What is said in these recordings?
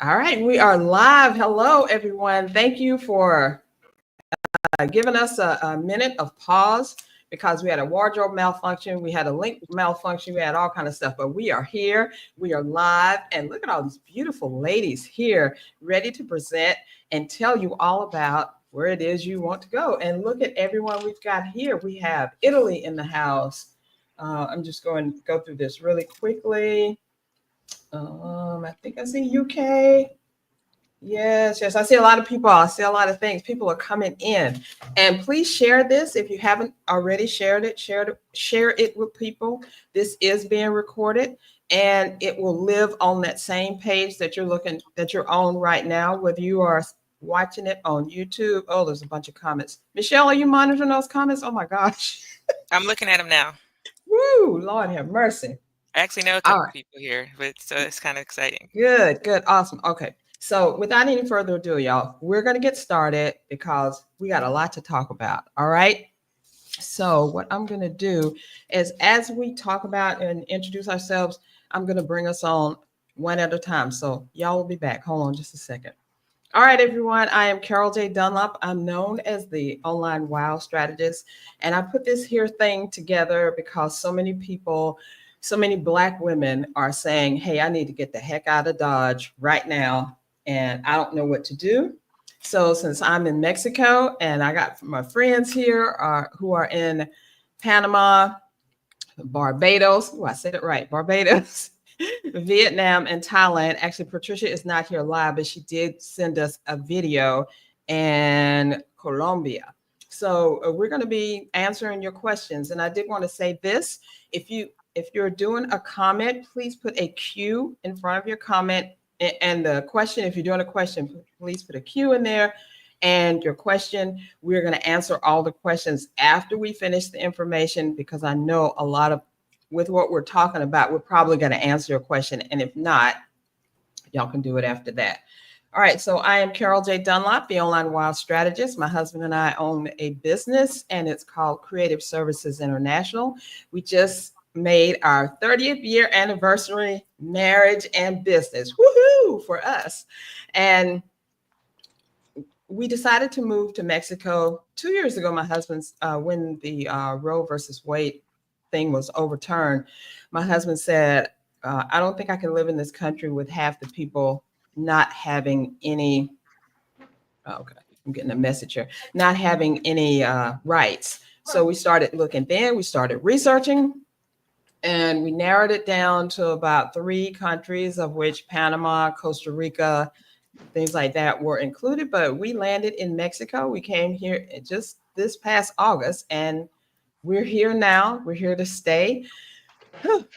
All right, we are live. Hello, everyone. Thank you for giving us a minute of pause because we had a wardrobe malfunction, we had a link malfunction, we had all kind of stuff. But we are here, we are live, and look at all these beautiful ladies here, ready to present and tell you all about where it is you want to go. And look at everyone we've got here. We have Italy in the house. I'm just going to go through this really quickly. I think I see UK. Yes, yes. I see a lot of people. I see a lot of things. People are coming in. And please share this if you haven't already shared it. Share it with people. This is being recorded and it will live on that same page that you're on right now, whether you are watching it on YouTube. Oh, there's a bunch of comments. Michelle, are you monitoring those comments? Oh my gosh. I'm looking at them now. Woo, Lord have mercy. I actually know a All couple right. people here, but so it's kind of exciting. Good, good, awesome. Okay. So, without any further ado, y'all, we're going to get started because we got a lot to talk about. All right. So, what I'm going to do is, as we talk about and introduce ourselves, I'm going to bring us on one at a time. So, y'all will be back. Hold on just a second. All right, everyone. I am Carol J. Dunlop. I'm known as the online WOW strategist. And I put this here thing together because so many people, so many Black women are saying, hey, I need to get the heck out of Dodge right now. And I don't know what to do. So, since I'm in Mexico and I got my friends here who are in Panama, Barbados. Oh, I said it right. Barbados, Vietnam, and Thailand. Actually, Patricia is not here live, but she did send us a video in Colombia. So we're going to be answering your questions. And I did want to say this: if you're doing a comment, please put a Q in front of your comment. And the question, if you're doing a question, please put a Q in there and your question. We're going to answer all the questions after we finish the information because I know a lot of, with what we're talking about, we're probably going to answer your question. And if not, y'all can do it after that. All right, so I am Carol J. Dunlop, the online wild strategist. My husband and I own a business and it's called Creative Services International. We just made our 30th year anniversary marriage and business. Woohoo for us. And we decided to move to Mexico 2 years ago. My husband's when the Roe versus Wade thing was overturned, my husband said, "I don't think I can live in this country with half the people not having any." Okay, I'm getting a message here. Not having any rights. So we started looking. Then we started researching, and we narrowed it down to about 3 countries, of which Panama, Costa Rica, things like that were included. But we landed in Mexico. We came here just this past August, and we're here now. We're here to stay,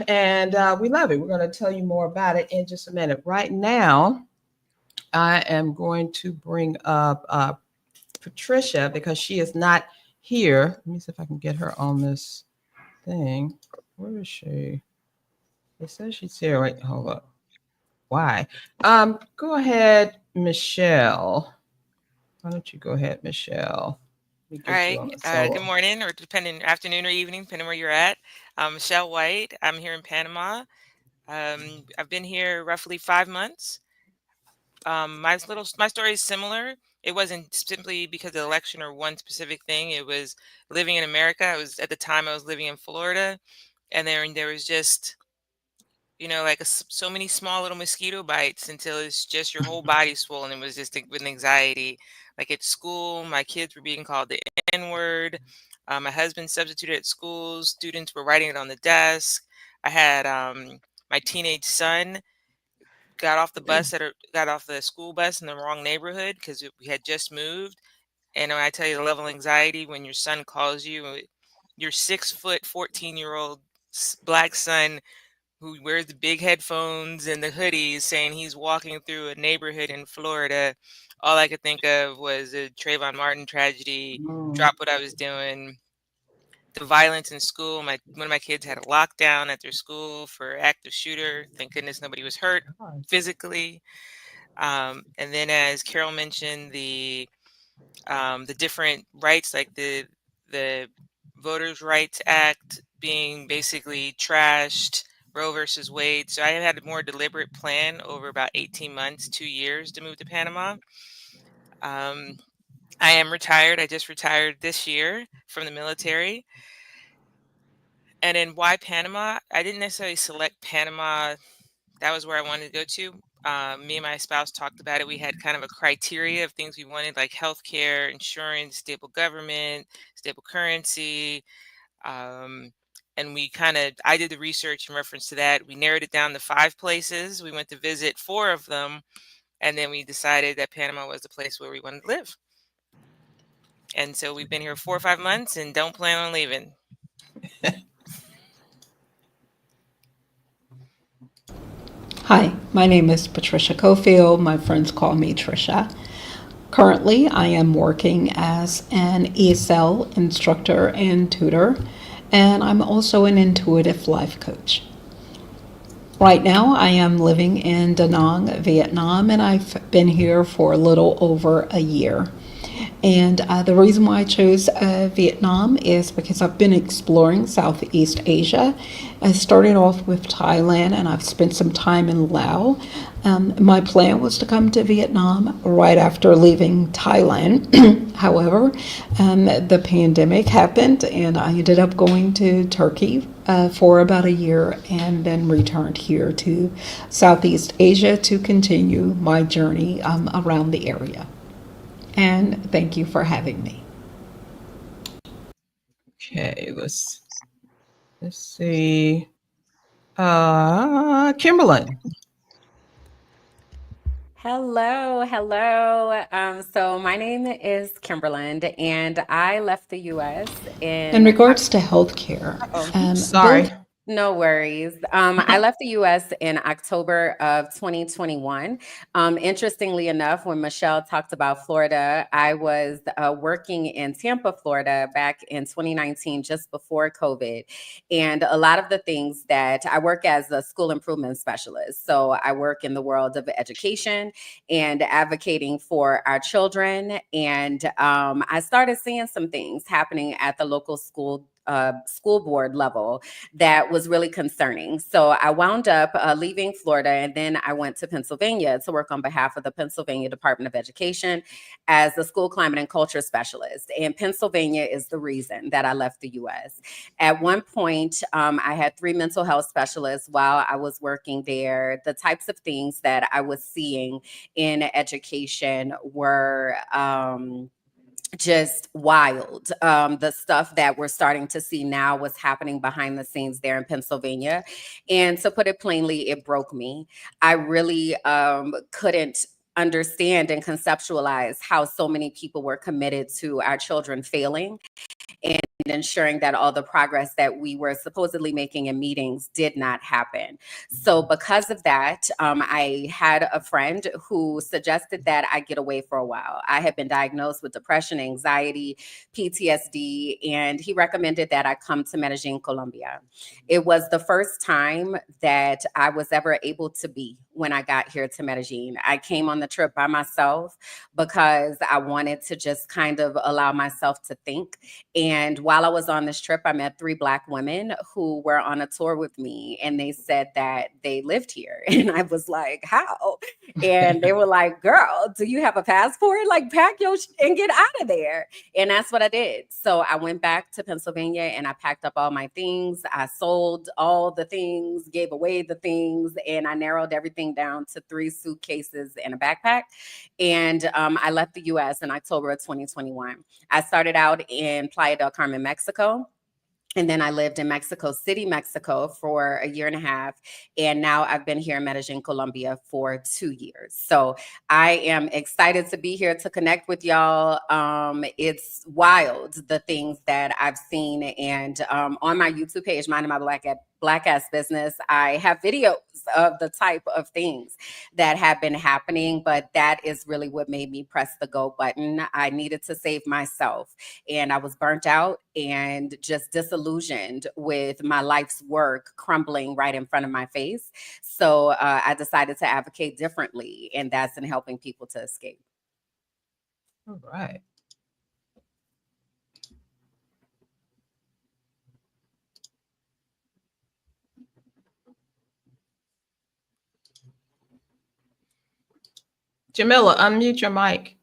and we love it. We're going to tell you more about it in just a minute. Right now, I am going to bring up Patricia because she is not here. Let me see if I can get her on this thing. Where is she? It says she's here. Wait, hold up. Why? Go ahead, Michelle. Why don't you go ahead, Michelle? Let me All get you right. on the Good solo. morning, or depending afternoon or evening, depending where you're at. I'm Michelle White. I'm here in Panama. I've been here roughly 5 months. My story is similar. It wasn't simply because of the election or one specific thing. It was living in America. I was at the time I was living in Florida, and there was just like so many small little mosquito bites until it's just your whole body swollen. It was just with anxiety. Like at school, my kids were being called the N word. My husband substituted at schools. Students were writing it on the desk. I had my teenage son got off the school bus in the wrong neighborhood because we had just moved. And when I tell you the level of anxiety when your son calls you, your 6 foot 14-year-old black son who wears the big headphones and the hoodies saying he's walking through a neighborhood in Florida, all I could think of was a Trayvon Martin tragedy, Mm. drop what I was doing, the violence in school. One of my kids had a lockdown at their school for active shooter. Thank goodness nobody was hurt God. physically. And then, as Carol mentioned, the different rights, like the Voters' Rights Act being basically trashed, Roe versus Wade. So I had a more deliberate plan over about 18 months, 2 years to move to Panama. Um, I am retired. I just retired this year from the military. And then why Panama? I didn't necessarily select Panama. That was where I wanted to go to. Me and my spouse talked about it. We had kind of a criteria of things we wanted, like healthcare, insurance, stable government, stable currency. Um, and I did the research in reference to that. We narrowed it down to 5 places. We went to visit 4 of them. And then we decided that Panama was the place where we wanted to live. And so we've been here 4 or 5 months and don't plan on leaving. Hi, my name is Patricia Cofield. My friends call me Trisha. Currently, I am working as an ESL instructor and tutor, and I'm also an intuitive life coach. Right now, I am living in Da Nang, Vietnam, and I've been here for a little over a year. And the reason why I chose Vietnam is because I've been exploring Southeast Asia. I started off with Thailand and I've spent some time in Laos. My plan was to come to Vietnam right after leaving Thailand. However, the pandemic happened and I ended up going to Turkey for about a year and then returned here to Southeast Asia to continue my journey around the area. And thank you for having me. Okay, let's see. Kimberlyn. Hello, hello. So my name is Kimberland, and I left the U.S. In in. regards to healthcare, Oh, Bill, Sorry. no worries. I left the U.S. in October of 2021. Interestingly enough, when Michelle talked about Florida, I was working in Tampa, Florida back in 2019, just before COVID. And a lot of the things that I work as a school improvement specialist. So I work in the world of education and advocating for our children. And I started seeing some things happening at the local school board level that was really concerning. So I wound up leaving Florida, and then I went to Pennsylvania to work on behalf of the Pennsylvania Department of Education as a school climate and culture specialist. And Pennsylvania is the reason that I left the US. At one point, I had 3 mental health specialists while I was working there. The types of things that I was seeing in education were just wild. The stuff that we're starting to see now was happening behind the scenes there in Pennsylvania. And to put it plainly, it broke me. I really couldn't understand and conceptualize how so many people were committed to our children failing and ensuring that all the progress that we were supposedly making in meetings did not happen. So, because of that, I had a friend who suggested that I get away for a while. I had been diagnosed with depression, anxiety, PTSD, and he recommended that I come to Medellin, Colombia. It was the first time that I was ever able to be when I got here to Medellin. I came on the trip by myself because I wanted to just kind of allow myself to think. And while I was on this trip, I met 3 Black women who were on a tour with me, and they said that they lived here. And I was like, how? And they were like, girl, do you have a passport? Like, pack your and get out of there. And that's what I did. So I went back to Pennsylvania and I packed up all my things. I sold all the things, gave away the things, and I narrowed everything down to 3 suitcases and a backpack. And I left the US in October of 2021. I started out in Playa del Carmen, Mexico. And then I lived in Mexico City, Mexico for a year and a half. And now I've been here in Medellin, Colombia for 2 years. So I am excited to be here to connect with y'all. It's wild, the things that I've seen. And on my YouTube page, Minding My Black Ass Business, I have videos of the type of things that have been happening. But that is really what made me press the go button. I needed to save myself. And I was burnt out and just disillusioned with my life's work crumbling right in front of my face. So I decided to advocate differently, and that's in helping people to escape. All right. Jamila, unmute your mic.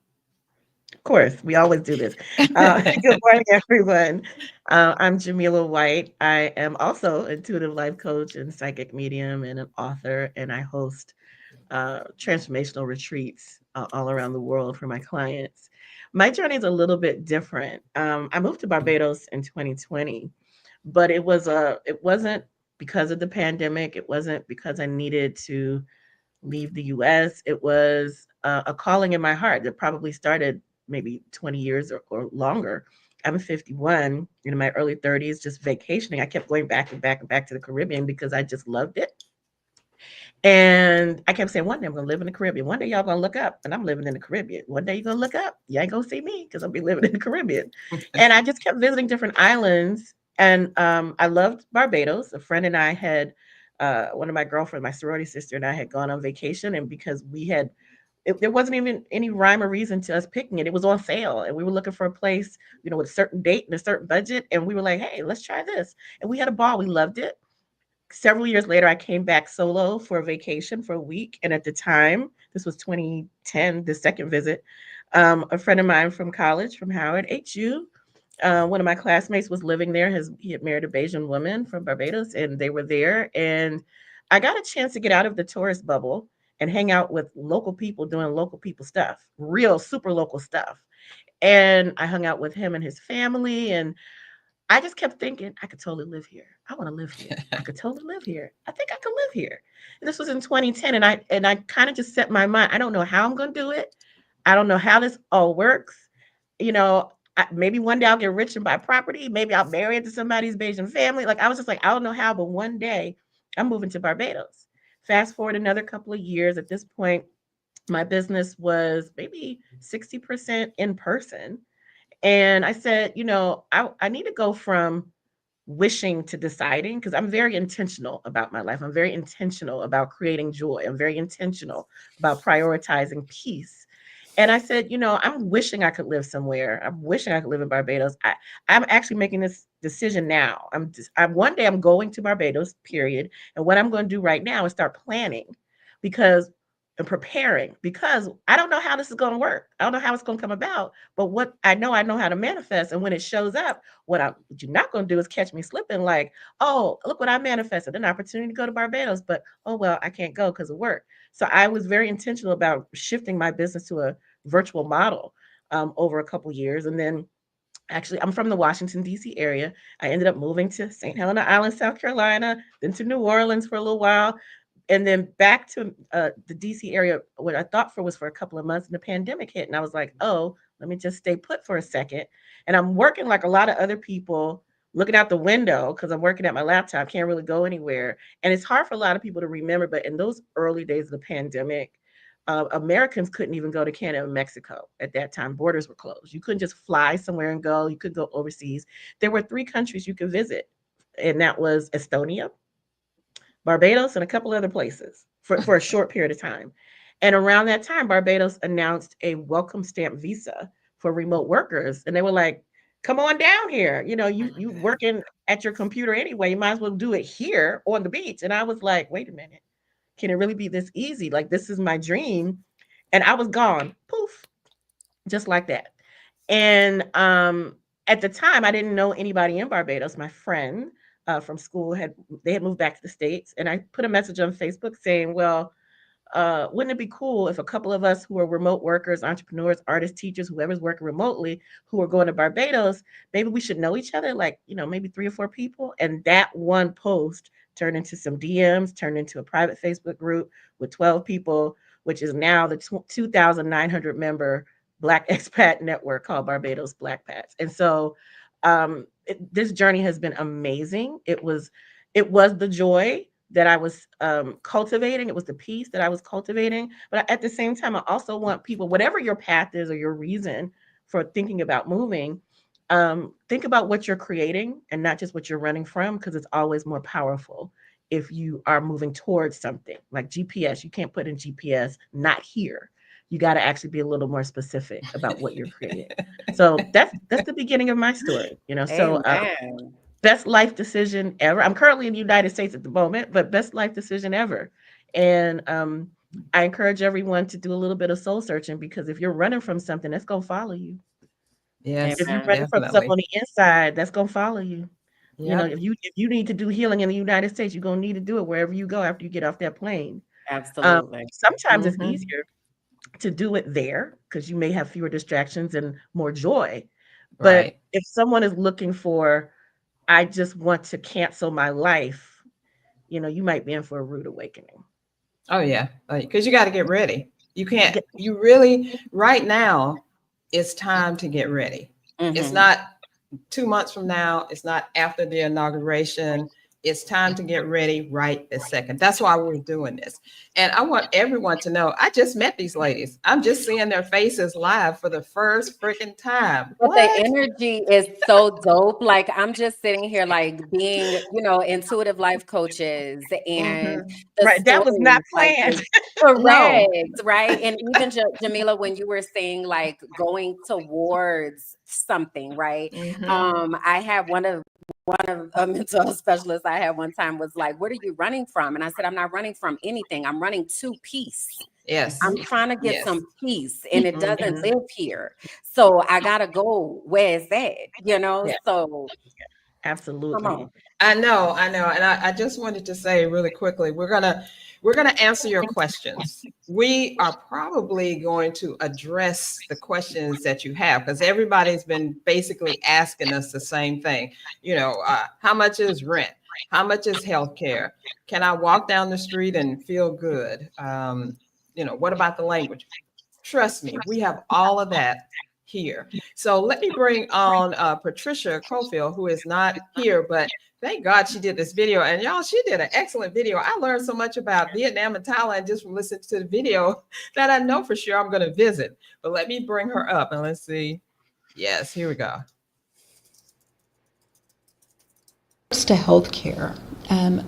Of course, we always do this. Good morning, everyone. I'm Jamila White. I am also intuitive life coach and psychic medium and an author, and I host transformational retreats all around the world for my clients. My journey is a little bit different. I moved to Barbados in 2020, but it wasn't because of the pandemic. It wasn't because I needed to leave the US. It was a calling in my heart that probably started maybe 20 years or longer. I'm 51 in my early 30s, just vacationing. I kept going back and back and back to the Caribbean because I just loved it. And I kept saying, one day I'm going to live in the Caribbean. One day y'all going to look up and I'm living in the Caribbean. One day you're going to look up. You ain't going to see me because I'll be living in the Caribbean. And I just kept visiting different islands. And I loved Barbados. A friend and I had, one of my girlfriends, my sorority sister and I had gone on vacation. And because there wasn't even any rhyme or reason to us picking it. It was on sale and we were looking for a place, with a certain date and a certain budget. And we were like, hey, let's try this. And we had a ball. We loved it. Several years later, I came back solo for a vacation for a week. And at the time, this was 2010, the second visit, a friend of mine from college, from Howard, HU, one of my classmates was living there. He had married a Bajan woman from Barbados, and they were there. And I got a chance to get out of the tourist bubble and hang out with local people doing local people stuff, real super local stuff. And I hung out with him and his family, and I just kept thinking, I could totally live here. I want to live here. I could totally live here. I think I could live here. And this was in 2010, and I kind of just set my mind. I don't know how I'm going to do it. I don't know how this all works. Maybe one day I'll get rich and buy property. Maybe I'll marry into somebody's Bayesian family. Like I was just like, I don't know how, but one day I'm moving to Barbados. Fast forward another couple of years. At this point, my business was maybe 60% in person. And I said, I need to go from wishing to deciding because I'm very intentional about my life. I'm very intentional about creating joy. I'm very intentional about prioritizing peace. And I said, I'm wishing I could live somewhere. I'm wishing I could live in Barbados. I'm actually making this decision now. One day I'm going to Barbados, period. And what I'm going to do right now is start planning because and preparing because I don't know how this is going to work. I don't know how it's going to come about. But what I know how to manifest. And when it shows up, what you're not going to do is catch me slipping like, oh, look what I manifested, an opportunity to go to Barbados. But, oh, well, I can't go because of work. So I was very intentional about shifting my business to a virtual model over a couple years. And then actually, I'm from the Washington, D.C. area. I ended up moving to St. Helena Island, South Carolina, then to New Orleans for a little while, and then back to the DC area. What I thought was for a couple of months, and the pandemic hit, and I was like, "Oh, let me just stay put for a second." And I'm working like a lot of other people, looking out the window because I'm working at my laptop, can't really go anywhere, and it's hard for a lot of people to remember. But in those early days of the pandemic, Americans couldn't even go to Canada and Mexico at that time. Borders were closed. You couldn't just fly somewhere and go. You could go overseas. There were 3 countries you could visit, and that was Estonia, Barbados, and a couple other places for a short period of time. And around that time, Barbados announced a welcome stamp visa for remote workers. And they were like, come on down here. You working at your computer anyway. You might as well do it here on the beach. And I was like, wait a minute. Can it really be this easy? Like, this is my dream. And I was gone. Poof. Just like that. And at the time, I didn't know anybody in Barbados. My friend from school had moved back to the States, and I put a message on Facebook saying, "Well, wouldn't it be cool if a couple of us who are remote workers, entrepreneurs, artists, teachers, whoever's working remotely, who are going to Barbados, maybe we should know each other, like, maybe 3 or 4 people." And that one post turned into some DMs, turned into a private Facebook group with 12 people, which is now the 2,900 member Black expat network called Barbados Black Pats. And so this journey has been amazing. It was the joy that I was cultivating. It was the peace that I was cultivating. But at the same time, I also want people, whatever your path is or your reason for thinking about moving, think about what you're creating and not just what you're running from, because it's always more powerful if you are moving towards something. Like GPS, you can't put in GPS, not here. You got to actually be a little more specific about what you're creating. So that's the beginning of my story. So Amen. best life decision ever. I'm currently in the United States at the moment, but best life decision ever. And I encourage everyone to do a little bit of soul searching, because if you're running from something, that's gonna follow you. If Yes, you're Amen. running from stuff definitely. on the inside, that's gonna follow you. You know, Yep. if you need to do healing in the United States, you're gonna need to do it wherever you go after you get off that plane. Um, Absolutely. Sometimes it's Hmm. easier to do it there because you may have fewer distractions and more joy. But Right. if someone is looking for, I just want to cancel my life, you might be in for a rude awakening. Oh yeah, because you got to get ready. You can't. Get- You really right now. It's time to get ready. It's Hmm. not 2 months from now. It's not after the inauguration. It's time to get ready right this second. That's why we're doing this. And I want everyone to know I just met these ladies. I'm just seeing their faces live for the first freaking time. But the What? energy is so dope. Like I'm just sitting here, like being, intuitive life coaches and Hmm. the Right. That was not stories, like planned. is No. correct, right? And even Jamila, when you were saying like going towards something, right? Hmm. I had one of a mental health specialist I had one time was like, "What are you running from?" And I said, "I'm not running from anything. I'm running to peace. Yes. I'm trying to get Yes. some peace and it doesn't Hmm. live here. So I gotta go where it's at, Yeah, So come absolutely. on. I know, and I just wanted to say really quickly, we're gonna answer your questions. We are probably going to address the questions that you have because everybody's been basically asking us the same thing. How much is rent? How much is healthcare? Can I walk down the street and feel good? What about the language? Trust me, we have all of that here. So let me bring on Patricia Cofield, who is not here, but thank God she did this video. And y'all, she did an excellent video. I learned so much about Vietnam and Thailand just from listening to the video that I know for sure I'm going to visit. But let me bring her up and let's see. Yes, here we go. To healthcare,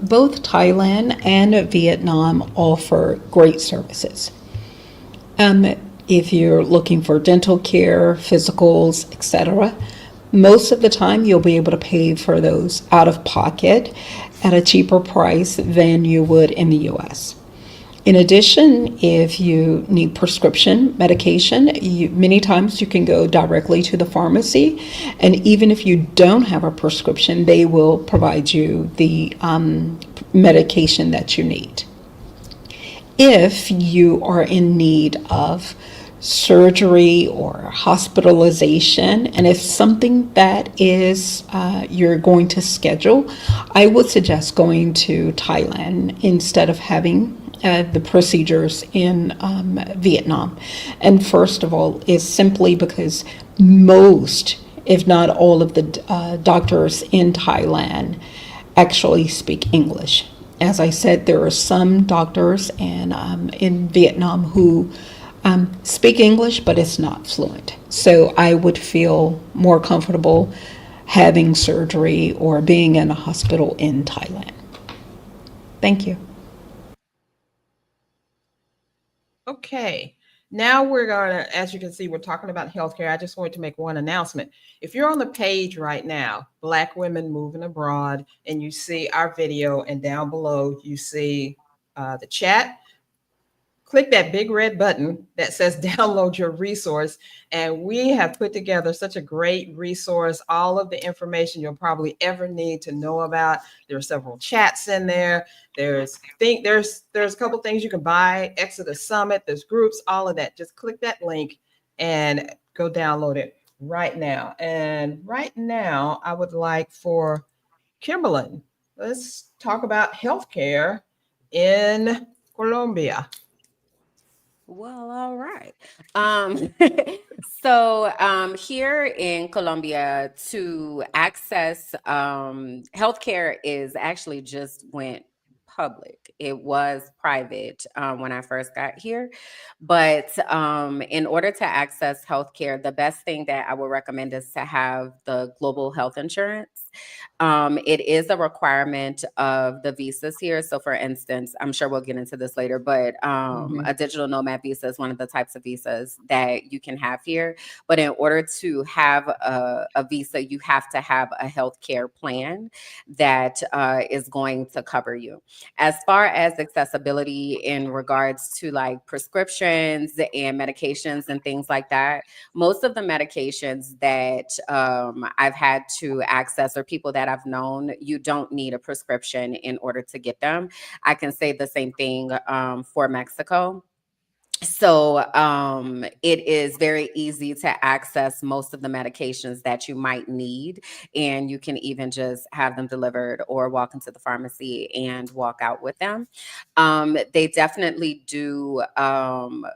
both Thailand and Vietnam offer great services. If you're looking for dental care, physicals, etc., most of the time you'll be able to pay for those out of pocket at a cheaper price than you would in the US. In addition, if you need prescription medication, many times you can go directly to the pharmacy, and even if you don't have a prescription, they will provide you the medication that you need. If you are in need of surgery or hospitalization, and if something that is you're going to schedule, I would suggest going to Thailand instead of having the procedures in Vietnam. And first of all, is simply because most, if not all, of the doctors in Thailand actually speak English. As I said, there are some doctors in Vietnam who speak English, but it's not fluent. So I would feel more comfortable having surgery or being in a hospital in Thailand. Thank you. Okay. Now we're going to, as you can see, we're talking about healthcare. I just wanted to make one announcement. If you're on the page right now, Black Women Moving Abroad, and you see our video, and down below you see the chat, click that big red button that says download your resource. And we have put together such a great resource, all of the information you'll probably ever need to know about. There are several chats in there. There's a couple things you can buy, Exodus Summit, there's groups, all of that. Just click that link and go download it right now. And right now, I would like for Kimberlyn, let's talk about healthcare in Colombia. Well, all right. Here in Colombia, to access healthcare is actually just went public. It was private when I first got here. But in order to access healthcare, the best thing that I would recommend is to have the global health insurance. It is a requirement of the visas here. So, for instance, I'm sure we'll get into this later, but a digital nomad visa is one of the types of visas that you can have here. But in order to have a visa, you have to have a healthcare plan that is going to cover you. As far as accessibility in regards to like prescriptions and medications and things like that, most of the medications that I've had to access or people that I've known, you don't need a prescription in order to get them. I can say the same thing for Mexico. So it is very easy to access most of the medications that you might need, and you can even just have them delivered or walk into the pharmacy and walk out with them. They definitely do.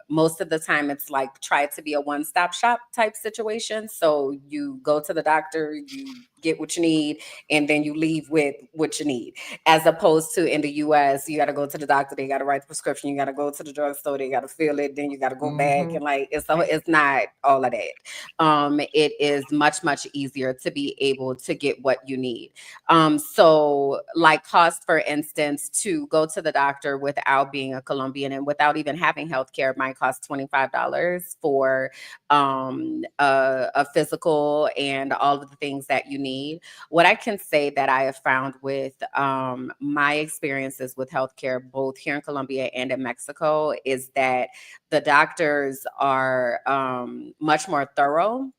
Most of the time, it's like try to be a one-stop shop type situation. So you go to the doctor, you get what you need, and then you leave with what you need. As opposed to in the U.S., you got to go to the doctor, they got to write the prescription, you got to go to the drugstore, they got to fill it, then you got to go back, and like it's not all of that. It is much easier to be able to get what you need. So like cost, for instance, to go to the doctor without being a Colombian and without even having healthcare might cost $25 for a physical and all of the things that you need. What I can say that I have found with my experiences with healthcare, both here in Colombia and in Mexico, is that the doctors are much more thorough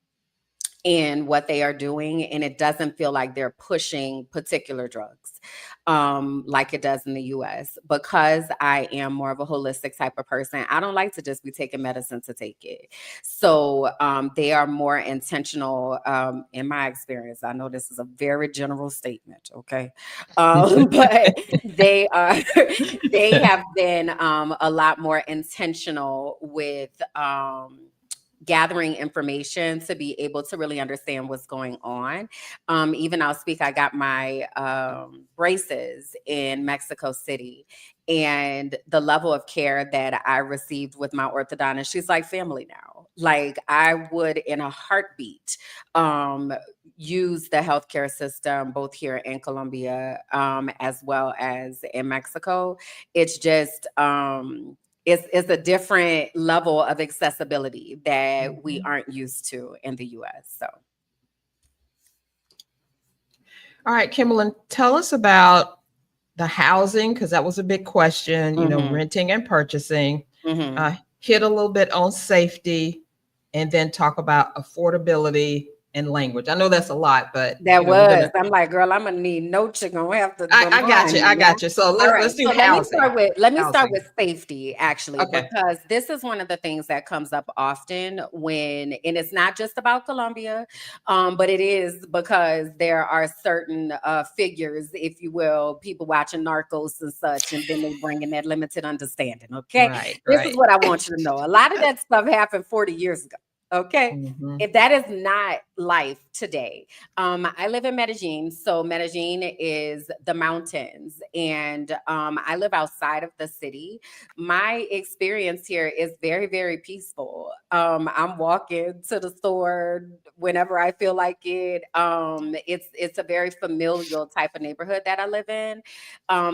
in what they are doing, and it doesn't feel like they're pushing particular drugs like it does in the US. Because I am more of a holistic type of person, I don't like to just be taking medicine to take it. So they are more intentional in my experience. I know this is a very general statement, okay? But they are they have been a lot more intentional with gathering information to be able to really understand what's going on. Even I'll speak, I got my braces in Mexico City, and the level of care that I received with my orthodontist, she's like family now. Like I would in a heartbeat use the healthcare system both here in Colombia as well as in Mexico. It's just it's a different level of accessibility that we aren't used to in the US. So, all right, Kimberlyn, tell us about the housing, because that was a big question, renting and purchasing. Hit a little bit on safety, and then talk about affordability and language. I know that's a lot, but that was. I'm like, girl, I'm gonna need notes. You're gonna have to. I got you. I got you. So let's do housing. Let me start with safety, actually, because this is one of the things that comes up often and it's not just about Colombia, but it is because there are certain figures, if you will, people watching Narcos and such, and then they bring in that limited understanding. Okay, this is what I want you to know. A lot of that stuff happened 40 years ago. Okay. If that is not life today. I live in Medellin. So Medellin is the mountains, and I live outside of the city. My experience here is very peaceful. I'm walking to the store whenever I feel like it. It's a very familial type of neighborhood that I live in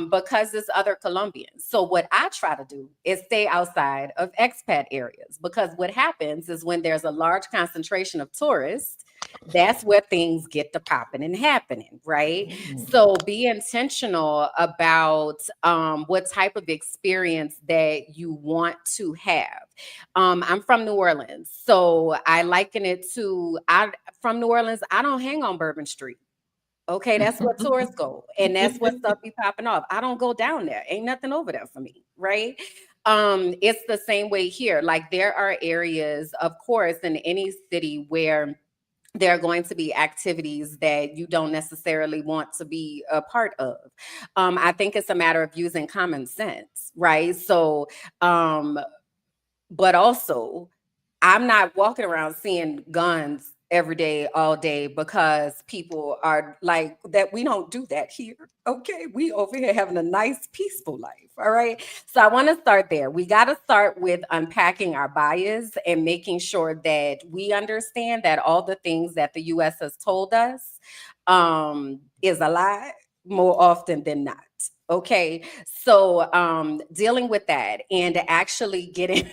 because it's other Colombians. So what I try to do is stay outside of expat areas, because what happens is when there's a large concentration of tourists, that's where things get to popping and happening, right? So be intentional about what type of experience that you want to have. I'm from New Orleans, so I liken it to, from New Orleans, I don't hang on Bourbon Street. Okay, that's where tourists go, and that's what stuff be popping off. I don't go down there. Ain't nothing over there for me, right? It's the same way here. Like there are areas, of course, in any city where there are going to be activities that you don't necessarily want to be a part of. I think it's a matter of using common sense, right? So, but also, I'm not walking around seeing guns every day, all day, because people are like that. We don't do that here. Okay. We over here having a nice, peaceful life. All right. So I want to start there. We got to start with unpacking our bias and making sure that we understand that all the things that the US has told us is a lie more often than not. Okay. So dealing with that and actually getting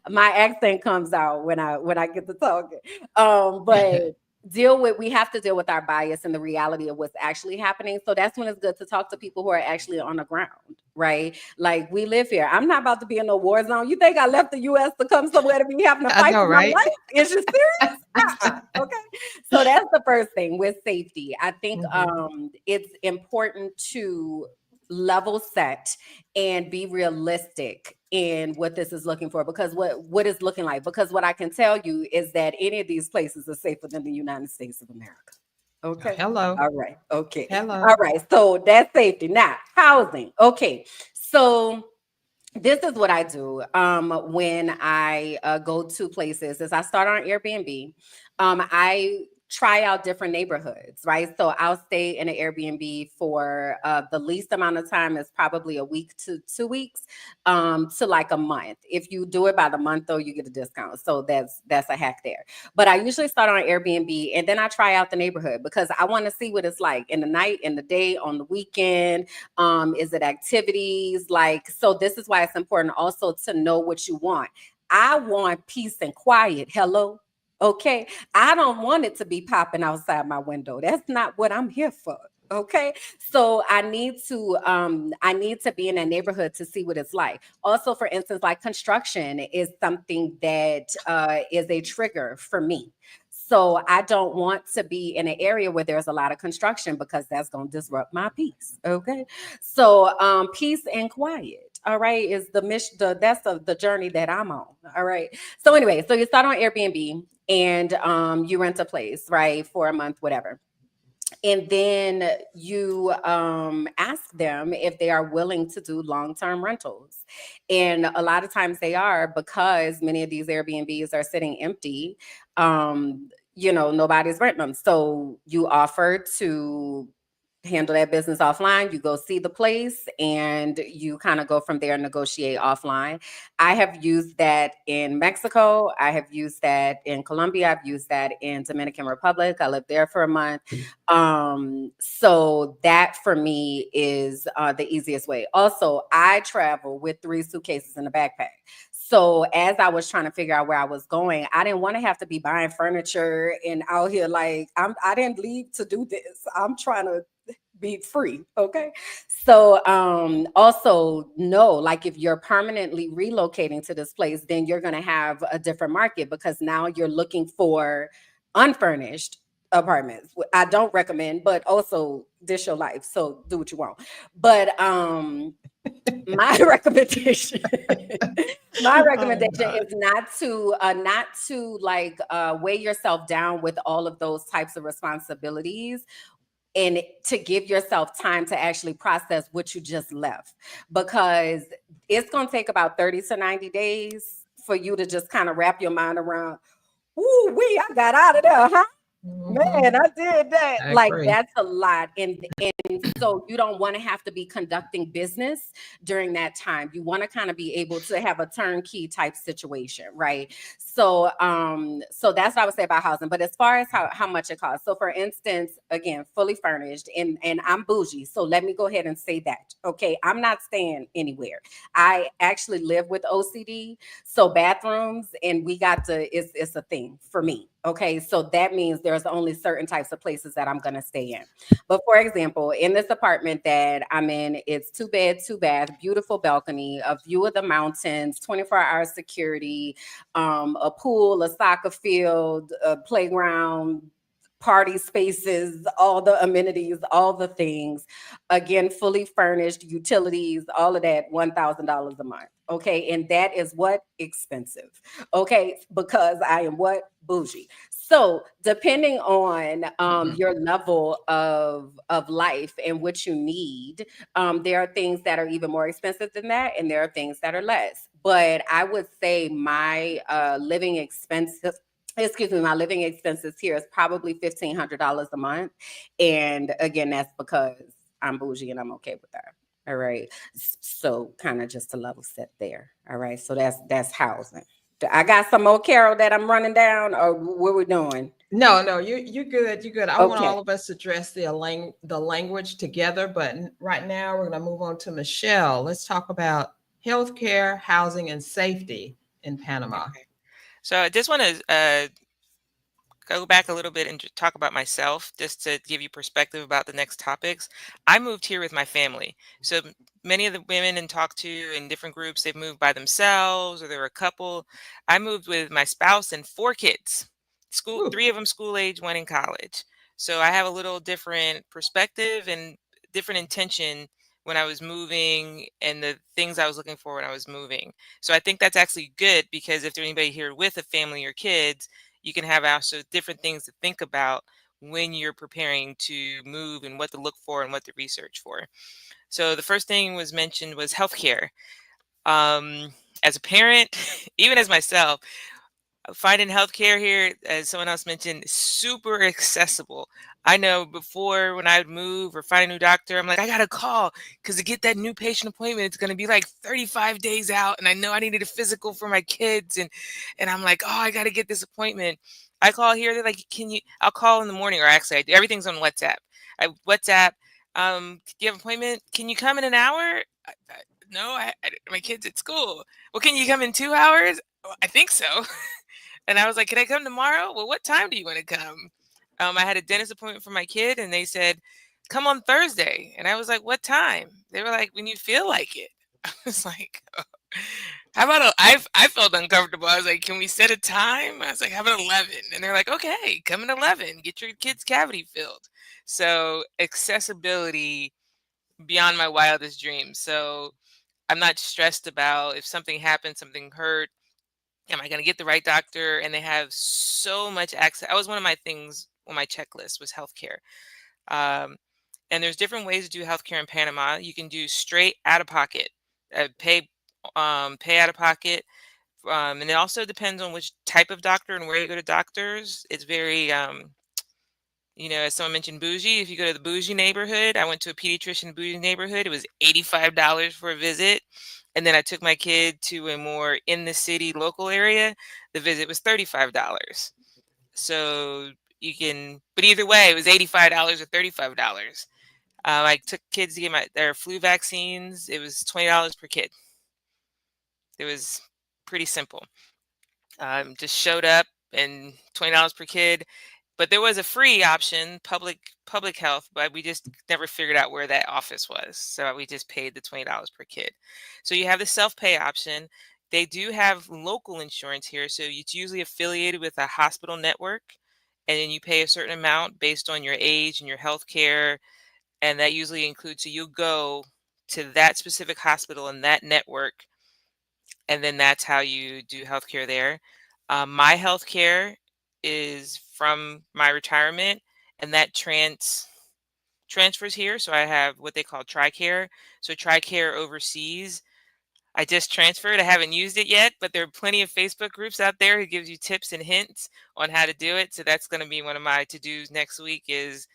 my accent comes out when I get to talking. But we have to deal with our bias and the reality of what's actually happening. So that's when it's good to talk to people who are actually on the ground, right? Like, we live here. I'm not about to be in a war zone. You think I left the U.S. to come somewhere to be having a I fight know, for my right? life? Is you serious? Okay. So that's the first thing with safety. I think it's important to level set and be realistic in what this is looking for, because what is looking like, because what I can tell you is that any of these places are safer than the United States of America. Okay. Hello. All right. Okay. Hello. All right. So that's safety. Now, housing. Okay. So this is what I do when I go to places is I start on Airbnb. I try out different neighborhoods, right? So I'll stay in an Airbnb for the least amount of time is probably a week to 2 weeks to like a month. If you do it by the month, though, you get a discount. So that's a hack there. But I usually start on Airbnb and then I try out the neighborhood because I want to see what it's like in the night, in the day, on the weekend. Is it activities? Like, so this is why it's important also to know what you want. I want peace and quiet. Hello. Okay. I don't want it to be popping outside my window. That's not what I'm here for. Okay. So I need to be in that neighborhood to see what it's like. Also, for instance, like construction is something that is a trigger for me. So I don't want to be in an area where there's a lot of construction because that's going to disrupt my peace. Okay. So peace and quiet. All right, is the mission. That's the journey that I'm on. All right. So anyway, so you start on Airbnb and you rent a place, right, for a month, whatever. And then you ask them if they are willing to do long-term rentals. And a lot of times they are, because many of these Airbnbs are sitting empty. Nobody's renting them. So you offer to handle that business offline. You go see the place and you kind of go from there and negotiate offline. I have used that in Mexico. I have used that in Colombia. I've used that in Dominican Republic. I lived there for a month. So that for me is the easiest way. Also, I travel with 3 suitcases in a backpack. So as I was trying to figure out where I was going, I didn't want to have to be buying furniture and out here like I didn't leave to do this. I'm trying to be free. Okay. So also know, like, if you're permanently relocating to this place, then you're going to have a different market because now you're looking for unfurnished apartments. I don't recommend, but also this your life. So do what you want. But my recommendation my recommendation God. is not to like weigh yourself down with all of those types of responsibilities, and to give yourself time to actually process what you just left, because it's going to take about 30 to 90 days for you to just kind of wrap your mind around, ooh, I got out of there, huh? Man, I did that. I Like, agree. that's a lot. And so you don't want to have to be conducting business during that time. You want to kind of be able to have a turnkey type situation, right? So that's what I would say about housing. But as far as how much it costs. So for instance, again, fully furnished, and I'm bougie. So let me go ahead and say that. Okay. I'm not staying anywhere. I actually live with OCD. So bathrooms, and it's a thing for me. Okay, so that means there's only certain types of places that I'm going to stay in. But for example, in this apartment that I'm in, it's 2 bed, 2 bath, beautiful balcony, a view of the mountains, 24-hour security, a pool, a soccer field, a playground, party spaces, all the amenities, all the things. Again, fully furnished, utilities, all of that, $1,000 a month. Okay, and that is what? Expensive. Okay, because I am what? Bougie. So depending on your level of life and what you need, there are things that are even more expensive than that, and there are things that are less. But I would say my my living expenses here is probably $1,500 a month. And again, that's because I'm bougie and I'm okay with that. All right. So kind of just a level set there. All right. So that's housing. I got some more, Carol, that I'm running down, or what we doing? No, you're good. You're good. I want Okay. all of us to address the language together, but right now we're going to move on to Michelle. Let's talk about healthcare, housing, and safety in Panama. Okay. So I just want to go back a little bit and talk about myself, just to give you perspective about the next topics. I moved here with my family. So many of the women and talk to in different groups, they've moved by themselves or they're a couple. I moved with my spouse and 4 kids. School, Woo. 3 of them school age, 1 in college. So I have a little different perspective and different intention when I was moving and the things I was looking for when I was moving. So I think that's actually good, because if there's anybody here with a family or kids, you can have also different things to think about when you're preparing to move and what to look for and what to research for. So the first thing was mentioned was healthcare. As a parent, even as myself, finding healthcare here, as someone else mentioned, is super accessible. I know before, when I would move or find a new doctor, I'm like, I gotta call, because to get that new patient appointment, it's gonna be like 35 days out, and I know I needed a physical for my kids, and I'm like, oh, I gotta get this appointment. I call here, they're like, can you? I'll call in the morning, or actually, everything's on WhatsApp. I WhatsApp. Do you have an appointment? Can you come in an hour? No, my kid's at school. Well, can you come in 2 hours? "Oh, I think so." And I was like, "Can I come tomorrow?" "Well, what time do you want to come?" I had a dentist appointment for my kid, and they said, "Come on Thursday." And I was like, "What time?" They were like, "When you feel like it." I was like, "Oh, how about I felt uncomfortable. I was like, "Can we set a time?" I was like, "How about 11?" And they're like, "Okay, come at 11. Get your kid's cavity filled." So accessibility beyond my wildest dreams. So I'm not stressed about if something happened, something hurt, am I going to get the right doctor? And they have so much access. That was one of my things on my checklist, was healthcare. Um, and there's different ways to do healthcare in Panama. You can do straight out of pocket, pay out of pocket. And it also depends on which type of doctor and where you go to doctors. It's very, as someone mentioned, bougie. If you go to the bougie neighborhood, I went to a pediatrician bougie neighborhood. It was $85 for a visit. And then I took my kid to a more in the city local area. The visit was $35. So you can, but either way, it was $85 or $35. I took kids to get their flu vaccines. It was $20 per kid. It was pretty simple. Just showed up, and $20 per kid. But there was a free option, public health, but we just never figured out where that office was. So we just paid the $20 per kid. So you have the self-pay option. They do have local insurance here, so it's usually affiliated with a hospital network, and then you pay a certain amount based on your age and your health care, and that usually includes, so you go to that specific hospital and that network, and then that's how you do healthcare there. My healthcare is from my retirement, and that transfers here. So I have what they call TRICARE. So TRICARE overseas. I just transferred. I haven't used it yet, but there are plenty of Facebook groups out there who gives you tips and hints on how to do it. So that's going to be one of my to-dos next week, is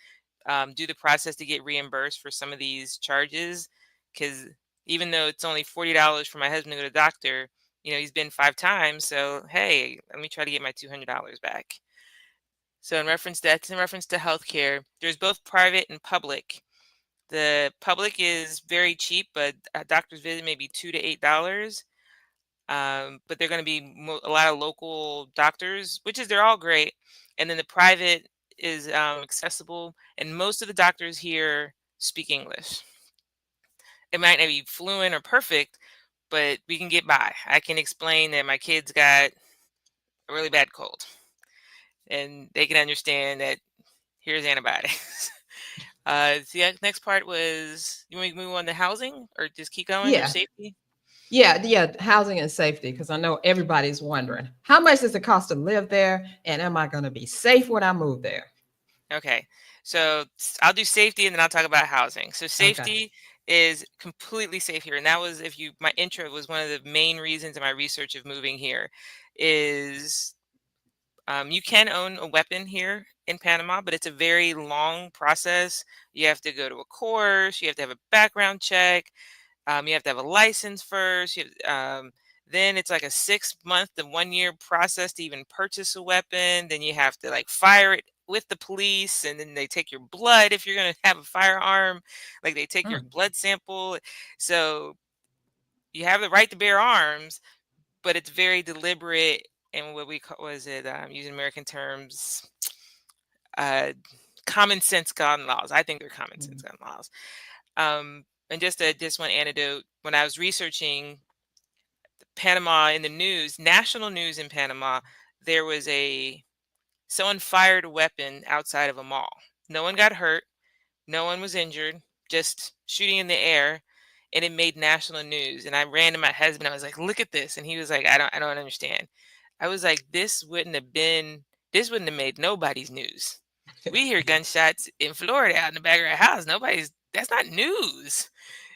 do the process to get reimbursed for some of these charges. Because even though it's only $40 for my husband to go to the doctor, he's been 5 times. So, hey, let me try to get my $200 back. So that's in reference to healthcare. There's both private and public. The public is very cheap, but a doctor's visit may be $2 to $8. But they're going to be a lot of local doctors, they're all great. And then the private is accessible, and most of the doctors here speak English. It might not be fluent or perfect, but we can get by. I can explain that my kid's got a really bad cold, and they can understand that here's antibiotics. The next part was, you want me to move on to housing, or just keep going, or Yeah, safety? yeah, housing and safety, because I know everybody's wondering how much does it cost to live there, and am I going to be safe when I move there? Okay, so I'll do safety, and then I'll talk about housing. So Okay. safety is completely safe here, and that was, my intro was one of the main reasons in my research of moving here, is you can own a weapon here in Panama, but it's a very long process. You have to go to a course. You have to have a background check. You have to have a license first. Then it's like a 6 month to 1 year process to even purchase a weapon. Then you have to like fire it with the police, and then they take your blood if you're going to have a firearm. Like they take your Mm. blood sample. So you have the right to bear arms, but it's very deliberate and what we call, was it, using American terms, uh, common sense gun laws. I think they're common sense gun laws. And just one anecdote, when I was researching Panama in the news, national news in Panama, there was someone fired a weapon outside of a mall. No one got hurt. No one was injured, just shooting in the air, and it made national news. And I ran to my husband. I was like, "Look at this," and he was like, I don't understand." I was like, this wouldn't have made nobody's news. We hear gunshots in Florida out in the back of our house. That's not news,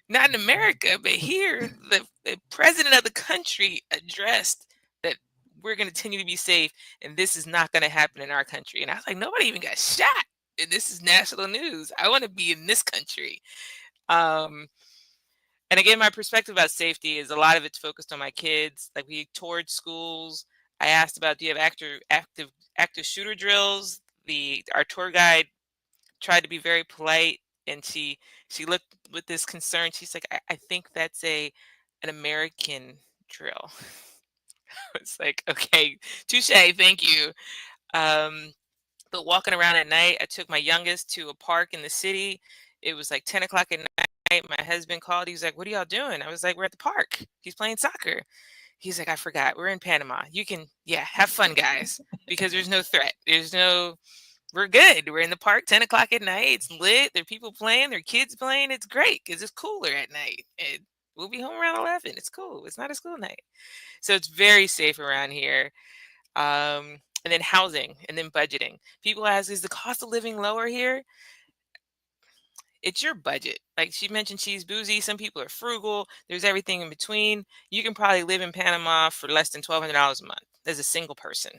not in America, but here the president of the country addressed that we're going to continue to be safe, and this is not going to happen in our country. And I was like, nobody even got shot, and this is national news. I want to be in this country. And again, my perspective about safety is a lot of it's focused on my kids. Like we toured schools. I asked about, do you have active shooter drills? Our tour guide tried to be very polite, and she looked with this concern. She's like, I think that's an American drill. It's like, okay, touche, thank you. But walking around at night, I took my youngest to a park in the city. It was like 10 o'clock at night. My husband called. He was like, "What are y'all doing?" I was like, "We're at the park." He's playing soccer. He's like, "I forgot. We're in Panama. You can, yeah, have fun, guys, because there's no threat. We're good. We're in the park 10 o'clock at night. It's lit. There are people playing. There are kids playing. It's great because it's cooler at night. And we'll be home around 11. It's cool. It's not a school night." So it's very safe around here. And then housing, and then budgeting. People ask, is the cost of living lower here? It's your budget. Like she mentioned, she's bougie. Some people are frugal. There's everything in between. You can probably live in Panama for less than $1,200 a month as a single person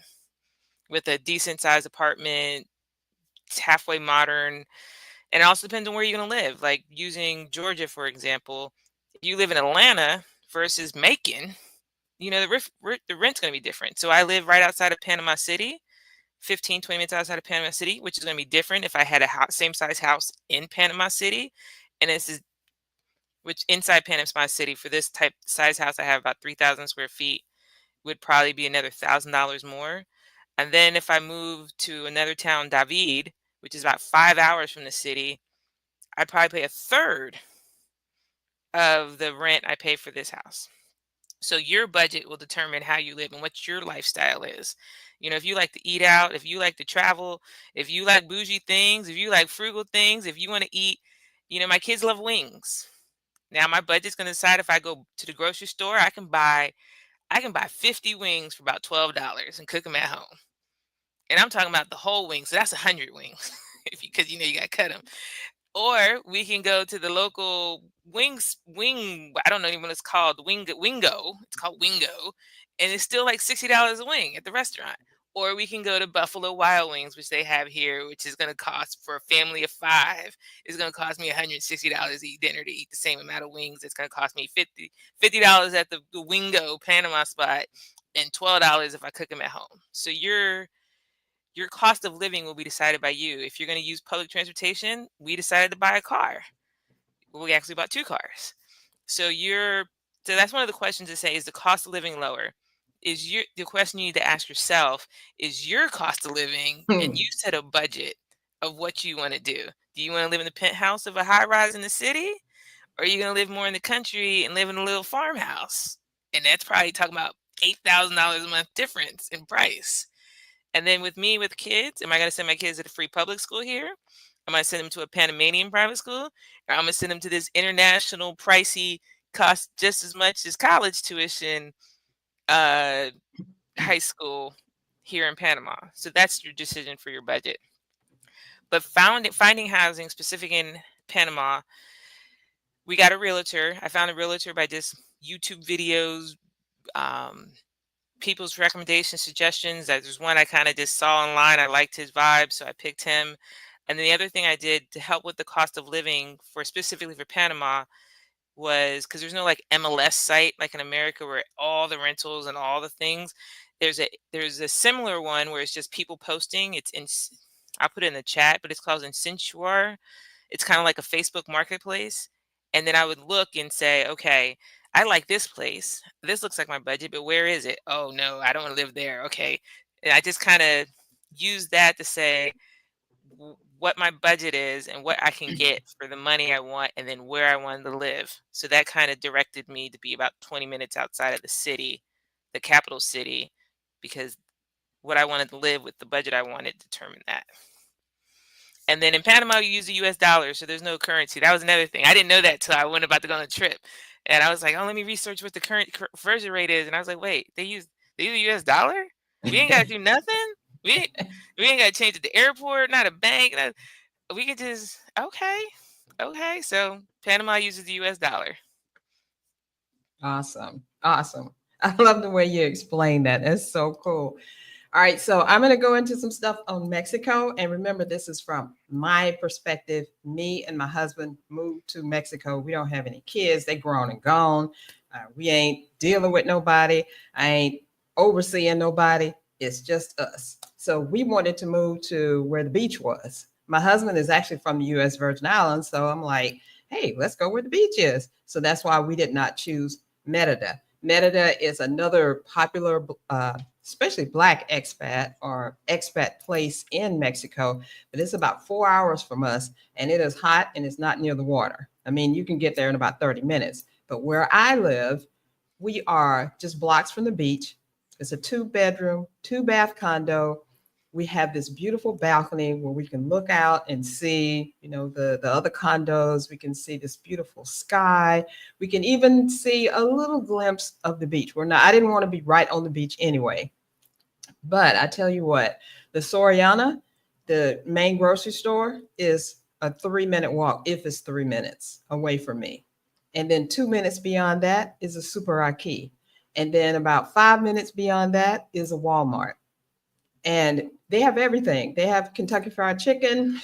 with a decent sized apartment. It's halfway modern. And it also depends on where you're going to live. Like using Georgia, for example, if you live in Atlanta versus Macon, the rent's going to be different. So I live right outside of Panama City, 15, 20 minutes outside of Panama City, which is going to be different if I had a same size house in Panama City. And which inside Panama City for this type size house, I have about 3,000 square feet, would probably be another $1,000 more. And then if I move to another town, David, which is about 5 hours from the city, I'd probably pay a third of the rent I pay for this house. So your budget will determine how you live and what your lifestyle is. If you like to eat out, if you like to travel, if you like bougie things, if you like frugal things, if you want to eat, my kids love wings. Now my budget's going to decide if I go to the grocery store, I can buy 50 wings for about $12 and cook them at home. And I'm talking about the whole wing. So that's 100 wings because you got to cut them. Or we can go to the local I don't know even what it's called, Wingo. It's called Wingo. And it's still like $60 a wing at the restaurant. Or we can go to Buffalo Wild Wings, which they have here, which is going to cost, for a family of 5, it's going to cost me $160 to eat dinner, to eat the same amount of wings. It's going to cost me $50 at the Wingo Panama spot, and $12 if I cook them at home. So your cost of living will be decided by you. If you're going to use public transportation, we decided to buy a car. Well, we actually bought 2 cars. So that's one of the questions to say, is the cost of living lower? The question you need to ask yourself, is your cost of living, and you set a budget of what you want to do. Do you want to live in the penthouse of a high rise in the city? Or are you going to live more in the country and live in a little farmhouse? And that's probably talking about $8,000 a month difference in price. And then with kids, am I going to send my kids to the free public school here? Am I going to send them to a Panamanian private school? Or I'm going to send them to this international, pricey, cost just as much as college tuition, high school here in Panama? So that's your decision for your budget. But finding housing specific in Panama, we got a realtor. I found a realtor by just YouTube videos, people's recommendations, suggestions. There's one I kind of just saw online. I liked his vibe, so I picked him. And the other thing I did to help with the cost of living specifically for Panama, was because there's no like MLS site like in America where all the rentals and all the things. There's a similar one where it's just people posting. I'll put it in the chat, but it's called Insinctuar. It's kind of like a Facebook marketplace. And then I would look and say, okay, I like this place. This looks like my budget, but where is it? Oh no, I don't want to live there. Okay. And I just kind of use that to say what my budget is and what I can get for the money I want and then where I wanted to live. So that kind of directed me to be about 20 minutes outside of the city, the capital city, because what I wanted to live with the budget I wanted determined that. And then in Panama, you use the U.S. dollar, so there's no currency. That was another thing. I didn't know that till I went about to go on a trip, and I was like, "Oh, let me research what the current conversion rate is." And I was like, "Wait, they use the U.S. dollar? We ain't got to do nothing. We we ain't got to change at the airport, not a bank. We can just okay." So Panama uses the U.S. dollar. Awesome. Awesome. I love the way you explain that. That's so cool. All right, so I'm going to go into some stuff on Mexico. And remember, this is from my perspective. Me and my husband moved to Mexico. We don't have any kids. They grown and gone. We ain't dealing with nobody. I ain't overseeing nobody. It's just us. So we wanted to move to where the beach was. My husband is actually from the U.S. Virgin Islands. So I'm like, hey, let's go where the beach is. So that's why we did not choose Merida. Merida is another popular especially Black expat or expat place in Mexico, but it's about 4 hours from us, and it is hot and it's not near the water. I mean, you can get there in about 30 minutes, but where I live, we are just blocks from the beach. It's a 2-bedroom, 2-bath condo. We have this beautiful balcony where we can look out and see, the other condos. We can see this beautiful sky. We can even see a little glimpse of the beach. I didn't want to be right on the beach anyway. But I tell you what, the Soriana, the main grocery store, is a 3-minute walk, if it's 3 minutes away from me. And then 2 minutes beyond that is a Super Aquí. And then about 5 minutes beyond that is a Walmart. And they have everything. They have Kentucky Fried Chicken.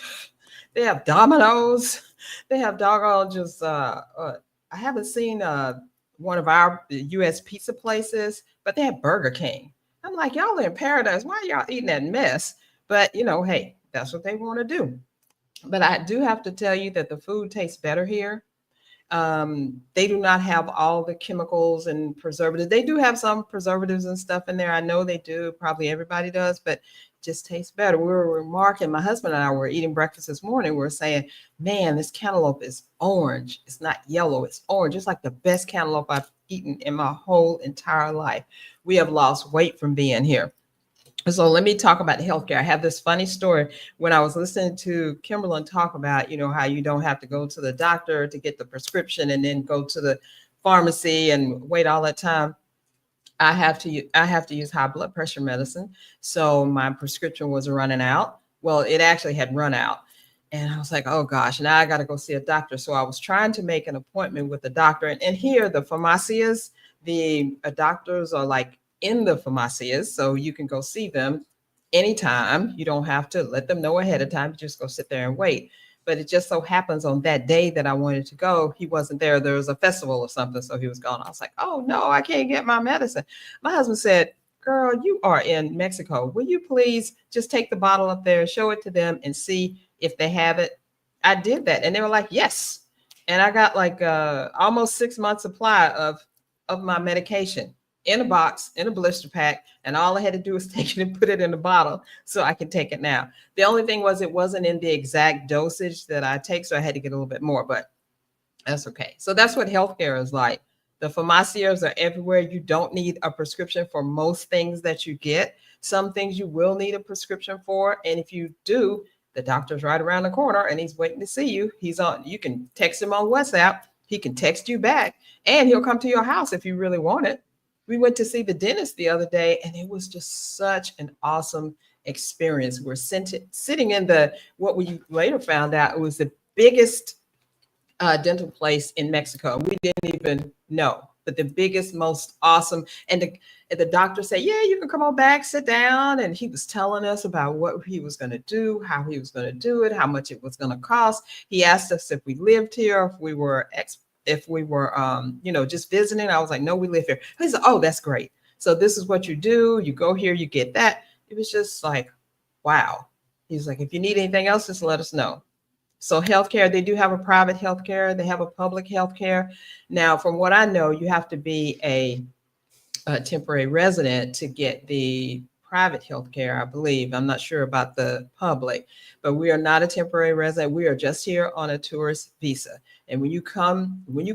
They have Domino's. They have doggone just, I haven't seen one of our U.S. pizza places, but they have Burger King. I'm like, y'all are in paradise. Why are y'all eating that mess? But, hey, that's what they want to do. But I do have to tell you that the food tastes better here. They do not have all the chemicals and preservatives. They do have some preservatives and stuff in there. I know they do. Probably everybody does, but it just tastes better. We were remarking, my husband and I were eating breakfast this morning. We were saying, man, this cantaloupe is orange. It's not yellow. It's orange. It's like the best cantaloupe I've eaten in my whole entire life. We have lost weight from being here. So let me talk about healthcare. I have this funny story. When I was listening to Kimberlyn talk about, how you don't have to go to the doctor to get the prescription and then go to the pharmacy and wait all that time. I have to use high blood pressure medicine. So my prescription was running out. Well, it actually had run out. And I was like, oh gosh, now I got to go see a doctor. So I was trying to make an appointment with the doctor. And here, the farmacias, the doctors are like in the farmacias, so you can go see them anytime. You don't have to let them know ahead of time. You just go sit there and wait. But it just so happens on that day that I wanted to go, he wasn't there. There was a festival or something, so he was gone. I was like, oh no, I can't get my medicine. My husband said, girl, you are in Mexico. Will you please just take the bottle up there, show it to them, and see if they have it? I did that, and they were like, yes. And I got like almost 6 months supply of my medication in a box, in a blister pack, and all I had to do was take it and put it in a bottle so I could take it now. The only thing was it wasn't in the exact dosage that I take, so I had to get a little bit more, but that's okay. So that's what healthcare is like. The pharmacias are everywhere. You don't need a prescription for most things that you get. Some things you will need a prescription for, and if you do, the doctor's right around the corner and he's waiting to see you. You can text him on WhatsApp. He can text you back, and he'll come to your house if you really want it. We went to see the dentist the other day, and it was just such an awesome experience. We're sitting in what we later found out it was the biggest dental place in Mexico. We didn't even know, but the biggest, most awesome. And the doctor said, yeah, you can come on back, sit down. And he was telling us about what he was going to do, how he was going to do it, how much it was going to cost. He asked us if we lived here, if we were if we were, just visiting. I was like, no, we live here. He said, oh, that's great. So this is what you do. You go here, you get that. It was just like, wow. He's like, if you need anything else, just let us know. So healthcare, they do have a private healthcare. They have a public healthcare. Now, from what I know, you have to be a temporary resident to get the private health care, I believe. I'm not sure about the public, but we are not a temporary resident. We are just here on a tourist visa. And when you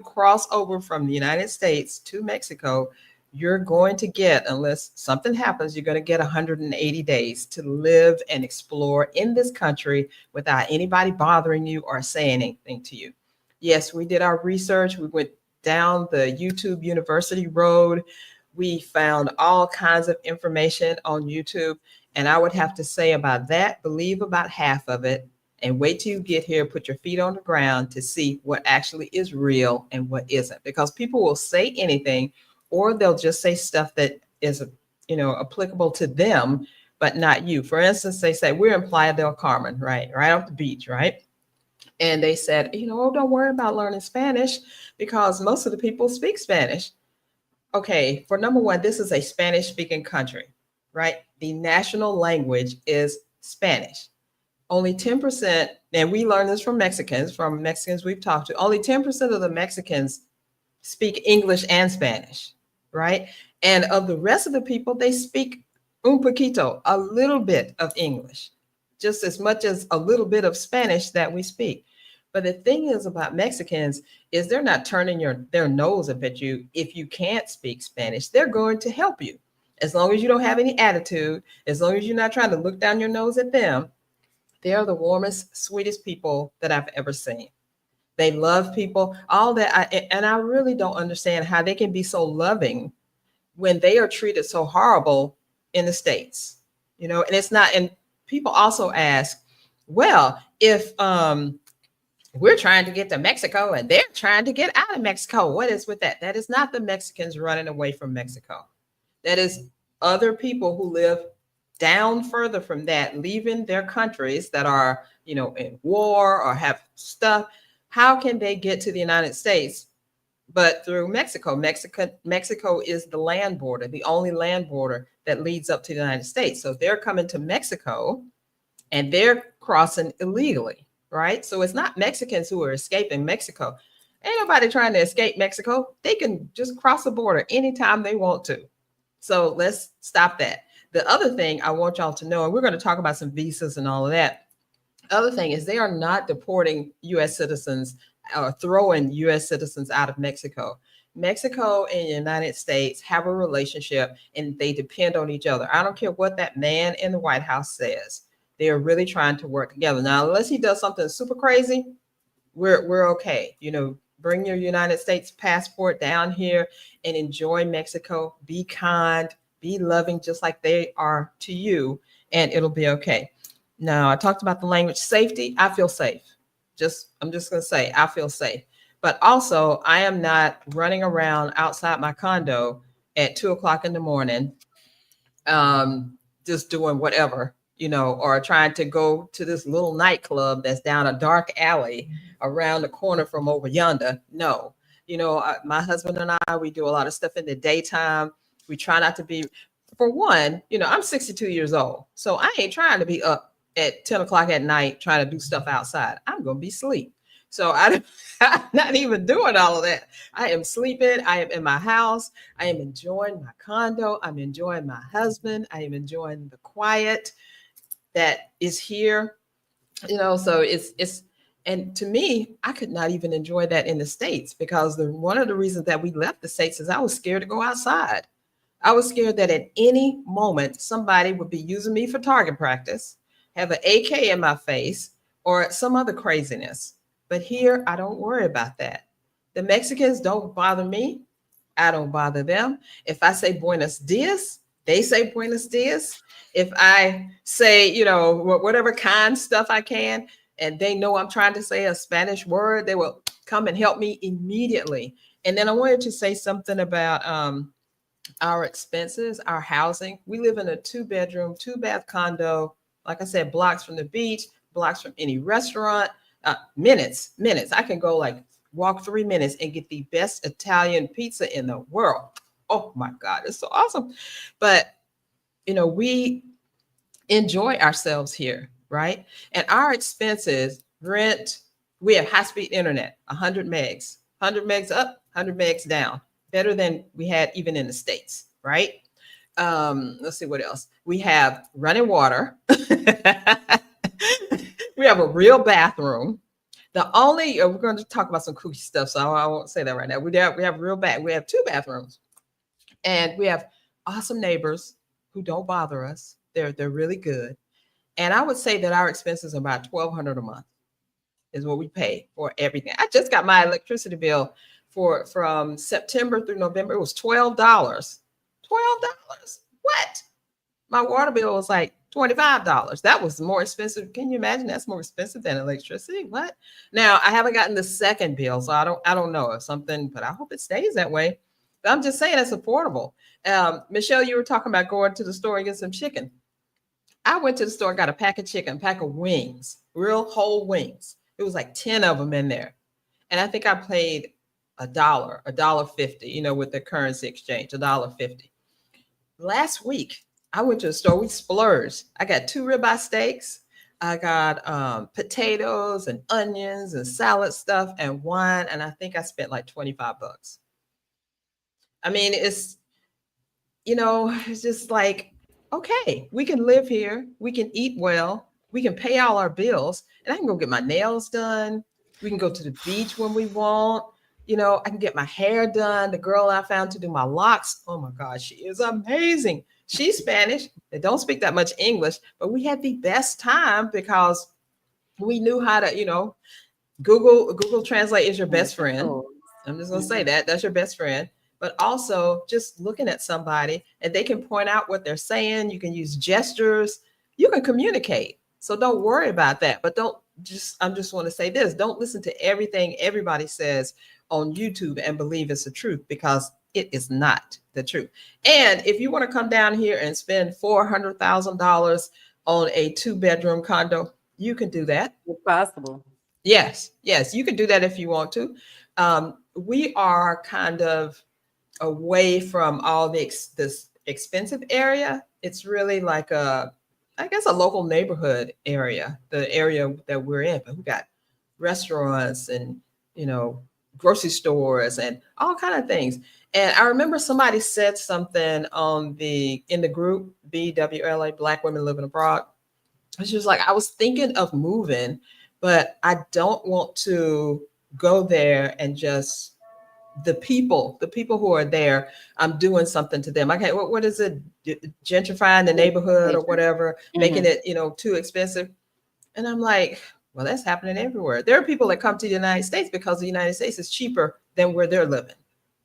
cross over from the United States to Mexico, you're going to get, unless something happens, you're going to get 180 days to live and explore in this country without anybody bothering you or saying anything to you. Yes, we did our research. We went down the YouTube University road. We found all kinds of information on YouTube. And I would have to say about that, believe about half of it and wait till you get here, put your feet on the ground to see what actually is real and what isn't. Because people will say anything, or they'll just say stuff that is, applicable to them, but not you. For instance, they say, we're in Playa del Carmen, right off the beach, right? And they said, oh, don't worry about learning Spanish because most of the people speak Spanish. Okay, for number one, this is a Spanish speaking country, right? The national language is Spanish. Only 10%, and we learned this from Mexicans we've talked to, only 10% of the Mexicans speak English and Spanish, right? And of the rest of the people, they speak un poquito, a little bit of English, just as much as a little bit of Spanish that we speak. But the thing is about Mexicans is they're not turning their nose up at you if you can't speak Spanish. They're going to help you. As long as you don't have any attitude, as long as you're not trying to look down your nose at them, they are the warmest, sweetest people that I've ever seen. They love people, all that. And I really don't understand how they can be so loving when they are treated so horrible in the States, and it's not. And people also ask, well, if we're trying to get to Mexico and they're trying to get out of Mexico, what is with that? That is not the Mexicans running away from Mexico. That is other people who live down further from that, leaving their countries that are, in war or have stuff. How can they get to the United States but through Mexico? Mexico is the land border, the only land border that leads up to the United States. So they're coming to Mexico and they're crossing illegally, right? So it's not Mexicans who are escaping Mexico. Ain't nobody trying to escape Mexico. They can just cross the border anytime they want to. So let's stop that. The other thing I want y'all to know, and we're going to talk about some visas and all of that. Other thing is they are not deporting U.S. citizens or throwing U.S. citizens out of Mexico. Mexico and the United States have a relationship and they depend on each other. I don't care what that man in the White House says. They are really trying to work together. Now, unless he does something super crazy, we're okay. Bring your United States passport down here and enjoy Mexico. Be kind, be loving, just like they are to you, and it'll be okay. Now, I talked about the language safety. I feel safe. I'm just going to say I feel safe. But also, I am not running around outside my condo at 2:00 in the morning, just doing whatever, or trying to go to this little nightclub that's down a dark alley around the corner from over yonder. No, my husband and I, we do a lot of stuff in the daytime. We try not to be, for one, I'm 62 years old. So I ain't trying to be up at 10:00 at night trying to do stuff outside. I'm going to be asleep. So I'm not even doing all of that. I am sleeping. I am in my house. I am enjoying my condo. I'm enjoying my husband. I am enjoying the quiet that is here. So it's, and to me, I could not even enjoy that in the States because one of the reasons that we left the States is I was scared to go outside. I was scared that at any moment somebody would be using me for target practice, have an AK in my face, or some other craziness. But here, I don't worry about that. The Mexicans don't bother me. I don't bother them. If I say buenos dias, they say buenos dias. If I say, whatever kind stuff I can, and they know I'm trying to say a Spanish word, they will come and help me immediately. And then I wanted to say something about our expenses, our housing. We live in a 2-bedroom, 2-bath condo. Like I said, blocks from the beach, blocks from any restaurant. Minutes. I can go like walk 3 minutes and get the best Italian pizza in the world. Oh my God, it's so awesome. But we enjoy ourselves here, right? And our expenses, rent, we have high speed internet, 100 megs, 100 megs up, 100 megs down, better than we had even in the States, right? Let's see what else. We have running water. We have a real bathroom. The only we're going to talk about some kooky stuff, so I won't say that right now. We have real bad. We have two bathrooms, and we have awesome neighbors who don't bother us. They're really good, and I would say that our expenses are about 1,200 a month is what we pay for everything. I just got my electricity bill for from September through November. It was $12. $12. What? My water bill was like $25. That was more expensive. Can you imagine? That's more expensive than electricity. What? Now I haven't gotten the second bill, so I don't know if something, but I hope it stays that way. But I'm just saying it's affordable. Michelle, you were talking about going to the store and get some chicken. I went to the store, got a pack of chicken, pack of wings, real whole wings. It was like 10 of them in there. And I think I paid a dollar 50, with the currency exchange, $1.50. Last week, I went to the store, we splurged. I got two ribeye steaks. I got potatoes and onions and salad stuff and wine. And I think I spent like 25 bucks. I mean, it's just like, okay, we can live here, we can eat well, we can pay all our bills, and I can go get my nails done. We can go to the beach when we want. I can get my hair done. The girl I found to do my locks, oh my gosh, she is amazing. She's Spanish. They don't speak that much English, but we had the best time because we knew how to, Google Translate is your best friend. Oh, I'm just gonna say that's your best friend. But also just looking at somebody and they can point out what they're saying. You can use gestures. You can communicate. So don't worry about that. But don't just I'm just want to say this. Don't listen to everything everybody says on YouTube and believe it's the truth because it is not the truth. And if you want to come down here and spend $400,000 on a 2-bedroom condo, you can do that. it's possible. Yes, you can do that if you want to. We are kind of away from all this expensive area. It's really like I guess a local neighborhood area, the area that we're in. But we got restaurants and you know grocery stores and all kind of things. And I remember somebody said something in the group BWLA, Black Women Living Abroad. She was like, I was thinking of moving, but I don't want to go there and just the people who are there, I'm doing something to them. Okay, what is it? Gentrifying the neighborhood or whatever, making it, too expensive. And I'm like, well, that's happening everywhere. There are people that come to the United States because the United States is cheaper than where they're living.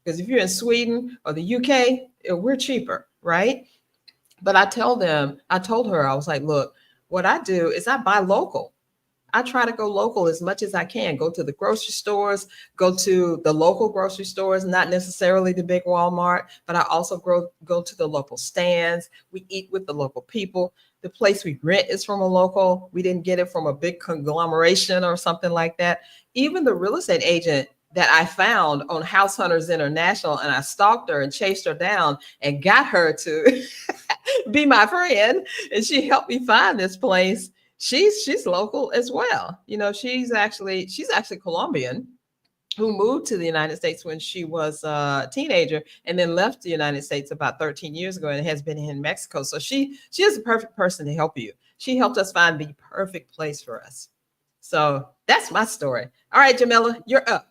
Because if you're in Sweden or the UK, we're cheaper, right? But I told her, I was like, look, what I do is I buy local. I try to go local as much as I can. Go to the grocery stores, go to the local grocery stores, not necessarily the big Walmart, but I also go to the local stands. We eat with the local people. The place we rent is from a local. We didn't get it from a big conglomeration or something like that. Even the real estate agent that I found on House Hunters International, and I stalked her and chased her down and got her to be my friend, and she helped me find this place. She's local as well. She's actually Colombian who moved to the United States when she was a teenager and then left the United States about 13 years ago and has been in Mexico. So she is the perfect person to help you. She helped us find the perfect place for us. So that's my story. All right, Jamila, you're up.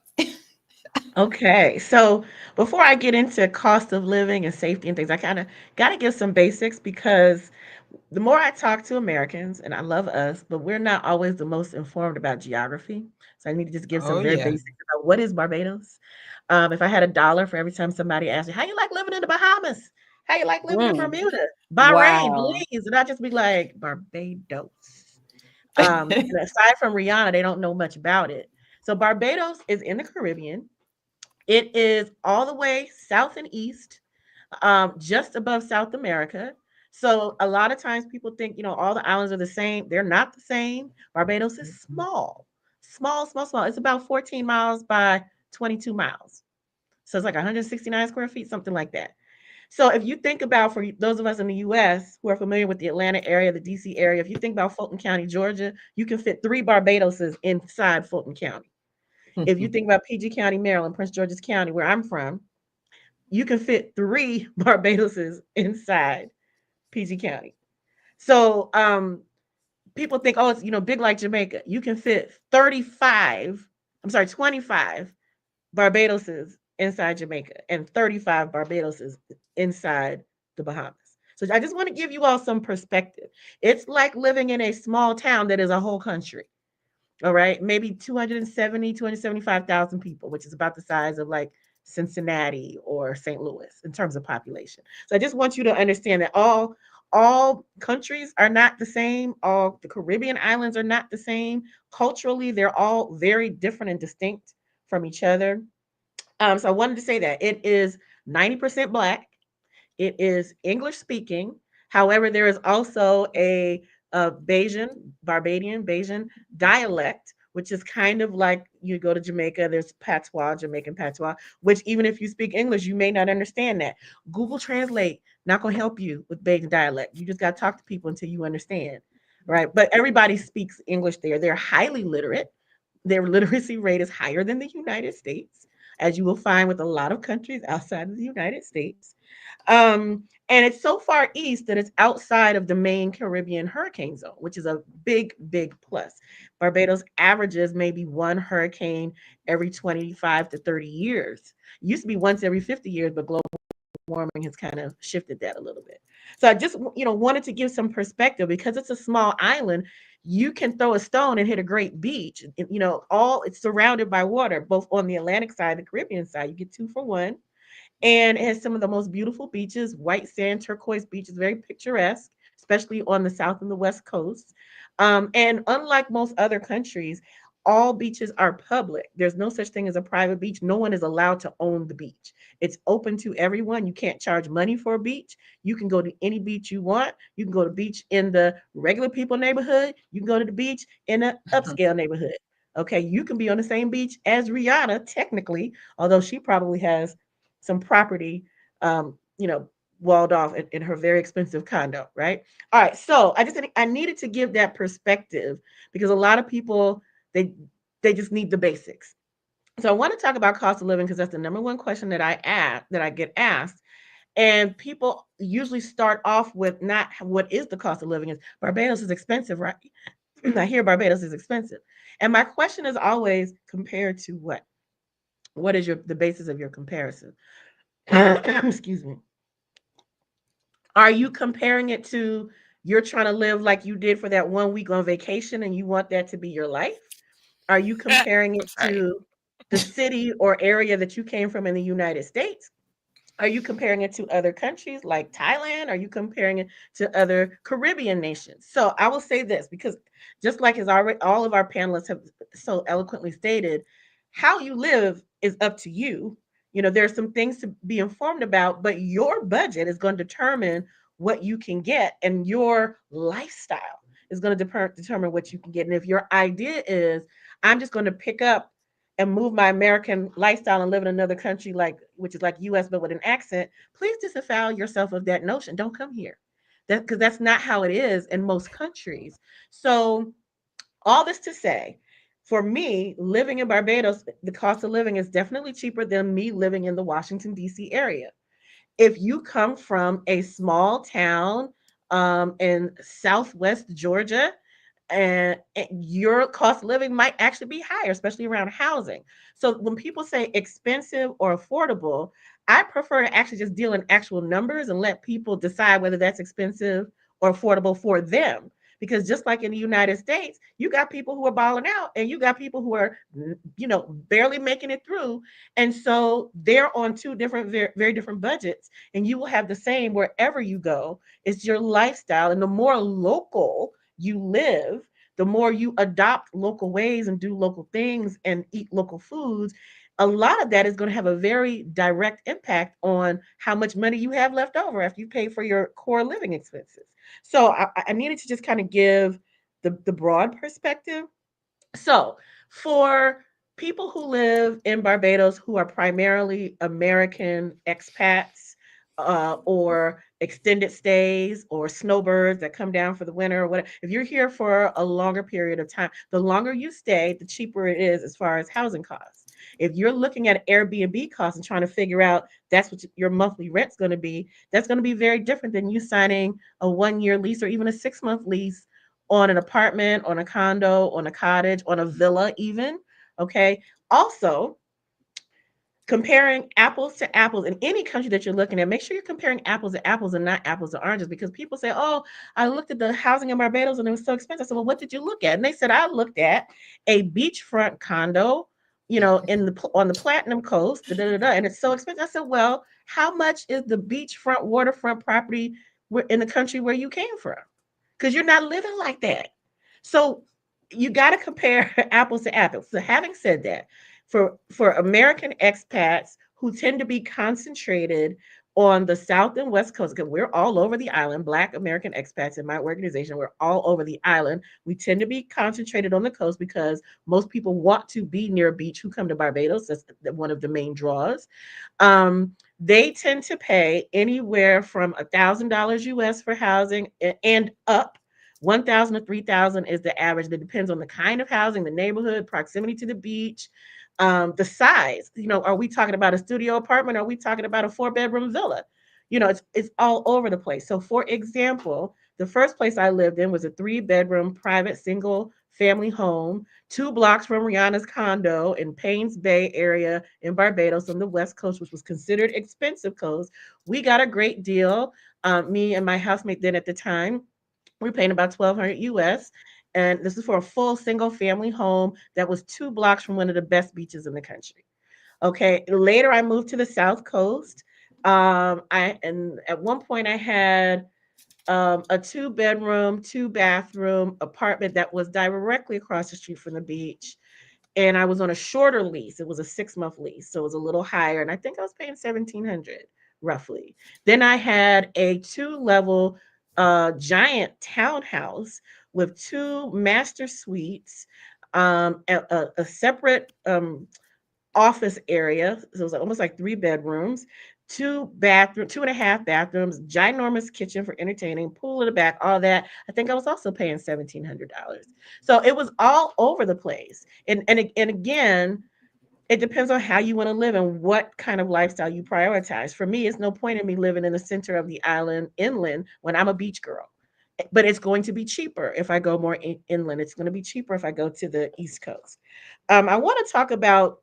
Okay, so before I get into cost of living and safety and things, I kind of got to give some basics because the more I talk to Americans, and I love us, but we're not always the most informed about geography. So I need to just give Oh some very yeah. basics about what is Barbados. If I had a dollar for every time somebody asked me, how you like living in the Bahamas? How you like living in Mm, Bermuda? Bahrain, wow. Belize. And I just be like, Barbados. And aside from Rihanna, they don't know much about it. So Barbados is in the Caribbean. It is all the way south and east, just above South America. So a lot of times people think, all the islands are the same. They're not the same. Barbados is small. small, small, small. It's about 14 miles by 22 miles. So it's like 169 square feet, something like that. So if you think about, for those of us in the U.S. who are familiar with the Atlanta area, the D.C. area, if you think about Fulton County, Georgia, you can fit 3 Barbadoses inside Fulton County. If you think about PG County, Maryland, Prince George's County, where I'm from, you can fit 3 Barbadoses inside PG County. So people think, oh, it's big like Jamaica. You can fit 35, I'm sorry, 25 Barbadoses inside Jamaica and 35 Barbadoses inside the Bahamas. So I just want to give you all some perspective. It's like living in a small town that is a whole country. All right, maybe 275,000 people, which is about the size of like Cincinnati or St. Louis in terms of population. So I just want you to understand that all countries are not the same. All the Caribbean islands are not the same. Culturally, they're all very different and distinct from each other. So I wanted to say that it is 90% Black. It is English speaking. However, there is also a Barbadian, Bajan dialect, which is kind of like you go to Jamaica, there's patois, Jamaican patois, which even if you speak English, you may not understand that. Google Translate not going to help you with Bajan dialect. You just got to talk to people until you understand, right? But everybody speaks English there. They're highly literate. Their literacy rate is higher than the United States, as you will find with a lot of countries outside of the United States. And it's so far east that it's outside of the main Caribbean hurricane zone, which is a big, big plus. Barbados averages maybe one hurricane every 25 to 30 years. It used to be once every 50 years, but global warming has kind of shifted that a little bit. So I just wanted to give some perspective because it's a small island. You can throw a stone and hit a great beach. All it's surrounded by water, both on the Atlantic side and the Caribbean side. You get two for one, and it has some of the most beautiful beaches, white sand, turquoise beaches, very picturesque, especially on the south and the west coast. And unlike most other countries, all beaches are public. There's no such thing as a private beach. No one is allowed to own the beach. It's open to everyone. You can't charge money for a beach. You can go to any beach you want. You can go to the beach in the regular people neighborhood. You can go to the beach in an upscale neighborhood. Okay, you can be on the same beach as Rihanna, technically, although she probably has some property, walled off in her very expensive condo, right? All right, so I needed to give that perspective because a lot of people they just need the basics. So I want to talk about cost of living because that's the number one question that I get asked. And people usually start off with not what is the cost of living is Barbados is expensive, right? I hear Barbados is expensive. And my question is always compared to what? What is the basis of your comparison? Excuse me. Are you comparing it to you're trying to live like you did for that 1 week on vacation and you want that to be your life? Are you comparing it Right. to the city or area that you came from in the United States? Are you comparing it to other countries like Thailand? Are you comparing it to other Caribbean nations? So I will say this because just like as already all of our panelists have so eloquently stated, how you live is up to you. There's some things to be informed about, but your budget is going to determine what you can get, and your lifestyle is going to determine what you can get. And if your idea is, I'm just going to pick up and move my American lifestyle and live in another country which is like US but with an accent, please disavow yourself of that notion. Don't come here. Because that's not how it is in most countries. So all this to say, for me, living in Barbados, the cost of living is definitely cheaper than me living in the Washington, D.C. area. If you come from a small town in Southwest Georgia, and your cost of living might actually be higher, especially around housing. So when people say expensive or affordable, I prefer to actually just deal in actual numbers and let people decide whether that's expensive or affordable for them. Because just like in the United States, you got people who are balling out and you got people who are, barely making it through. And so they're on two different, very, very different budgets. And you will have the same wherever you go. It's your lifestyle. And the more local you live, the more you adopt local ways and do local things and eat local foods, a lot of that is going to have a very direct impact on how much money you have left over after you pay for your core living expenses. So I needed to just kind of give the broad perspective. So For people who live in Barbados who are primarily American expats, or extended stays or snowbirds that come down for the winter or whatever, if you're here for a longer period of time, the longer you stay, the cheaper it is as far as housing costs. If you're looking at Airbnb costs and trying to figure out that's what your monthly rent's going to be, that's going to be very different than you signing a 1 year lease or even a 6 month lease on an apartment, on a condo, on a cottage, on a villa, even. Okay. Also, comparing apples to apples in any country that you're looking at, make sure you're comparing apples to apples and not apples to oranges, because people say, oh, I looked at the housing in Barbados and it was so expensive. I said, well, what did you look at? And they said, I looked at a beachfront condo, in the on the Platinum Coast, da, da, da, da, and it's so expensive. I said, well, how much is the beachfront waterfront property in the country where you came from? Because you're not living like that. So you got to compare apples to apples. So having said that, for American expats who tend to be concentrated on the South and West Coast, because we're all over the island, Black American expats in my organization, we're all over the island. We tend to be concentrated on the coast because most people want to be near a beach who come to Barbados. That's one of the main draws. They tend to pay anywhere from $1,000 US for housing and up. 1,000 to 3,000 is the average. That depends on the kind of housing, the neighborhood, proximity to the beach, the size. Are we talking about a studio apartment? Are we talking about a 4 bedroom villa? It's all over the place. So, for example, the first place I lived in was a 3 bedroom private single family home, 2 blocks from Rihanna's condo in Paynes Bay area in Barbados on the West Coast, which was considered expensive coast. We got a great deal. Me and my housemate then at the time, we were paying about 1,200 US. And this is for a full single family home that was 2 blocks from one of the best beaches in the country. Okay. Later, I moved to the South Coast. And at one point, I had a 2 bedroom, 2 bathroom apartment that was directly across the street from the beach. And I was on a shorter lease. It was a 6 month lease, so it was a little higher. And I think I was paying 1,700 roughly. Then I had a 2 level giant townhouse with 2 master suites, a separate office area. So it was almost like 3 bedrooms, 2.5 bathrooms, ginormous kitchen for entertaining, pool in the back, all that. I think I was also paying $1,700. So it was all over the place. And again, it depends on how you want to live and what kind of lifestyle you prioritize. For me, it's no point in me living in the center of the island inland when I'm a beach girl. But it's going to be cheaper if I go more inland. It's going to be cheaper if I go to the East Coast. I want to talk about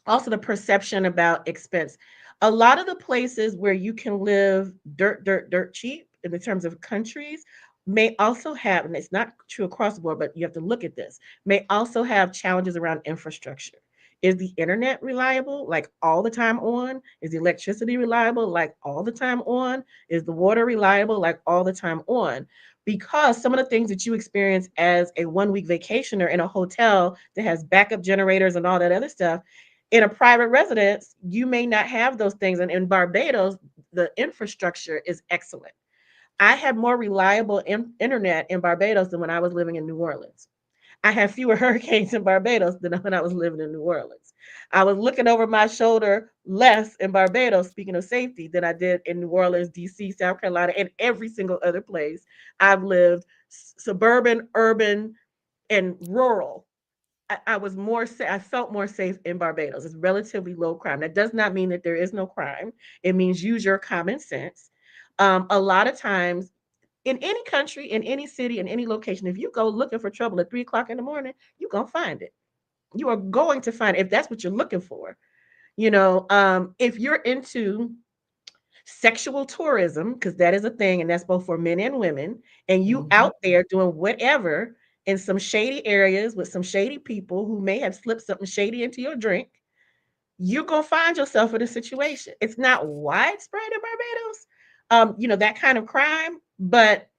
also the perception about expense. A lot of the places where you can live dirt cheap in the terms of countries may also have, and it's not true across the board, but you have to look at this, may also have challenges around infrastructure. Is the internet reliable, like all the time on? Is the electricity reliable, like all the time on? Is the water reliable, like all the time on? Because some of the things that you experience as a 1 week vacationer in a hotel that has backup generators and all that other stuff, in a private residence, you may not have those things. And in Barbados, the infrastructure is excellent. I had more reliable internet in Barbados than when I was living in New Orleans. I had fewer hurricanes in Barbados than when I was living in New Orleans. I was looking over my shoulder less in Barbados, speaking of safety, than I did in New Orleans, DC, South Carolina, and every single other place I've lived, suburban, urban, and rural. I was more I felt more safe in Barbados. It's relatively low crime. That does not mean that there is no crime. It means use your common sense. A lot of times in any country, in any city, in any location, if you go looking for trouble at 3 o'clock in the morning, you're gonna find it. You are going to find it if that's what you're looking for. If you're into sexual tourism, because that is a thing, and that's both for men and women, and you out there doing whatever in some shady areas with some shady people who may have slipped something shady into your drink, you're gonna find yourself in a situation. It's not widespread in Barbados, that kind of crime, but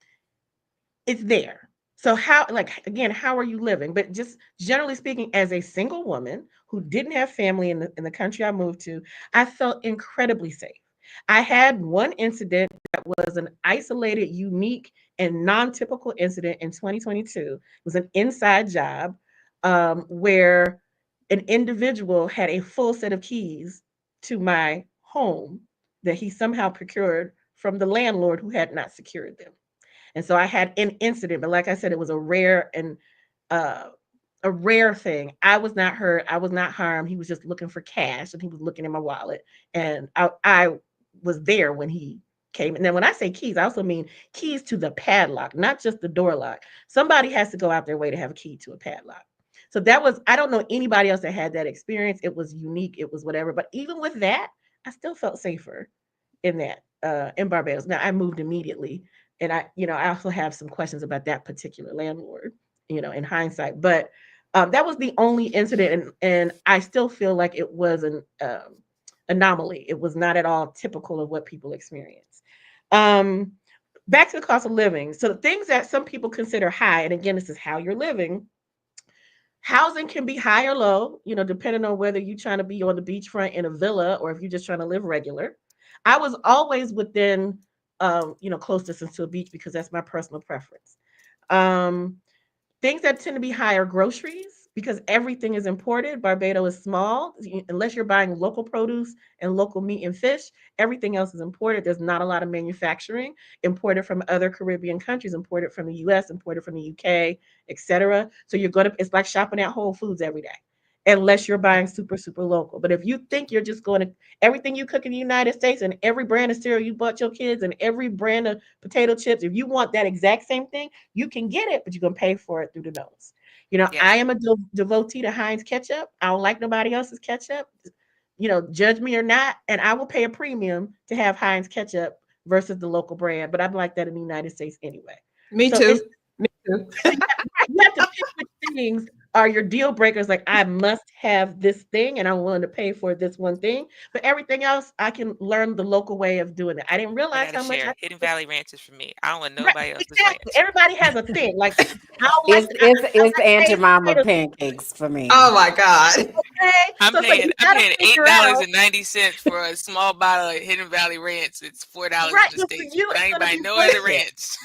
it's there. So how, like, again, how are you living? But just generally speaking, as a single woman who didn't have family in the country I moved to, I felt incredibly safe. I had one incident that was an isolated, unique, and non-typical incident in 2022. It was an inside job. where an individual had a full set of keys to my home that he somehow procured from the landlord who had not secured them. And so I had an incident, but like I said, it was uh, a rare thing. I was not hurt. I was not harmed. He was just looking for cash, and he was looking in my wallet. And I was there when he came. And then when I say keys, I also mean keys to the padlock, not just the door lock. Somebody has to go out their way to have a key to a padlock. So that was, I don't know anybody else that had that experience. It was unique. It was whatever. But even with that, I still felt safer in that, in Barbados. Now I moved immediately, and I also have some questions about that particular landlord, in hindsight. But that was the only incident, and I still feel like it was an anomaly. It was not at all typical of what people experience. Um, Back to the cost of living. So the things that some people consider high, and again, this is how you're living. Housing can be high or low, depending on whether you're trying to be on the beachfront in a villa or if you're just trying to live regular. I was always within, close distance to a beach because that's my personal preference. Um, Things that tend to be higher groceries because everything is imported. Barbados is small. Unless you're buying local produce and local meat and fish, everything else is imported. There's not a lot of manufacturing imported from other Caribbean countries, imported from the U.S., imported from the U.K., etc. So it's like shopping at Whole Foods every day, unless you're buying super, super local. But if you think you're just going to, everything you cook in the United States and every brand of cereal you bought your kids and every brand of potato chips, if you want that exact same thing, you can get it, but you're going to pay for it through the nose. Yes. I am a devotee to Heinz ketchup. I don't like nobody else's ketchup. Judge me or not, and I will pay a premium to have Heinz ketchup versus the local brand. But I'm like that in the United States anyway. Me So too. Me too. you have to pick which things are your deal breakers. Like, I must have this thing and I'm willing to pay for this one thing. But everything else, I can learn the local way of doing it. I didn't I realize gotta how much share. I Hidden Valley Ranch is for me. I don't want right, nobody else's exactly. ranch. Everybody has a thing. Like, I don't like It's it's I it's like Aunt Lay's Jemima potatoes. pancakes for me. Oh my God. Okay. I'm So it's like paying you I'm gotta paying eight figure dollars out, and 90 cents for a small bottle of Hidden Valley Ranch. It's $4 right, in the but for States, you, but I it's ain't gonna buying be no worth other it. ranch.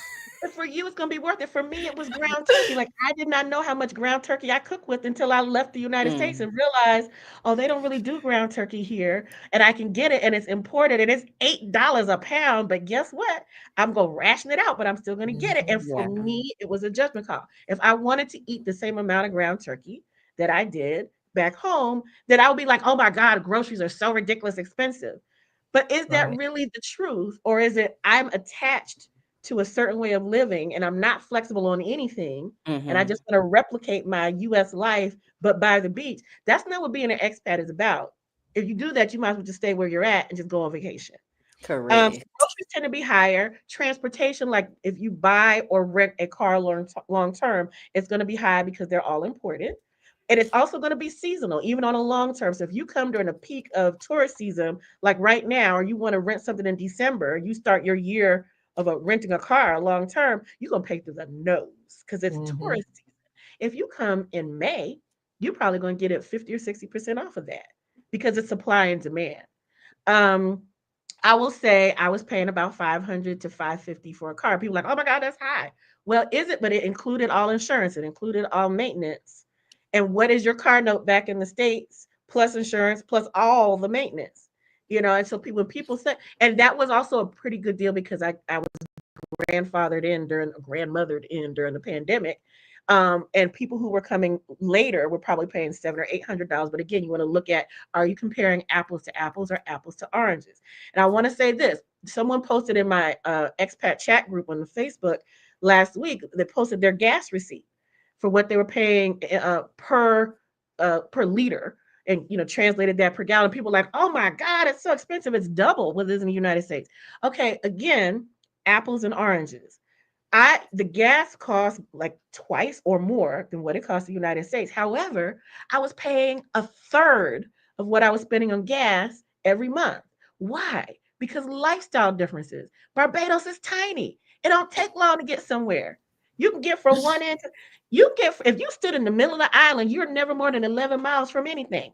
But for you, it's gonna be worth it. For me, it was ground turkey. Like, I did not know how much ground turkey I cook with until I left the United States Mm, and realized, oh, they don't really do ground turkey here, and I can get it, and it's imported, and it's $8 a pound. But guess what? I'm gonna ration it out, but I'm still gonna get it. And for yeah. me, it was a judgment call. If I wanted to eat the same amount of ground turkey that I did back home, then I would be like, oh my God, groceries are so ridiculous expensive. But is that Right. really the truth? Or is it I'm attached to a certain way of living and I'm not flexible on anything and I Hmm. just want to replicate my US life but by the beach? That's not what being an expat is about. If you do that, you might as well just stay where you're at and just go on vacation. Correct. Groceries tend to be higher. Transportation, like if you buy or rent a car long term, it's going to be high because they're all imported. And it's also going to be seasonal, even on a long term. So if you come during a peak of tourist season, like right now, or you want to rent something in December, you start your year of renting a car long term, you're going to pay through the nose because it's Hmm. tourist season. If you come in May, you're probably going to get it 50 or 60% off of that because it's supply and demand. Um, I will say I was paying about 500 to 550 for a car. People are like, oh my God, that's high. Well, is it? But it included all insurance, it included all maintenance. And what is your car note back in the States, plus insurance, plus all the maintenance? And so when people say, and that was also a pretty good deal because I was grandmothered in during the pandemic. And people who were coming later were probably paying $700 or $800. But again, you want to look at, are you comparing apples to apples or apples to oranges? And I want to say this: someone posted in my expat chat group on the Facebook last week. They posted their gas receipt for what they were paying per liter, and translated that per gallon. People were like, oh my God, it's so expensive. It's double what it is in the United States. Okay, again, apples and oranges. The gas cost like twice or more than what it costs in the United States. However, I was paying a third of what I was spending on gas every month. Why? Because lifestyle differences. Barbados is tiny. It don't take long to get somewhere. You can get from one end to, if you stood in the middle of the island, you're never more than 11 miles from anything.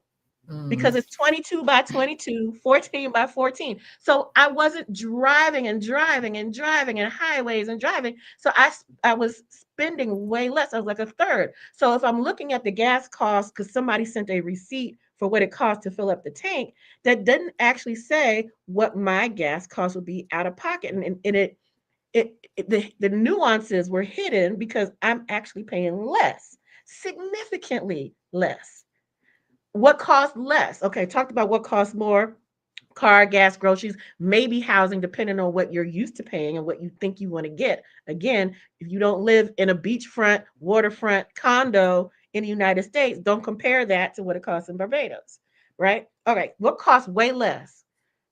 Mm. because it's 22 by 22, 14 by 14. So I wasn't driving and driving and driving and highways and driving. So I was spending way less. I was like a third. So if I'm looking at the gas cost, because somebody sent a receipt for what it costs to fill up the tank, that doesn't actually say what my gas cost would be out of pocket. The nuances were hidden because I'm actually paying less, significantly less. What costs less? Okay, talked about what costs more: car, gas, groceries, maybe housing, depending on what you're used to paying and what you think you want to get. Again, if you don't live in a beachfront, waterfront condo in the United States, don't compare that to what it costs in Barbados, right? Okay, what costs way less?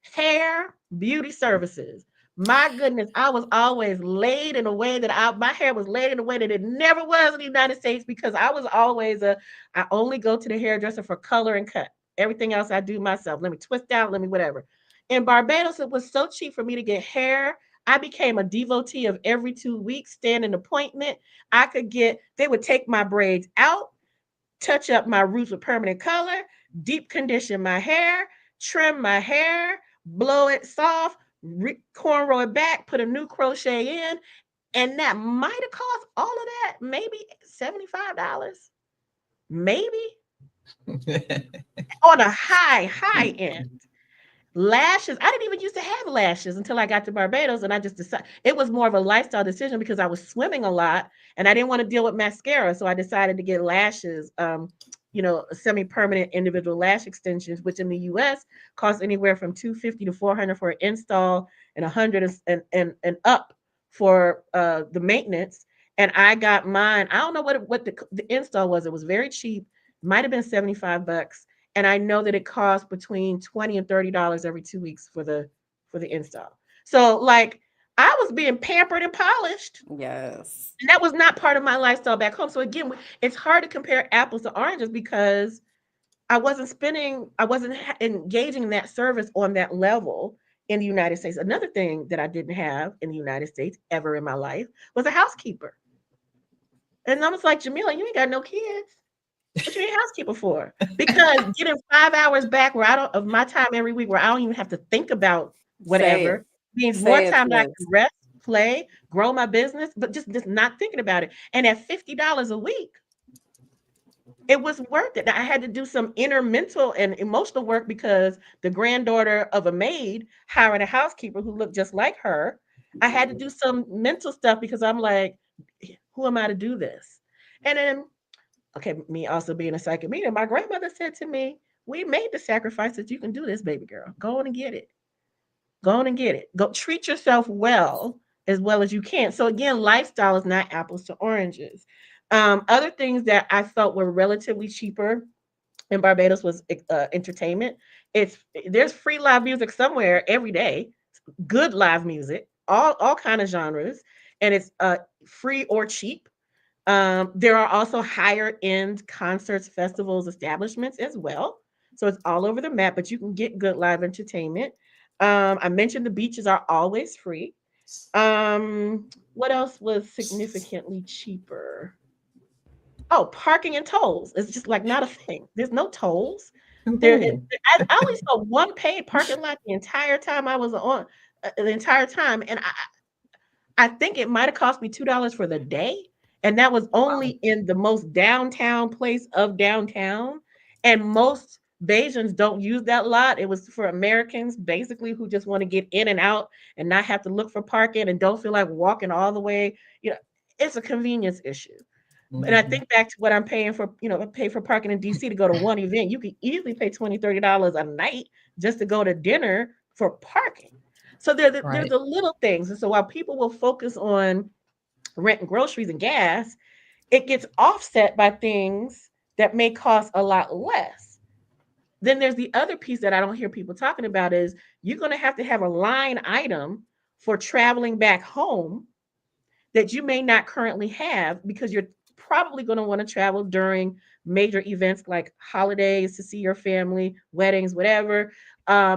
Hair, beauty services. My goodness, I was always laid in a way that my hair was laid in a way that it never was in the United States, because I was always I only go to the hairdresser for color and cut. Everything else I do myself. Let me twist out, let me whatever. In Barbados, it was so cheap for me to get hair. I became a devotee of every 2 weeks, stand an appointment. They would take my braids out, touch up my roots with permanent color, deep condition my hair, trim my hair, blow it soft, cornrow it back, put a new crochet in. And that might have cost all of that, maybe $75, maybe on a high end. Lashes. I didn't even used to have lashes until I got to Barbados, and I just decided it was more of a lifestyle decision because I was swimming a lot and I didn't want to deal with mascara. So I decided to get lashes, semi-permanent individual lash extensions, which in the US cost anywhere from 250 to 400 for an install, and 100 and up for the maintenance. And I got mine. I don't know what the install was. It was very cheap. Might have been $75, and I know that it costs between $20 and $30 every 2 weeks for the install. So like, I was being pampered and polished, Yes. and that was not part of my lifestyle back home. So again, it's hard to compare apples to oranges because I wasn't engaging in that service on that level in the United States. Another thing that I didn't have in the United States ever in my life was a housekeeper. And I was like, Jamila, you ain't got no kids. What you need a housekeeper for? Because getting 5 hours back where I don't of my time every week where I don't even have to think about Say whatever it. means more Say it, time that I sis. can rest, play, grow my business, but just not thinking about it. And at $50 a week, it was worth it. I had to do some inner mental and emotional work because the granddaughter of a maid hired a housekeeper who looked just like her. I had to do some mental stuff because I'm like, who am I to do this? And then, okay, me also being a psychic medium, my grandmother said to me, we made the sacrifice that you can do this, baby girl. Go on and get it. Go on and get it. Go treat yourself well as you can. So again, lifestyle is not apples to oranges. Other things that I felt were relatively cheaper in Barbados was entertainment. It's There's free live music somewhere every day, good live music, all kind of genres, and it's free or cheap. There are also higher end concerts, festivals, establishments as well. So it's all over the map, but you can get good live entertainment. I mentioned the beaches are always free. What else was significantly cheaper? Oh, parking and tolls. It's just like not a thing. There's no tolls. Ooh. I only saw one paid parking lot the entire time I was on, the entire time, and I think it might have cost me $2 for the day, and that was Wow. only in the most downtown place of downtown. And most Bajans don't use that lot. It was for Americans basically who just want to get in and out and not have to look for parking and don't feel like walking all the way. It's a convenience issue. And I Mhm. think back to what I'm paying for, I pay for parking in DC to go to one event. You could easily pay $20, $30 a night just to go to dinner for parking. So there's Right. the little things. And so while people will focus on rent and groceries and gas, it gets offset by things that may cost a lot less. Then there's the other piece that I don't hear people talking about is you're going to have a line item for traveling back home that you may not currently have because you're probably going to want to travel during major events like holidays to see your family, weddings, whatever,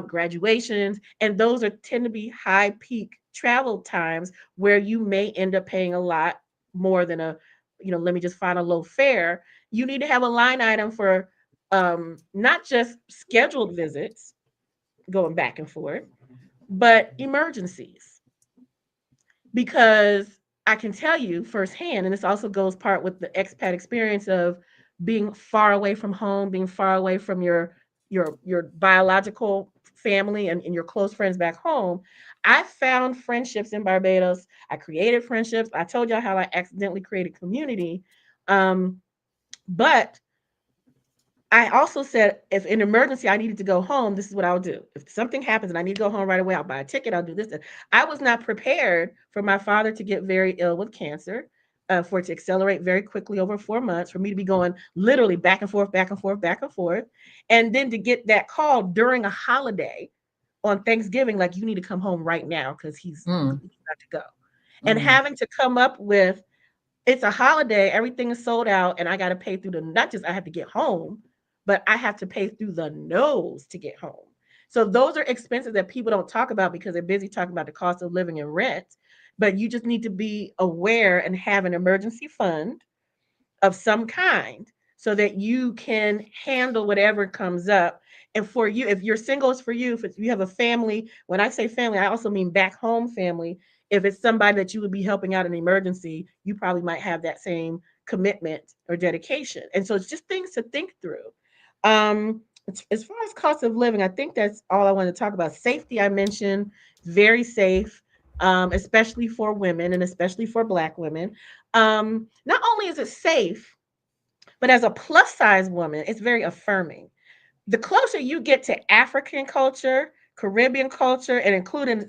graduations. And those tend to be high peak travel times where you may end up paying a lot more than let me just find a low fare. You need to have a line item for not just scheduled visits going back and forth, but emergencies. Because I can tell you firsthand, and this also goes part with the expat experience of being far away from home, being far away from your biological family and your close friends back home. I found friendships in Barbados. I created friendships. I told y'all how I accidentally created community. But I also said if in emergency I needed to go home, this is what I'll do. If something happens and I need to go home right away, I'll buy a ticket, I'll do this. I was not prepared for my father to get very ill with cancer, for it to accelerate very quickly over 4 months, for me to be going literally back and forth, back and forth, back and forth. And then to get that call during a holiday on Thanksgiving, like you need to come home right now because he's got to go. And having to come up with, it's a holiday, everything is sold out, and I got to pay through the, not just I have to get home, but I have to pay through the nose to get home. So those are expenses that people don't talk about because they're busy talking about the cost of living and rent. But you just need to be aware and have an emergency fund of some kind so that you can handle whatever comes up. And for you, if you're single, it's for you. If you have a family, when I say family, I also mean back home family. If it's somebody that you would be helping out in an emergency, you probably might have that same commitment or dedication. And so it's just things to think through. As far as cost of living, I think that's all I want to talk about. Safety, I mentioned, very safe, especially for women and especially for Black women. Not only is it safe, but as a plus size woman, it's very affirming. The closer you get to African culture, Caribbean culture, and including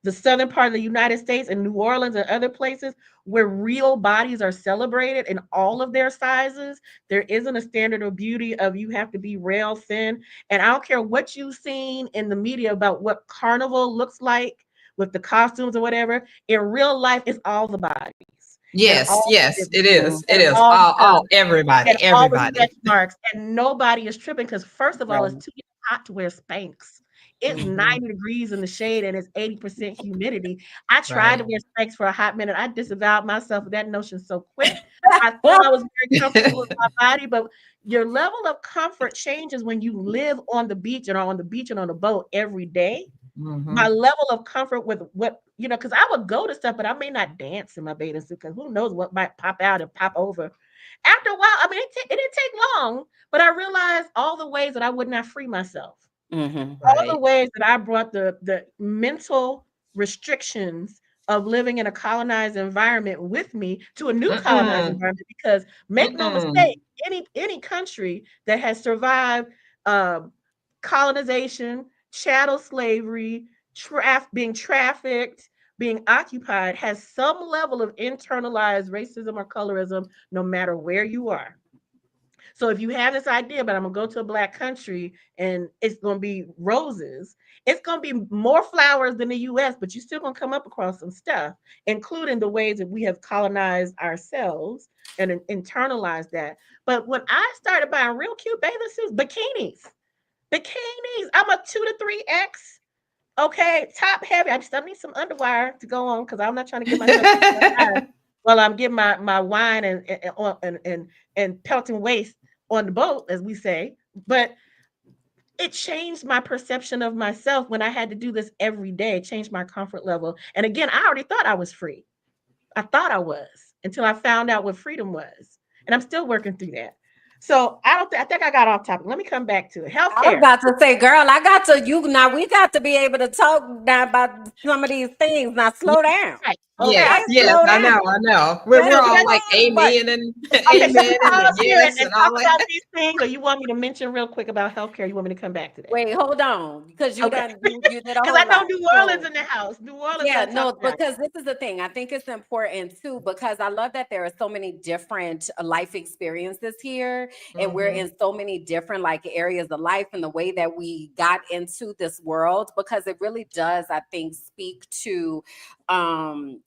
the southern part of the United States and New Orleans and other places where real bodies are celebrated in all of their sizes, there isn't a standard of beauty of you have to be rail thin. And I don't care what you've seen in the media about what carnival looks like with the costumes or whatever. In real life, it's all the bodies and Yes, all yes, the it business is. It and is. all the All colors everybody, and all the everybody. stretch marks, and nobody is tripping because first of all, Right. it's too hot to wear Spanx. It's Mhm. 90 degrees in the shade and it's 80% humidity. I tried to Right. wear Spanx for a hot minute. I disavowed myself of that notion so quick. I thought I was very comfortable with my body, but your level of comfort changes when you live on the beach and are on the beach and on a boat every day. My Mhm. level of comfort with what, because I would go to stuff, but I may not dance in my bathing suit because who knows what might pop out and pop over. After a while, I mean, it didn't take long, but I realized all the ways that I would not free myself, Mm-hmm. all the Right. ways that I brought the mental restrictions of living in a colonized environment with me to a new colonized Mm-mm. environment. Because make no Mm-mm. mistake, any country that has survived um, colonization, chattel slavery, being trafficked, being occupied, has some level of internalized racism or colorism, no matter where you are. So if you have this idea, but I'm gonna go to a Black country and it's gonna be roses, it's gonna be more flowers than the US, but you're still gonna come up across some stuff, including the ways that we have colonized ourselves and internalized that. But when I started buying real cute bathing suits, bikinis, I'm a 2 to 3X. Okay, top heavy. I still need some underwire to go on because I'm not trying to get myself while I'm getting my wine and pelting waste on the boat, as we say. But it changed my perception of myself when I had to do this every day. It changed my comfort level. And again, I already thought I was free. I thought I was until I found out what freedom was, and I'm still working through that. So I don't. I think I got off topic. Let me come back to it. I was Healthcare. about to say, girl, I got to you now. We got to be able to talk now about some of these things. Now, slow down. Right. Okay, Okay. Yes, yes, slow I down. know, I know. We're Let's So all let's like but amen and Okay, should we amen and pause here yes and and talk all that. about these things, or you want me to mention real quick about healthcare? You want me to come back to that? wait, hold on, because you Okay, done you did a because I whole know lot. New Orleans So in the house. New Orleans yeah, gonna talk no, about it. because this is the thing. I think it's important too, because I love that there are so many different life experiences here, and we're Mhm. in so many different like areas of life and the way that we got into this world, because it really does, I think, speak to um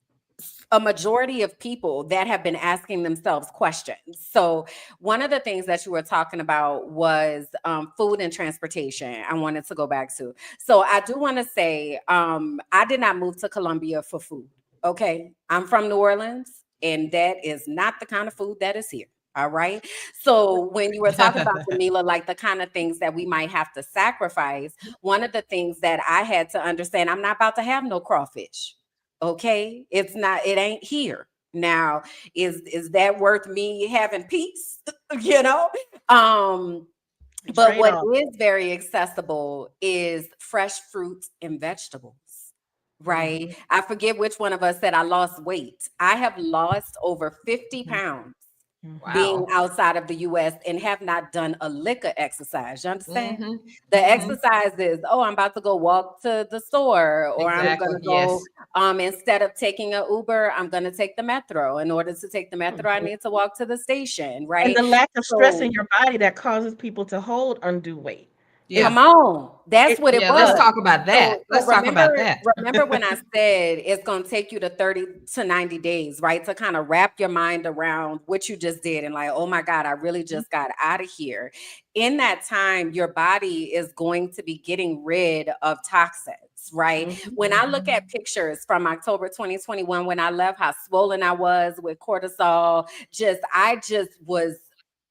a majority of people that have been asking themselves questions. So, one of the things that you were talking about was food and transportation. I wanted to go back to. So, I do want to say I did not move to Colombia for food. Okay. I'm from New Orleans, and that is not the kind of food that is here. All right. So when you were talking about, Jamila, like the kind of things that we might have to sacrifice, one of the things that I had to understand, I'm not about to have no crawfish. Okay. It's not, it ain't here. Now, is that worth me having peace? you know? Um, but Trade what off. is very accessible is fresh fruits and vegetables. Right. Mhm. I forget which one of us said I lost weight. I have lost over 50 Mhm. pounds being Wow. outside of the US and have not done a lick of exercise. You understand? Hmm. The Hmm. exercise is, oh, I'm about to go walk to the store, or I'm Exactly. gonna go, Yes. instead of taking a Uber, I'm gonna take the metro. In order to take the metro, I Mhm. need to walk to the station, And right? the lack of stress in So your body that causes people to hold undue weight. Yeah. come It's on. That's it what it Yeah. Let's was. talk about that. So Let's talk about that. remember when I said it's going to take you to 30 to 90 days, right? To kind of wrap your mind around what you just did and like, oh my God, I really just got out of here. In that time, your body is going to be getting rid of toxins. Right. Mhm. When I look at pictures from October 2021, when I left, how swollen I was with cortisol, I just was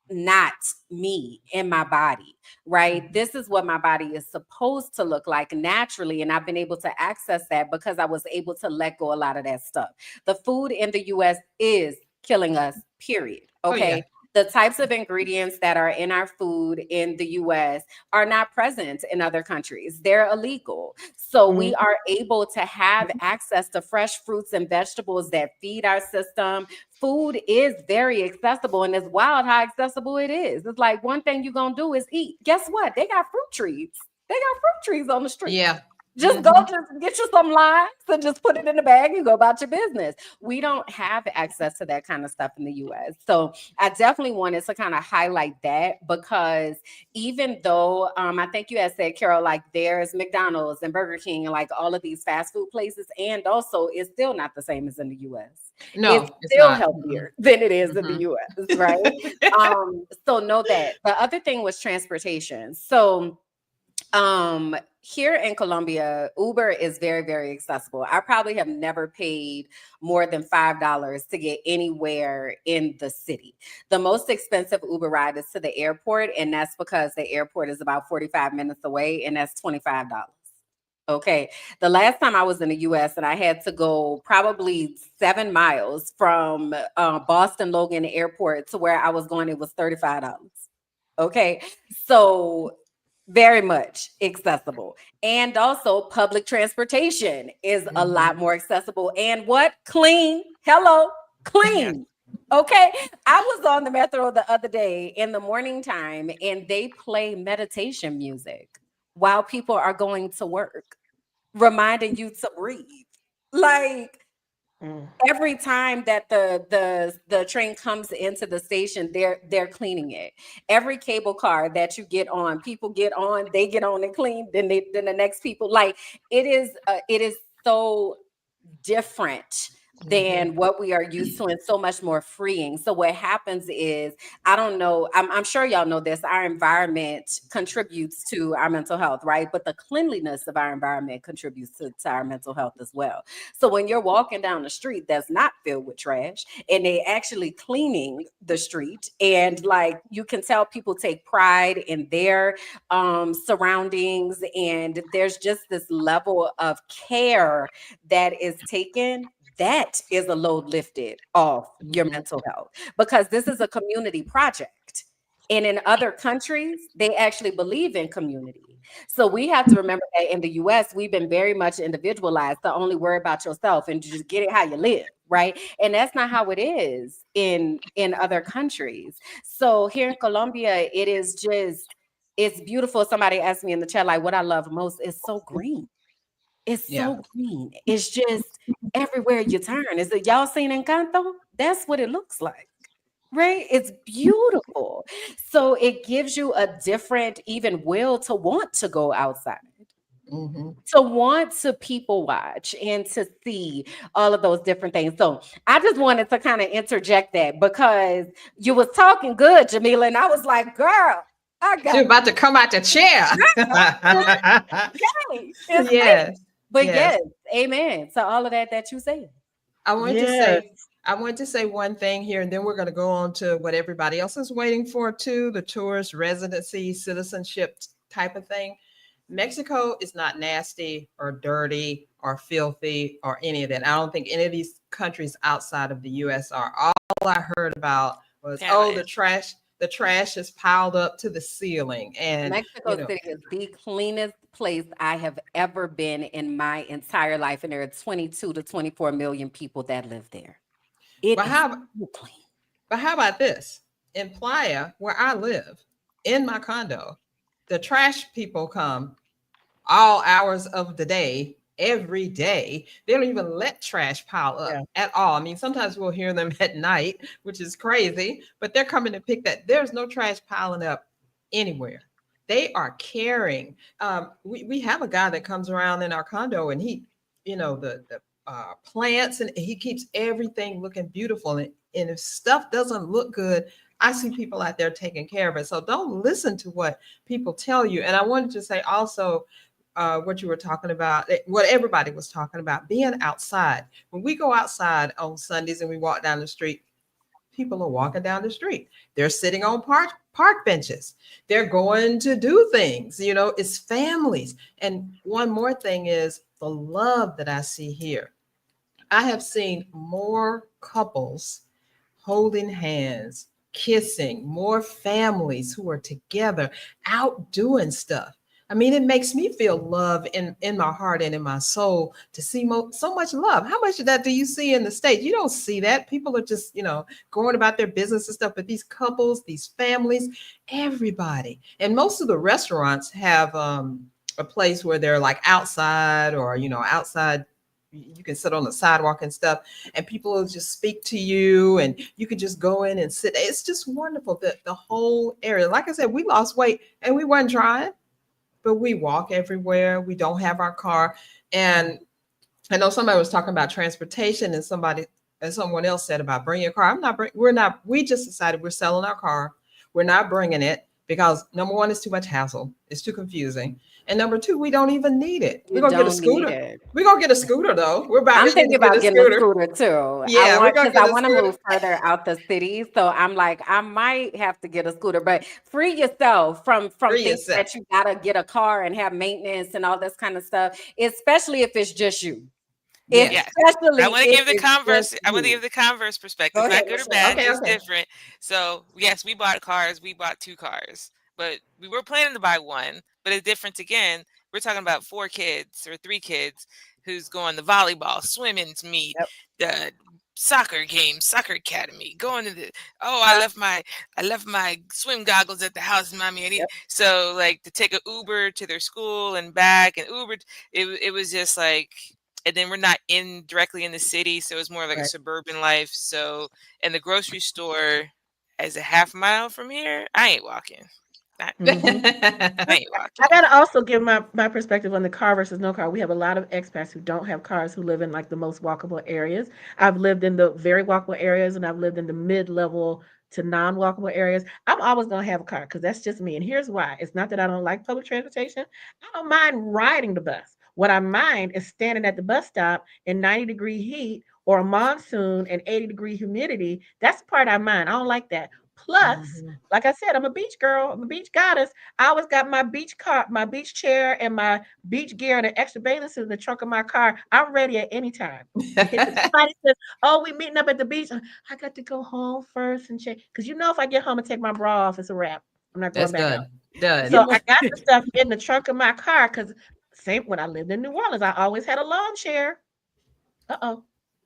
not me in my body, right? This is what my body is supposed to look like naturally. And I've been able to access that because I was able to let go a lot of that stuff. The food in the US is killing us, period. Oh yeah. Okay. The types of ingredients that are in our food in the US are not present in other countries. They're illegal. So we Mhm. are able to have access to fresh fruits and vegetables that feed our system. Food is very accessible, and it's wild how accessible it is. It's like one thing you're gonna do is eat. Guess what? They got fruit trees. They got fruit trees on the street. Yeah. Just go, Hmm. just get you some limes and just put it in the bag and go about your business. We don't have access to that kind of stuff in the US. So I definitely wanted to kind of highlight that because even though I think you had said, Carol, like there's McDonald's and Burger King and like all of these fast food places, and also it's still not the same as in the US. It's No, it's still not. healthier than it is in the Hmm. US, right? So know that. The other thing was transportation. So here in Colombia, Uber is very, very accessible. I probably have never paid more than $5 to get anywhere in the city. The most expensive Uber ride is to the airport, and that's because the airport is about 45 minutes away, and that's $25. Okay. The last time I was in the US and I had to go probably 7 miles from Boston Logan Airport to where I was going, it was $35. Okay. So very much accessible. And also public transportation is a lot Hmm. more accessible. And what? Clean. Hello. Yeah. Clean. Okay. I was on the metro the other day in the morning time and they play meditation music while people are going to work, reminding you to breathe. Like Mm. every time that the train comes into the station, they're cleaning it. Every cable car that you get on, people get on, they get on and clean, then the next people, like it is so different Hmm. than what we are used to and so much more freeing. So what happens is, I don't know, I'm sure y'all know this, our environment contributes to our mental health, right? But the cleanliness of our environment contributes to our mental health as well. So when you're walking down the street that's not filled with trash and they actually cleaning the street, and like you can tell people take pride in their surroundings, and there's just this level of care that is taken, that is a load lifted off your Hmm. mental health because this is a community project. And in other countries, they actually believe in community. So we have to remember that in the US, we've been very much individualized to only worry about yourself and just get it how you live, right? And that's not how it is in other countries. So here in Colombia, it is just, it's beautiful. Somebody asked me in the chat, like, what I love most is so green. It's Yeah. so green. It's just everywhere you turn. Is it y'all seen Encanto? That's what it looks like. Right? It's beautiful. So it gives you a different even will to want to go outside, Hmm. to want to people watch and to see all of those different things. So I just wanted to kind of interject that because you was talking good, Jamila, and I was like, girl, I She got about to come out the chair. it's me. Yes. But Yes. yes, amen to all of that you said. I want to Yes. say, I want to say one thing here, and then we're going to go on to what everybody else is waiting for too, the tourist residency, citizenship type of thing. Mexico is not nasty or dirty or filthy or any of that. I don't think any of these countries outside of the US are. All I heard about was, oh, Apparently. the trash is piled up to the ceiling. And, Mexico City is the cleanest place I have ever been in my entire life, and there are 22 to 24 million people that live there. It but is how, so clean. but how about this? In Playa, where I live, in my condo, the trash people come all hours of the day, every day. They don't even let trash pile up Yeah. at all. I mean, sometimes we'll hear them at night, which is crazy, but they're coming to pick that. There's no trash piling up anywhere. They are caring. We have a guy that comes around in our condo, and he, the plants, and he keeps everything looking beautiful. And if stuff doesn't look good, I see people out there taking care of it. So don't listen to what people tell you. And I wanted to say also, what you were talking about, what everybody was talking about, being outside. When we go outside on Sundays and we walk down the street, people are walking down the street. They're sitting on park benches. They're going to do things. It's families. And one more thing is the love that I see here. I have seen more couples holding hands, kissing, more families who are together out doing stuff. I mean, it makes me feel love in my heart and in my soul to see so much love. How much of that do you see in the States? You don't see that. People are just, going about their business and stuff. But these couples, these families, everybody. And most of the restaurants have a place where they're like outside or, outside. You can sit on the sidewalk and stuff, and people will just speak to you, and you can just go in and sit. It's just wonderful that the whole area. Like I said, we lost weight and we weren't trying, but we walk everywhere. We don't have our car. And I know somebody was talking about transportation, and someone else said about bringing a car. We just decided we're selling our car. We're not bringing it because number one, it's too much hassle. It's too confusing. And number two, we don't even need it. We're going to get a scooter. We're going to get a scooter though. We're about I'm ready to thinking get about a getting a scooter. scooter too. Yeah, we're going to Because I get a want to scooter. move further out the city. So I'm like, I might have to get a scooter, but free yourself from Free thinking yourself. that you gotta get a car and have maintenance and all this kind of stuff, especially if it's just you. Yes. Especially I want to if give the it's converse. just I want to you. give the converse perspective. Go Not ahead, good or Michelle. bad, Okay, just okay. different. So yes, we bought cars. We bought 2 cars, but we were planning to buy one. But the difference again, we're talking about 4 kids or 3 kids who's going to volleyball, swimming's meet, Yep. the soccer game, soccer academy, going to the I left my swim goggles at the house, mommy. Yep. So like to take a Uber to their school and back, and Uber. It was just like. And then we're not directly in the city, so it's more like a Right. suburban life. So, and the grocery store is a half mile from here. I ain't walking. I Mhm. ain't I walking. gotta also give my perspective on the car versus no car. We have a lot of expats who don't have cars who live in like the most walkable areas. I've lived in the very walkable areas, and I've lived in the mid-level to non-walkable areas. I'm always gonna have a car because that's just me. And here's why: it's not that I don't like public transportation. I don't mind riding the bus. What I mind is standing at the bus stop in 90-degree heat or a monsoon and 80-degree humidity. That's the part I mind. I don't like that. Plus, Mhm. like I said, I'm a beach girl. I'm a beach goddess. I always got my beach car, my beach chair, and my beach gear and an extra bathing suit in the trunk of my car. I'm ready at any time. If somebody says, "Oh, we meeting up at the beach," I got to go home first and check because if I get home and take my bra off, it's a wrap. I'm not going That's back done. out. Done. So I got the stuff in the trunk of my car because same when I lived in New Orleans, I always had a lawn chair. Uh-oh.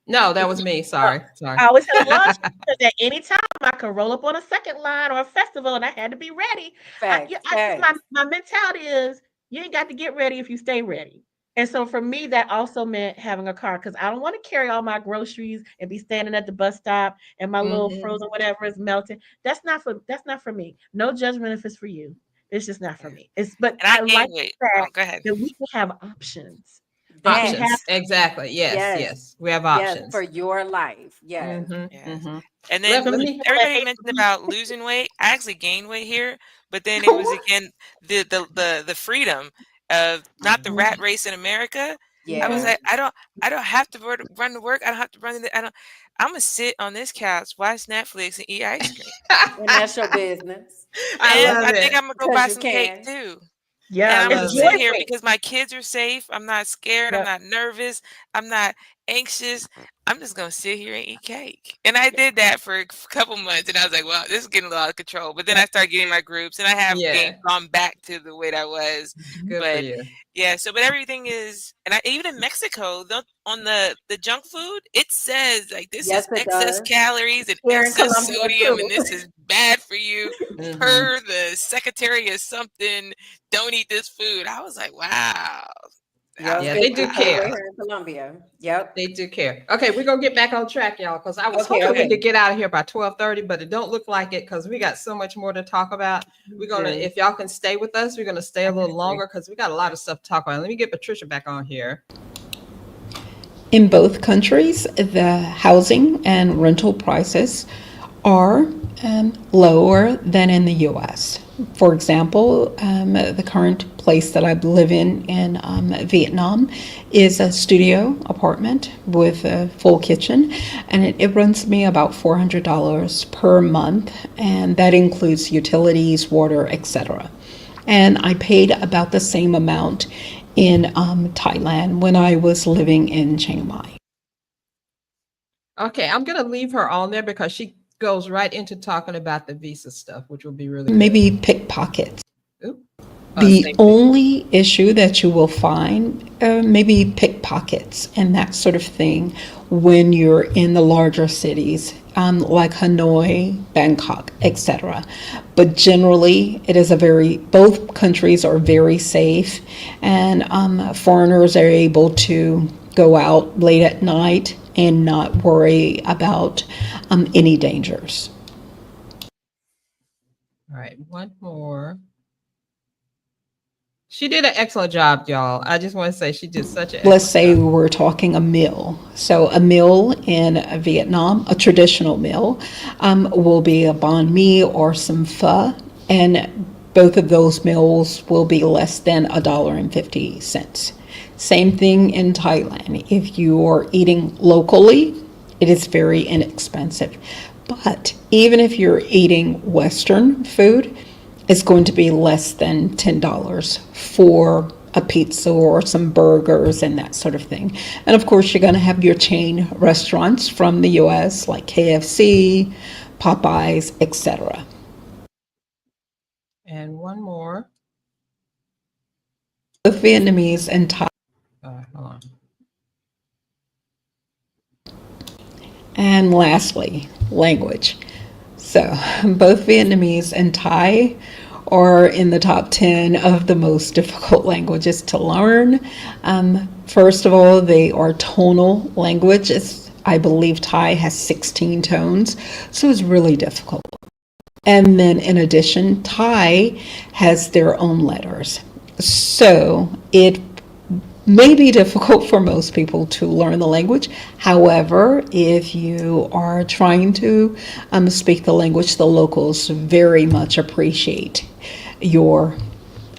No, that was me. Sorry. I always had a launch because at any time I could roll up on a second line or a festival and I had to be ready. Facts, I just facts. my mentality is you ain't got to get ready if you stay ready. And so for me, that also meant having a car because I don't want to carry all my groceries and be standing at the bus stop and my little Mhm. frozen whatever is melting. That's not for me. No judgment if it's for you. It's just not for Yeah. me. But And I I like gained weight. the Oh, fact go ahead. that we can have options. We can That, have Options. Exactly. Yes. yes, Yes. We have yes, for options. your life. Yes. Mhm. Yes. Mhm. And Let, then let for the me. people that everybody hate mentioned to about losing weight. I actually gained weight here, but then it was again the freedom of not the rat race in America. I was Yeah. like, I don't have to run to work. I don't have to run. I'm gonna sit on this couch, watch Netflix, and eat ice cream. And that's your business I And love I think it. I'm gonna go because buy you some cake can. too. And Yeah, I I'm gonna it's love sit it. here joy. because my kids are safe. I'm not scared. I'm Yep. not nervous. I'm not anxious. I'm just gonna sit here and eat cake. And I did that for a couple months, and I was like, "Well, this is getting a lot of control." But then I Yep. started getting my groups, and I have Yeah, gone back to the way that was. good for But you. yeah, so but everything is, and I even in Mexico, on the junk food, it says like this Yes, is it excess does. calories and Here in excess Colombia sodium, and too. this is bad for you. Hmm. Per the Secretary of something, don't eat this food. I was like, wow. I Yep, was Yeah, like, they it's the do same wow. way care. here in Colombia. Yep. They do care. Okay, we're gonna get back on track, y'all, because I was Okay, hoping we okay. could get out of here by 12:30, but it don't look like it because we got so much more to talk about. We're gonna, Do. if y'all can stay with us, we're gonna stay I a little agree. longer because we got a lot of stuff to talk about. Let me get Patricia back on here. In both countries, the housing and rental prices are lower than in the U.S. For example, the current place that I live in Vietnam is a studio apartment with a full kitchen, and it runs me about $400 per month, and that includes utilities, water, etc. And I paid about the same amount in Thailand when I was living in Chiang Mai. Okay, I'm gonna leave her on there because she goes right into talking about the visa stuff, which will be really good. Maybe pickpockets. Oop. The Same thing. only issue that you will find, maybe pickpockets and that sort of thing, when you're in the larger cities like Hanoi, Bangkok, etc. But generally, it is both countries are very safe, and foreigners are able to go out late at night and not worry about any dangers. All right, one more. She did an excellent job, y'all. I just want to say she did such an Let's excellent say job. we're talking a meal. So a meal in Vietnam, a traditional meal, will be a banh mi or some pho, and both of those meals will be less than $1.50. Same thing in Thailand. If you are eating locally, it is very inexpensive. But even if you're eating Western food, it's going to be less than $10 for a pizza or some burgers and that sort of thing. And of course, you're going to have your chain restaurants from the US like KFC, Popeyes, etc. And one more. Both Vietnamese and Thai. Hold on. And lastly, language. So both Vietnamese and Thai are in the top 10 of the most difficult languages to learn. First of all, they are tonal languages. I believe Thai has 16 tones, so it's really difficult. And then in addition, Thai has their own letters. So it may be difficult for most people to learn the language. However, if you are trying to speak the language, the locals very much appreciate your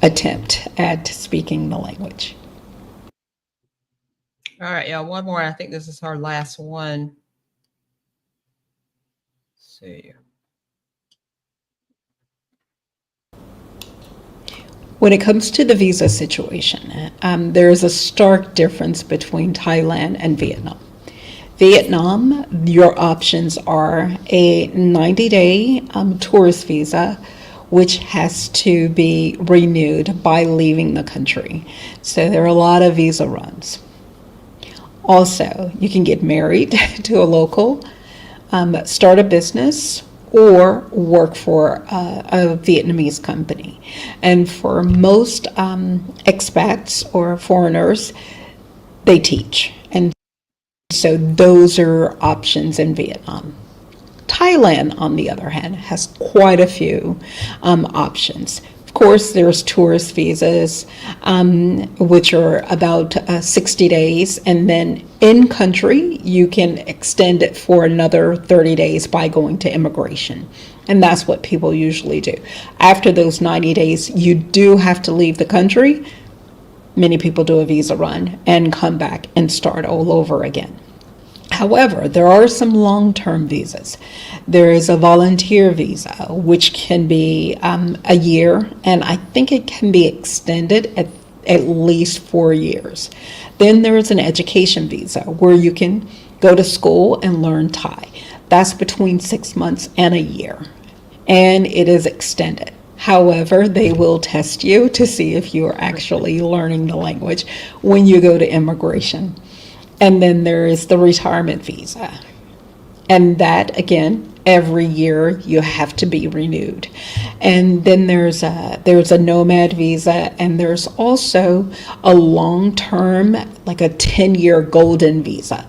attempt at speaking the language. All right, yeah, one more. I think this is our last one. Let's see. When it comes to the visa situation, there is a stark difference between Thailand and Vietnam. Vietnam, your options are a 90-day tourist visa, which has to be renewed by leaving the country. So there are a lot of visa runs. Also, you can get married to a local, start a business, or work for a Vietnamese company. And for most expats or foreigners, they teach. And so those are options in Vietnam. Thailand, on the other hand, has quite a few options. Of course, there's tourist visas, which are about 60 days, and then in country, you can extend it for another 30 days by going to immigration. And that's what people usually do. After those 90 days, you do have to leave the country, Many people do a visa run and come back and start all over again. However, there are some long-term visas. There is a volunteer visa, which can be a year, and I think it can be extended at least 4 years. Then there is an education visa where you can go to school and learn Thai. That's between 6 months and a year, and it is extended. However, they will test you to see if you are actually learning the language when you go to immigration. And then there is the retirement visa. And that, again, every year you have to be renewed. And then there's a nomad visa, and there's also a long-term, like a 10-year golden visa.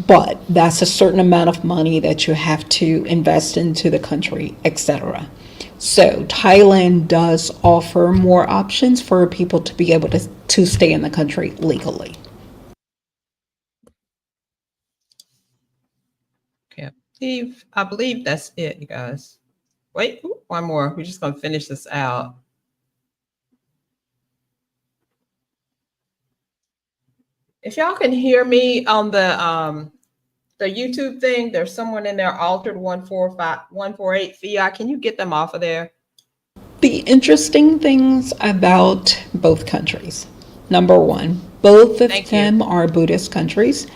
But that's a certain amount of money that you have to invest into the country, etc. So Thailand does offer more options for people to be able to stay in the country legally. Okay. Steve, I believe that's it, you guys. Wait, one more. We're just going to finish this out. If y'all can hear me on the YouTube thing, there's someone in there altered 148 fiat. Can you get them off of there? The interesting things about both countries. Number one, both of them are Buddhist countries.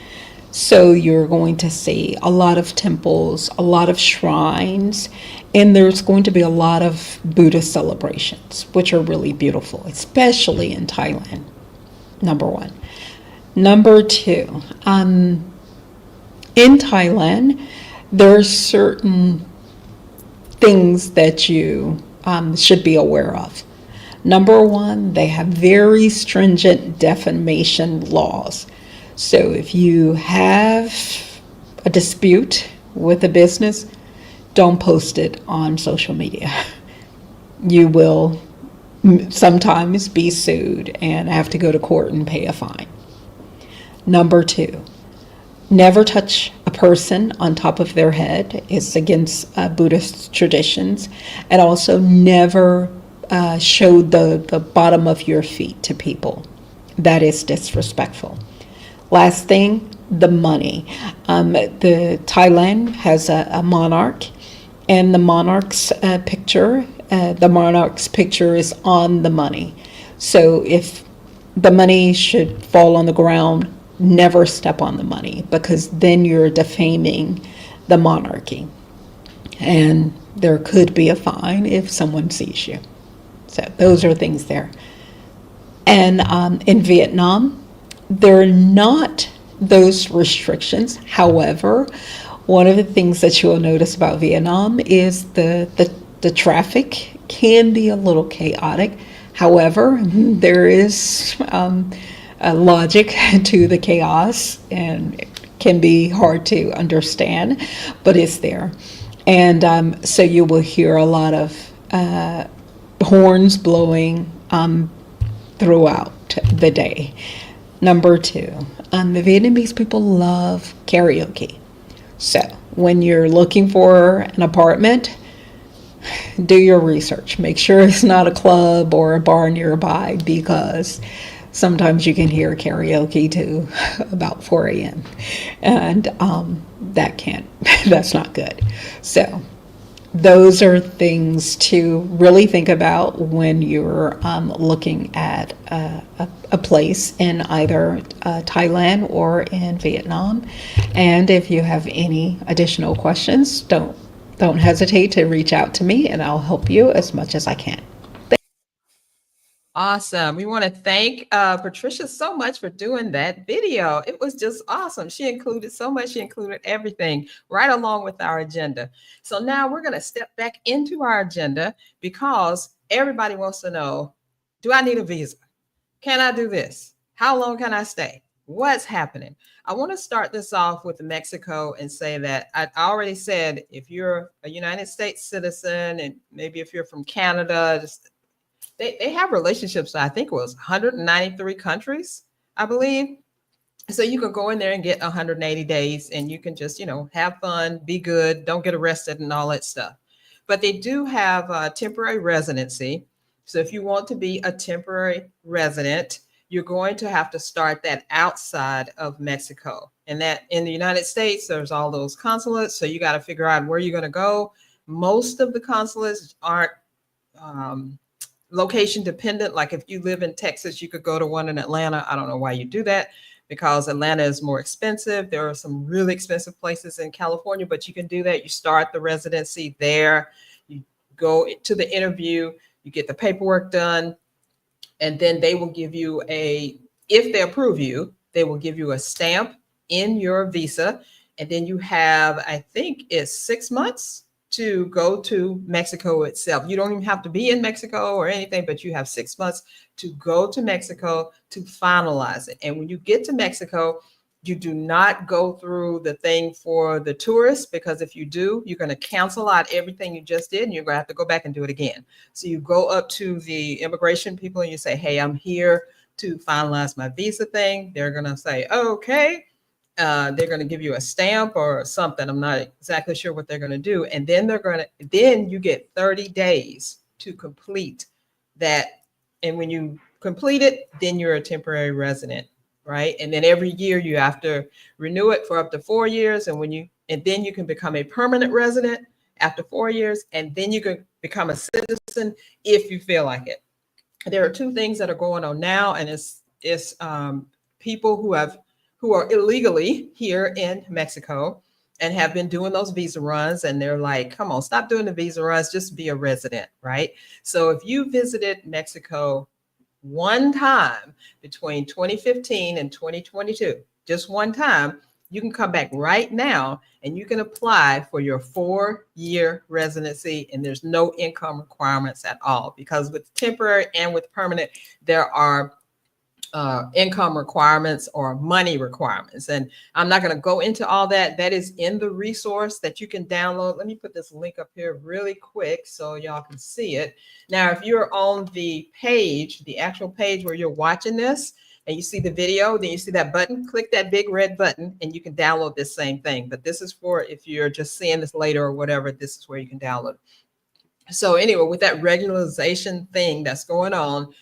So you're going to see a lot of temples, a lot of shrines, and there's going to be a lot of Buddhist celebrations, which are really beautiful, especially in Thailand. Number one. Number two, in Thailand, there are certain things that you should be aware of. Number one, they have very stringent defamation laws. So if you have a dispute with a business, don't post it on social media. You will sometimes be sued and have to go to court and pay a fine. Number two, never touch a person on top of their head. It's against Buddhist traditions. And also never show the bottom of your feet to people. That is disrespectful. Last thing, the money. The Thailand has a monarch, and the monarch's picture is on the money. So if the money should fall on the ground, never step on the money, because then you're defaming the monarchy. And there could be a fine if someone sees you. So those are things there. And in Vietnam, there are not those restrictions. However, one of the things that you will notice about Vietnam is the traffic can be a little chaotic. However, there is a logic to the chaos, and it can be hard to understand, but it's there. And so you will hear a lot of horns blowing throughout the day. Number two, the Vietnamese people love karaoke. So when you're looking for an apartment, do your research. Make sure it's not a club or a bar nearby, because sometimes you can hear karaoke to about 4 a.m. And that's not good. So those are things to really think about when you're looking at a place in either Thailand or in Vietnam. And if you have any additional questions, don't hesitate to reach out to me, and I'll help you as much as I can. Awesome. We want to thank Patricia so much for doing that video. It was just awesome. She included so much. She included everything right along with our agenda. So now we're going to step back into our agenda, because everybody wants to know, do I need a visa? Can I do this? How long can I stay? What's happening? I want to start this off with Mexico and say that I already said, if you're a United States citizen, and maybe if you're from Canada, just they have relationships, I think it was 193 countries, I believe. So you can go in there and get 180 days, and you can just, have fun, be good, don't get arrested and all that stuff. But they do have temporary residency. So if you want to be a temporary resident, you're going to have to start that outside of Mexico. And that in the United States, there's all those consulates. So you got to figure out where you're going to go. Most of the consulates aren't um, location dependent. Like if you live in Texas, you could go to one in Atlanta. I don't know why you do that because Atlanta is more expensive. There are some really expensive places in California, but you can do that. You start the residency there, you go to the interview, you get the paperwork done, and then they will give you if they approve you, they will give you a stamp in your visa. And then you have, I think it's 6 months to go to Mexico itself. You don't even have to be in Mexico or anything, but you have 6 months to go to Mexico to finalize it. And when you get to Mexico, you do not go through the thing for the tourists, because if you do, you're going to cancel out everything you just did and you're going to have to go back and do it again. So you go up to the immigration people and you say, hey, I'm here to finalize my visa thing. They're going to say, okay. They're going to give you a stamp or something. I'm not exactly sure what they're going to do. And then then you get 30 days to complete that. And when you complete it, then you're a temporary resident, right? And then every year you have to renew it for up to 4 years. And then you can become a permanent resident after 4 years. And then you can become a citizen if you feel like it. There are two things that are going on now, and it's people who are illegally here in Mexico and have been doing those visa runs, and they're like, come on, stop doing the visa runs, just be a resident, right? So if you visited Mexico one time between 2015 and 2022, just one time, you can come back right now and you can apply for your 4-year residency, and there's no income requirements at all, because with temporary and with permanent, there are income requirements or money requirements. And I'm not going to go into all that. That is in the resource that you can download. Let me put this link up here really quick so y'all can see it. Now, if you're on the page, the actual page where you're watching this, and you see the video, then you see that button, click that big red button and you can download this same thing. But this is for if you're just seeing this later or whatever, this is where you can download. So anyway, with that regularization thing that's going on,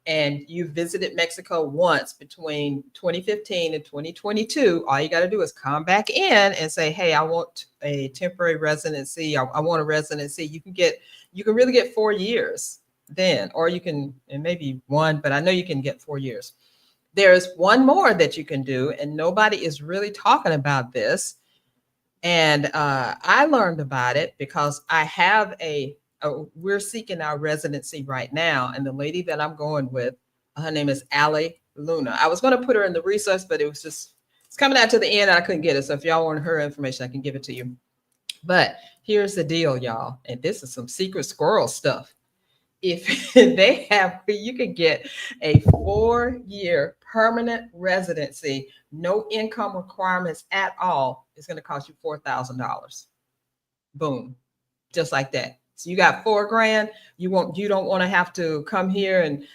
and you visited Mexico once between 2015 and 2022, all you got to do is come back in and say, hey, I want a temporary residency. I want a residency. You can really get 4 years then, or you can, and maybe one, but I know you can get 4 years. There's one more that you can do, and nobody is really talking about this. And I learned about it because I have we're seeking our residency right now. And the lady that I'm going with, her name is Allie Luna. I was going to put her in the resource, but it's coming out to the end. I couldn't get it. So if y'all want her information, I can give it to you. But here's the deal, y'all. And this is some secret squirrel stuff. If you could get a 4-year permanent residency, no income requirements at all, it's going to cost you $4,000. Boom. Just like that. So you got $4,000. You don't want to have to come here and,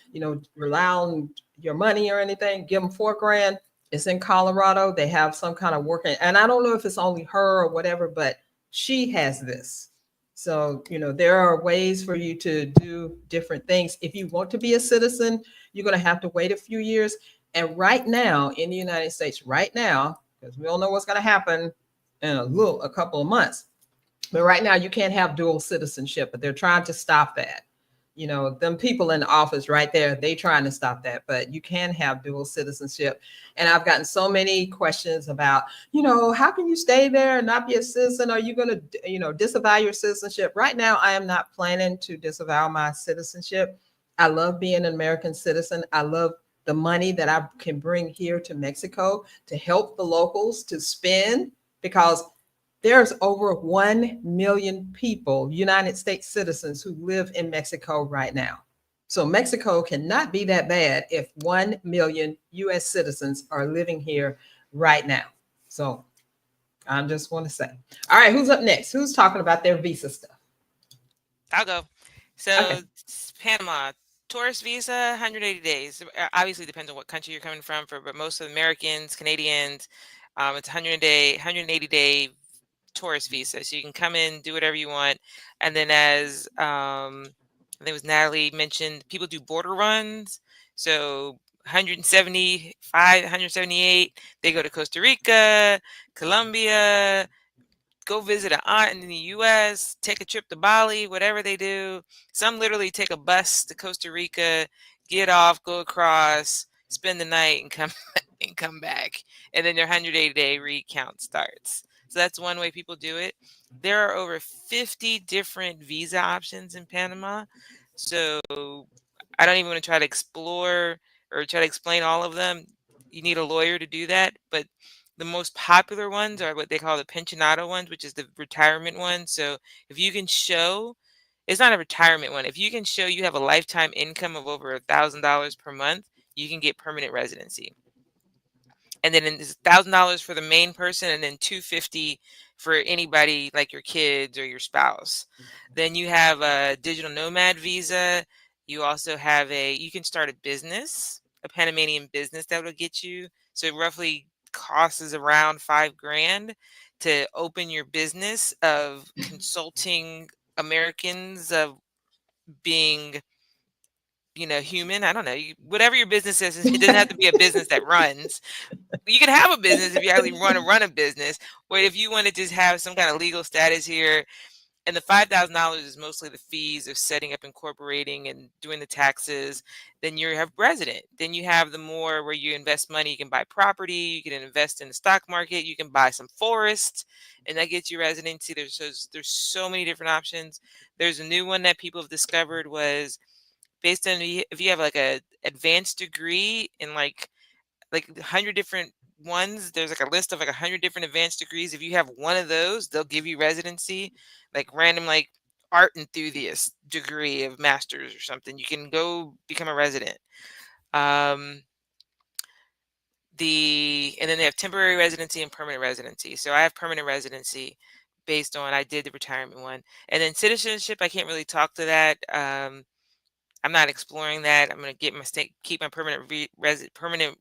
rely on your money or anything. Give them $4,000. It's in Colorado. They have some kind of working, and I don't know if it's only her or whatever, but she has this. So, there are ways for you to do different things. If you want to be a citizen, you're going to have to wait a few years. And right now in the United States, because we don't know what's going to happen in a couple of months, but right now you can't have dual citizenship, but they're trying to stop that. Them people in the office right there, they trying to stop that, but you can have dual citizenship. And I've gotten so many questions about, how can you stay there and not be a citizen? Are you going to, disavow your citizenship? Right now, I am not planning to disavow my citizenship. I love being an American citizen. I love the money that I can bring here to Mexico to help the locals to spend, because there's over 1 million people, United States citizens, who live in Mexico right now. So Mexico cannot be that bad if 1 million U.S. citizens are living here right now. So I just want to say, all right, who's up next? Who's talking about their visa stuff? I'll go. So Okay. Panama, tourist visa, 180 days. Obviously depends on what country you're coming from. But most of Americans, Canadians, it's 180 day tourist visa. So you can come in, do whatever you want. And then I think it was Natalie mentioned, people do border runs. So 175, 178. They go to Costa Rica, Colombia, go visit an aunt in the U.S., take a trip to Bali, whatever they do. Some literally take a bus to Costa Rica, get off, go across, spend the night, and come and come back. And then their 180-day recount starts. So that's one way people do it. There are over 50 different visa options in Panama. So I don't even want to try to explore or try to explain all of them. You need a lawyer to do that. But the most popular ones are what they call the pensionado ones, which is the retirement one. So if you can show, it's not a retirement one. If you can show you have a lifetime income of over $1,000 per month, you can get permanent residency. And then it's $1,000 for the main person, and then $250 for anybody like your kids or your spouse. Then you have a digital nomad visa. You also have you can start a business, a Panamanian business that will get you. So it roughly costs is around $5,000 to open your business of consulting Americans of being, human. I don't know, whatever your business is. It doesn't have to be a business that runs. You can have a business if you actually want to run a business, or if you want to just have some kind of legal status here. And the $5,000 is mostly the fees of setting up, incorporating, and doing the taxes. Then you have resident. Then you have the more where you invest money. You can buy property. You can invest in the stock market. You can buy some forest, and that gets you residency. There's so many different options. There's a new one that people have discovered was based on if you have like a advanced degree in like 100 different ones. There's like a list of like 100 different advanced degrees. If you have one of those, they'll give you residency, like random like art enthusiast degree of master's or something. You can go become a resident. Um, and then they have temporary residency and permanent residency. So I have permanent residency based on I did the retirement one, and then citizenship. I can't really talk to that. I'm not exploring that. I'm going to get my keep my permanent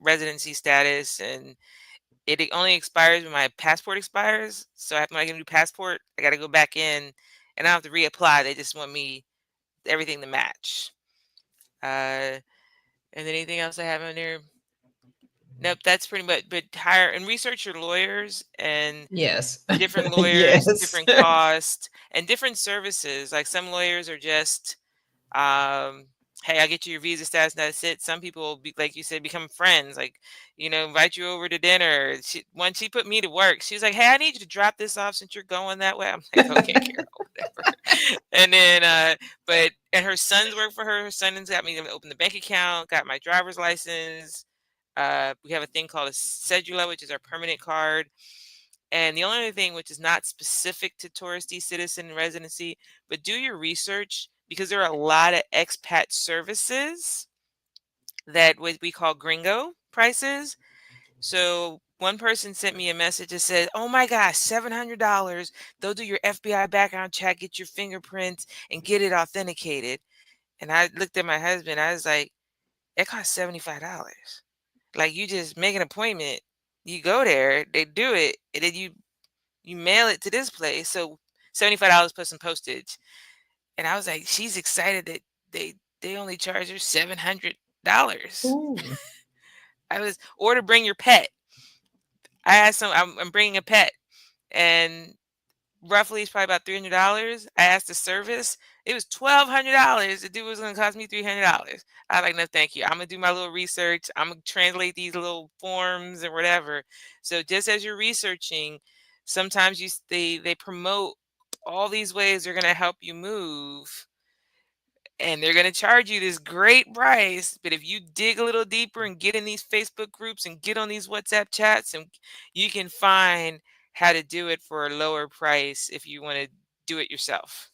residency status, and it only expires when my passport expires. So when I get a new passport, I got to go back in, and I don't have to reapply. They just want me everything to match. And then anything else I have on there? Nope, that's pretty much. But hire and research your lawyers and Yes. different lawyers, Yes. different costs, and different services. Like some lawyers are just hey, I'll get you your visa status and that's it. Some people will be, like you said, become friends, like, invite you over to dinner. When she put me to work, she's like, hey, I need you to drop this off since you're going that way. I'm like, okay, Carol, whatever. And then and her sons work for her. Her sons got me to open the bank account, got my driver's license. We have a thing called a cedula, which is our permanent card. And the only other thing, which is not specific to touristy citizen residency, but do your research, because there are a lot of expat services that what we call gringo prices. So one person sent me a message that said, oh my gosh, $700. They'll do your FBI background check, get your fingerprints, and get it authenticated. And I looked at my husband. I was like, it costs $75. Like, you just make an appointment. You go there, they do it, and then you mail it to this place. So $75 plus some postage. And I was like, she's excited that they only charge her $700. Ooh. Or to bring your pet. I asked I'm bringing a pet, and roughly it's probably about $300. I asked the service, it was $1,200. The dude was going to cost me $300. I was like, no, thank you. I'm gonna do my little research. I'm gonna translate these little forms or whatever. So just as you're researching, sometimes they promote all these ways they're going to help you move, and they're going to charge you this great price. But if you dig a little deeper and get in these Facebook groups and get on these WhatsApp chats, and you can find how to do it for a lower price if you want to do it yourself.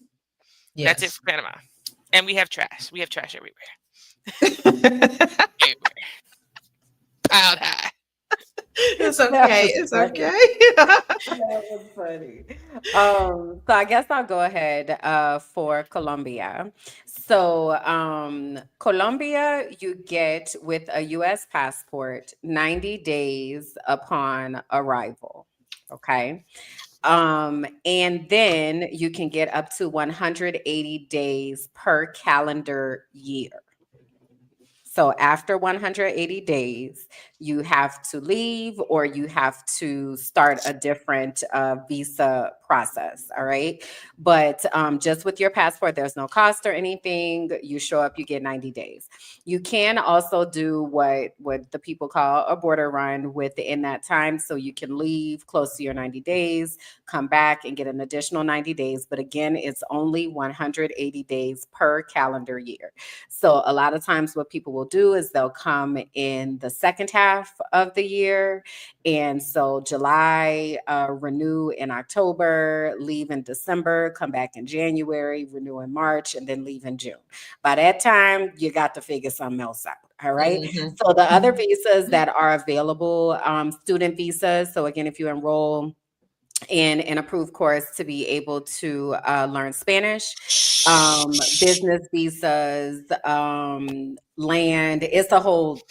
That's it Yes. for Panama. And we have trash. We have trash everywhere. Everywhere. Piled high. It's That okay. was It's funny. okay. That was funny. So I guess I'll go ahead for Colombia. So Colombia, you get with a U.S. passport 90 days upon arrival. Okay. And then you can get up to 180 days per calendar year. So after 180 days, you have to leave or you have to start a different visa process. All right. But just with your passport, there's no cost or anything. You show up, you get 90 days. You can also do what the people call a border run within that time. So you can leave close to your 90 days, come back and get an additional 90 days. But again, it's only 180 days per calendar year. So a lot of times what people will do is they'll come in the second half of the year. And so July, renew in October, leave in December, come back in January, renew in March, and then leave in June. By that time, you got to figure something else out. All right. Mhm. So the other visas that are available, student visas. So again, if you enroll in an approved course to be able to learn Spanish, business visas, land. It's a whole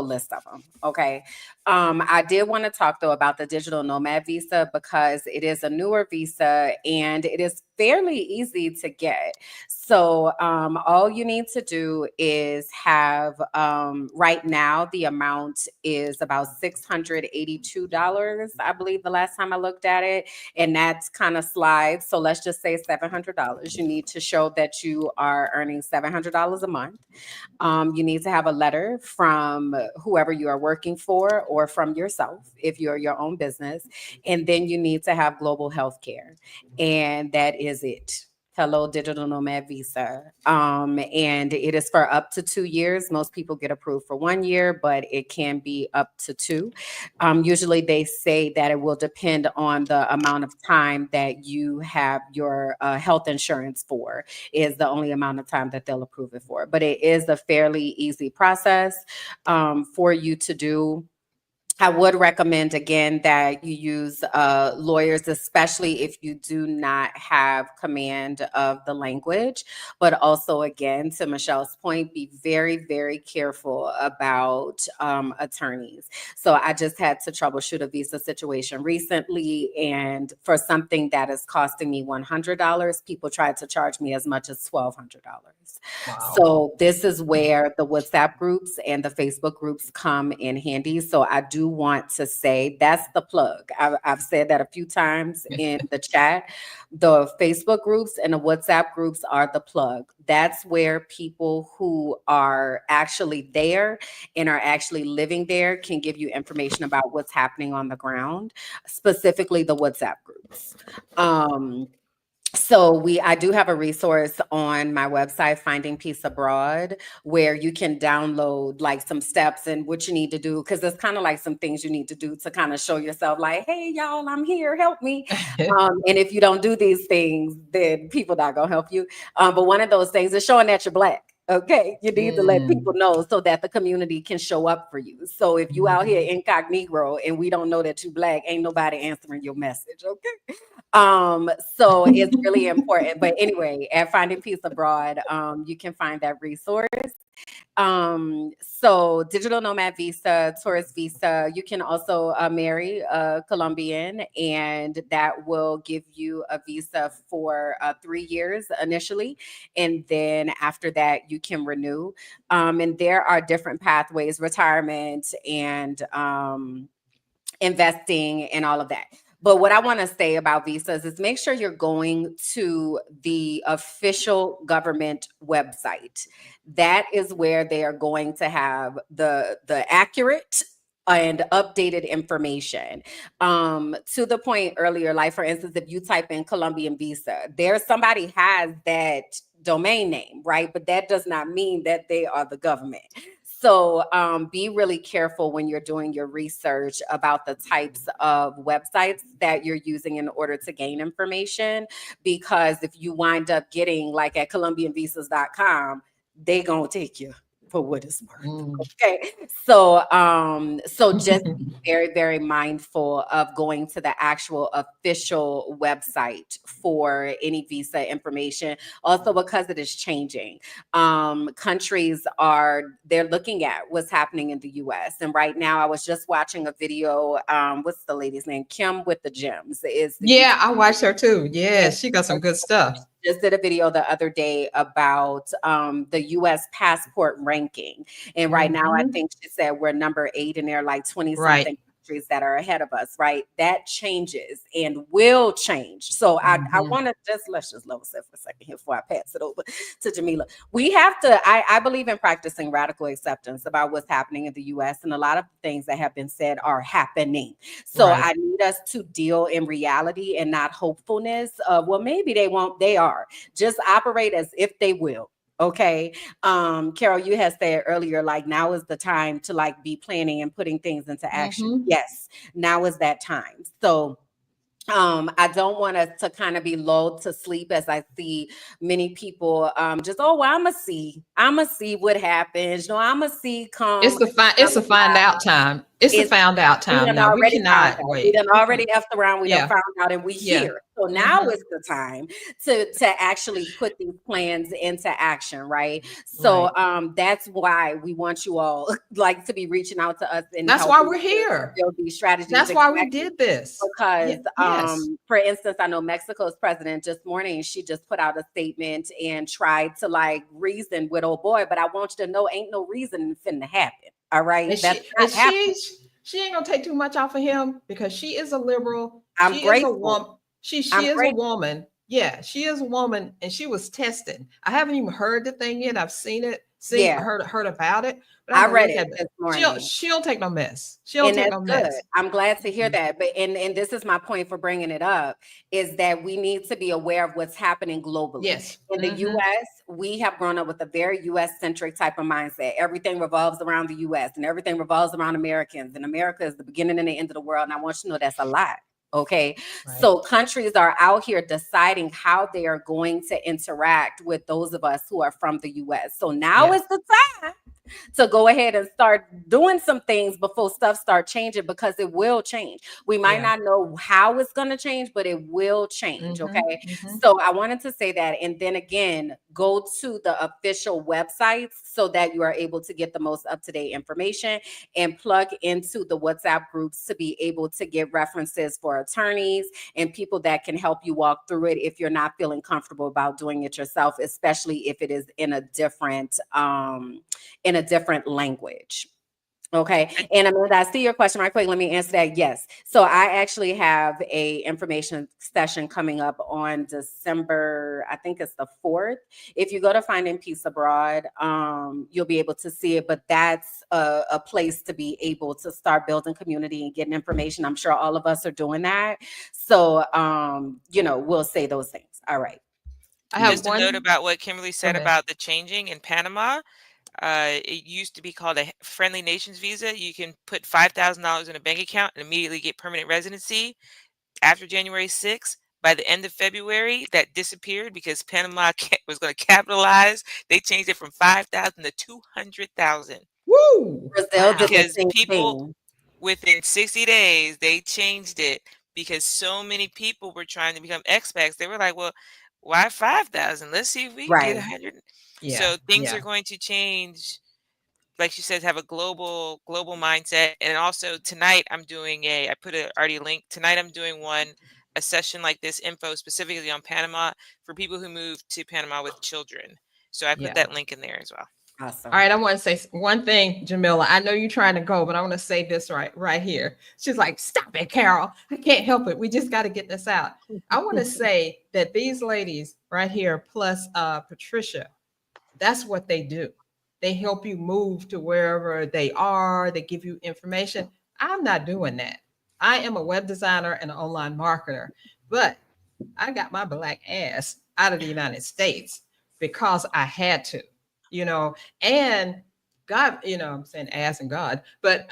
list of them. Okay. I did want to talk though about the digital nomad visa because it is a newer visa and it is fairly easy to get. So all you need to do is have right now the amount is about $682. I believe the last time I looked at it, and that's kind of slides. So let's just say $700. You need to show that you are earning $700 a month. You need to have a letter from whoever you are working for or from yourself if you're your own business. And then you need to have global health care. And that is it. Hello, Digital Nomad Visa. And it is for up to 2 years. Most people get approved for 1 year, but it can be up to two. Usually they say that it will depend on the amount of time that you have your health insurance for is the only amount of time that they'll approve it for. But it is a fairly easy process for you to do. I would recommend again that you use lawyers, especially if you do not have command of the language. But also, again, to Michelle's point, be very, very careful about attorneys. So I just had to troubleshoot a visa situation recently, and for something that is costing me $100, people tried to charge me as much as $1,200. Wow. So this is where the WhatsApp groups and the Facebook groups come in handy. So I do want to say that's the plug. I've said that a few times in the chat. The Facebook groups and the WhatsApp groups are the plug. That's where people who are actually there and are actually living there can give you information about what's happening on the ground, specifically the WhatsApp groups. So I do have a resource on my website, Finding Peace Abroad, where you can download like some steps and what you need to do. Cause it's kind of like some things you need to do to kind of show yourself like, hey, y'all, I'm here, help me. And if you don't do these things, then people not gonna help you. But one of those things is showing that you're Black. Okay, you need to let people know so that the community can show up for you. So if you out here incognito and we don't know that you Black, ain't nobody answering your message. Okay. So it's really important. But anyway, at Finding Peace Abroad, you can find that resource. So digital nomad visa, tourist visa, you can also marry a Colombian, and that will give you a visa for 3 years initially. And then after that, you can renew. And there are different pathways, retirement and investing and all of that. But what I want to say about visas is make sure you're going to the official government website. That is where they are going to have the accurate and updated information. To the point earlier, like for instance, if you type in Colombian visa, somebody has that domain name, right? But that does not mean that they are the government. So be really careful when you're doing your research about the types of websites that you're using in order to gain information, because if you wind up getting like at colombianvisas.com, they gonna take you for what it's worth. Okay. So just be very, very mindful of going to the actual official website for any visa information. Also, because it is changing. Countries they're looking at what's happening in the US. And right now I was just watching a video. What's the lady's name? Kim with the gems. Yeah, I watched her too. Yeah, she got some good stuff. just did a video the other day about the U.S. passport ranking. And right now, I think she said we're number 8 and there are like 20 something Right. countries that are ahead of us, right? That changes and will change. So I want to let's just level set for a second here before I pass it over to Jamila. We have to, I believe in practicing radical acceptance about what's happening in the U.S. and a lot of things that have been said are happening. So Right. I need us to deal in reality and not hopefulness of, well, maybe they won't, they are. Just operate as if they will. Okay. Carol, you had said earlier, like now is the time to like be planning and putting things into action. Yes, now is that time. So I don't want us to kind of be lulled to sleep as I see many people just, oh, well, I'ma see what happens. No, I'ma see come. It's a find out time. It's a found out We time done now. We already found cannot out. We wait. done already effed around. We done Yeah. found out and we here. So now is the time to actually put these plans into action, right? So that's why we want you all like to be reaching out to us and That's why helping we're to here. build these strategies. That's why we did this. Because Yes. for instance, I know Mexico's president just morning, she just put out a statement and tried to like reason with old boy, but I want you to know ain't no reason finna happen. All right. And she ain't gonna take too much off of him because she is a liberal. I'm She is a grateful. woman. She I'm is a grateful. woman. Yeah, she is a woman, and she was tested. I haven't even heard the thing yet. I've seen it, Yeah. heard about it. But I I'm read look it at this morning. She'll take no mess. She'll And take that's no good. mess. I'm glad to hear that. But and this is my point for bringing it up is that we need to be aware of what's happening globally. Yes. In the US, we have grown up with a very US centric type of mindset. Everything revolves around the US and everything revolves around Americans. And America is the beginning and the end of the world. And I want you to know that's a lie. Okay. Right. So countries are out here deciding how they are going to interact with those of us who are from the US. So now is the time to go ahead and start doing some things before stuff start changing because it will change. We might not know how it's going to change, but it will change. Okay. So I wanted to say that. And then again, go to the official websites so that you are able to get the most up-to-date information and plug into the WhatsApp groups to be able to get references for attorneys and people that can help you walk through it if you're not feeling comfortable about doing it yourself, especially if it is in a different language. Okay. And Amanda, I see your question right quick. Let me answer that. Yes. So I actually have a information session coming up on December, I think it's the 4th. If you go to Finding Peace Abroad, you'll be able to see it, but that's a place to be able to start building community and getting information. I'm sure all of us are doing that. So, we'll say those things. All right. I have Just a note about what Kimberly said ahead. about the changing in Panama. It used to be called a friendly nations visa. You can put $5,000 in a bank account and immediately get permanent residency. After January 6th, by the end of February, that disappeared because Panama was going to capitalize. They changed it from 5,000 to 200,000. Woo! Brazil did the Because same people thing. within 60 days, they changed it because so many people were trying to become expats. They were like, well, why 5,000? Let's see if we can get Right. 100. Yeah. So things are going to change. Like she says, have a global mindset. And also tonight I'm doing I put already a link. Tonight I'm doing a session like this, info specifically on Panama for people who move to Panama with children. So I put that link in there as well. Awesome. All right, I want to say one thing, Jamila. I know you're trying to go, but I want to say this right here. She's like, stop it, Carol. I can't help it. We just got to get this out. I want to say that these ladies right here, plus Patricia, that's what they do. They help you move to wherever they are. They give you information. I'm not doing that. I am a web designer and an online marketer, but I got my black ass out of the United States because I had to, and God, I'm saying ass and God, but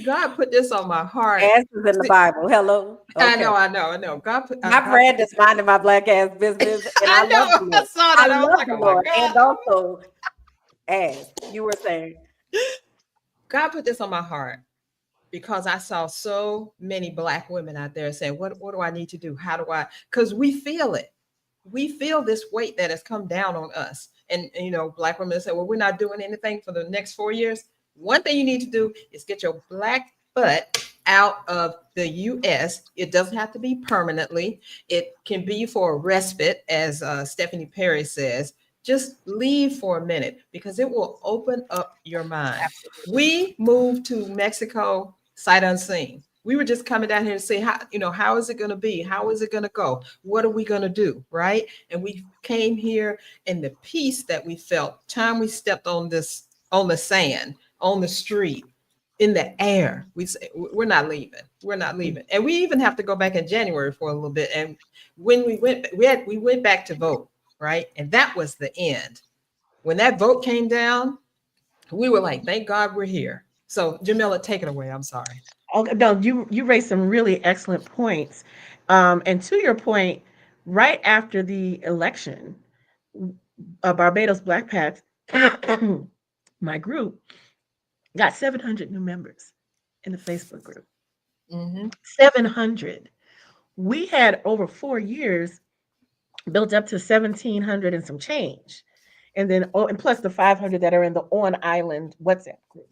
God put this on my heart. Ass is in the Bible. Hello. Okay. I know. God put. My brand is minding my black ass business, and I know. Love the Lord. I saw that. I was like, the oh my Lord. God. And also, ass. You were saying. God put this on my heart because I saw so many Black women out there saying, what do I need to do? How do I? Because we feel it. We feel this weight that has come down on us. And Black women say, well, we're not doing anything for the next 4 years. One thing you need to do is get your Black butt out of the U.S. It doesn't have to be permanently. It can be for a respite, as Stephanie Perry says. Just leave for a minute because it will open up your mind. Absolutely. We moved to Mexico sight unseen. We were just coming down here to say, how is it going to be? How is it going to go? What are we going to do? Right. And we came here, and the peace that we felt time we stepped on the sand, on the street, in the air, we say, we're not leaving. We're not leaving. And we even have to go back in January for a little bit. And when we went back to vote, right? And that was the end. When that vote came down, we were like, thank God we're here. So Jamila, take it away. I'm sorry. Okay, no, you raised some really excellent points. And to your point, right after the election, Barbados Black Pact, my group, got 700 new members in the Facebook group. Mm-hmm. 700. We had over 4 years built up to 1,700 and some change. And then, oh, and plus the 500 that are in the On Island WhatsApp group.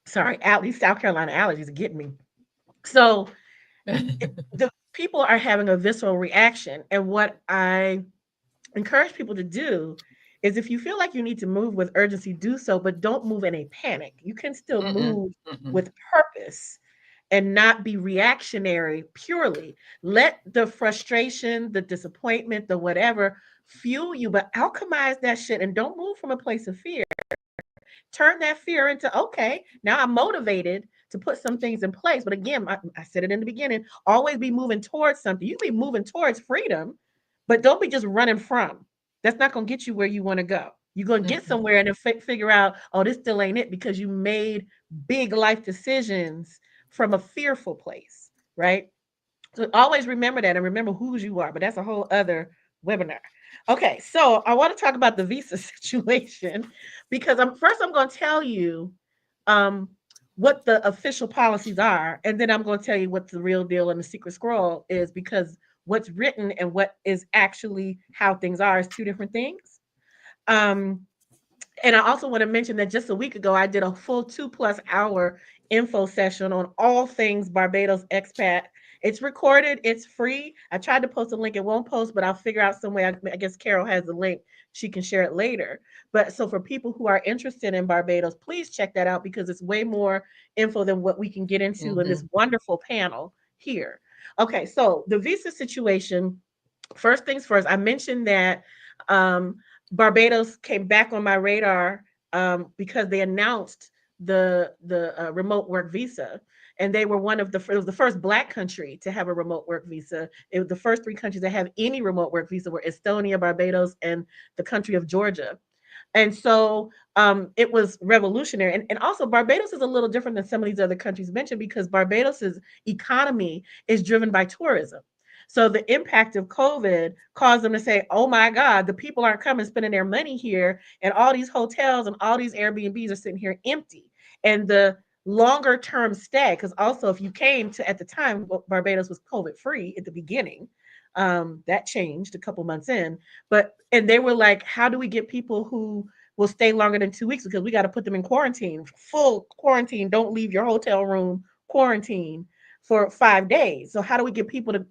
Sorry, these South Carolina allergies are getting me. So the people are having a visceral reaction. And what I encourage people to do is if you feel like you need to move with urgency, do so, but don't move in a panic. You can still Mm-mm. move Mm-mm. with purpose and not be reactionary purely. Let the frustration, the disappointment, the whatever fuel you, but alchemize that shit and don't move from a place of fear. Turn that fear into, okay, now I'm motivated to put some things in place. But again, I said it in the beginning, always be moving towards something. You can be moving towards freedom, but don't be just running from. That's not going to get you where you want to go. You're going to get Mm-mm. somewhere and then figure out, oh, this still ain't it because you made big life decisions from a fearful place, right? So always remember that and remember whose you are, but that's a whole other webinar. Okay, so I want to talk about the visa situation because I'm going to tell you um, what the official policies are, and then I'm going to tell you what the real deal and the secret scroll is because what's written and what is actually how things are is two different things. Um, and I also want to mention that just a week ago, I did a full 2+ hour info session on all things Barbados expat. It's recorded, it's free. I tried to post a link, it won't post, but I'll figure out some way. I guess Carol has the link. She can share it later. But so for people who are interested in Barbados, please check that out because it's way more info than what we can get into in Mm-hmm. this wonderful panel here. Okay, so the visa situation. First things first, I mentioned that um, Barbados came back on my radar because they announced the remote work visa, and they were one of it was the first Black country to have a remote work visa. It was the first three countries that have any remote work visa were Estonia, Barbados, and the country of Georgia. And so it was revolutionary. And also, Barbados is a little different than some of these other countries mentioned because Barbados's economy is driven by tourism. So the impact of COVID caused them to say, oh my God, the people aren't coming spending their money here. And all these hotels and all these Airbnbs are sitting here empty. And the longer term stay, because also if you came to, at the time, Barbados was COVID free at the beginning. That changed a couple months in, but and they were like, how do we get people who will stay longer than 2 weeks because we got to put them in quarantine, full quarantine, don't leave your hotel room, quarantine for 5 days. So how do we get people to,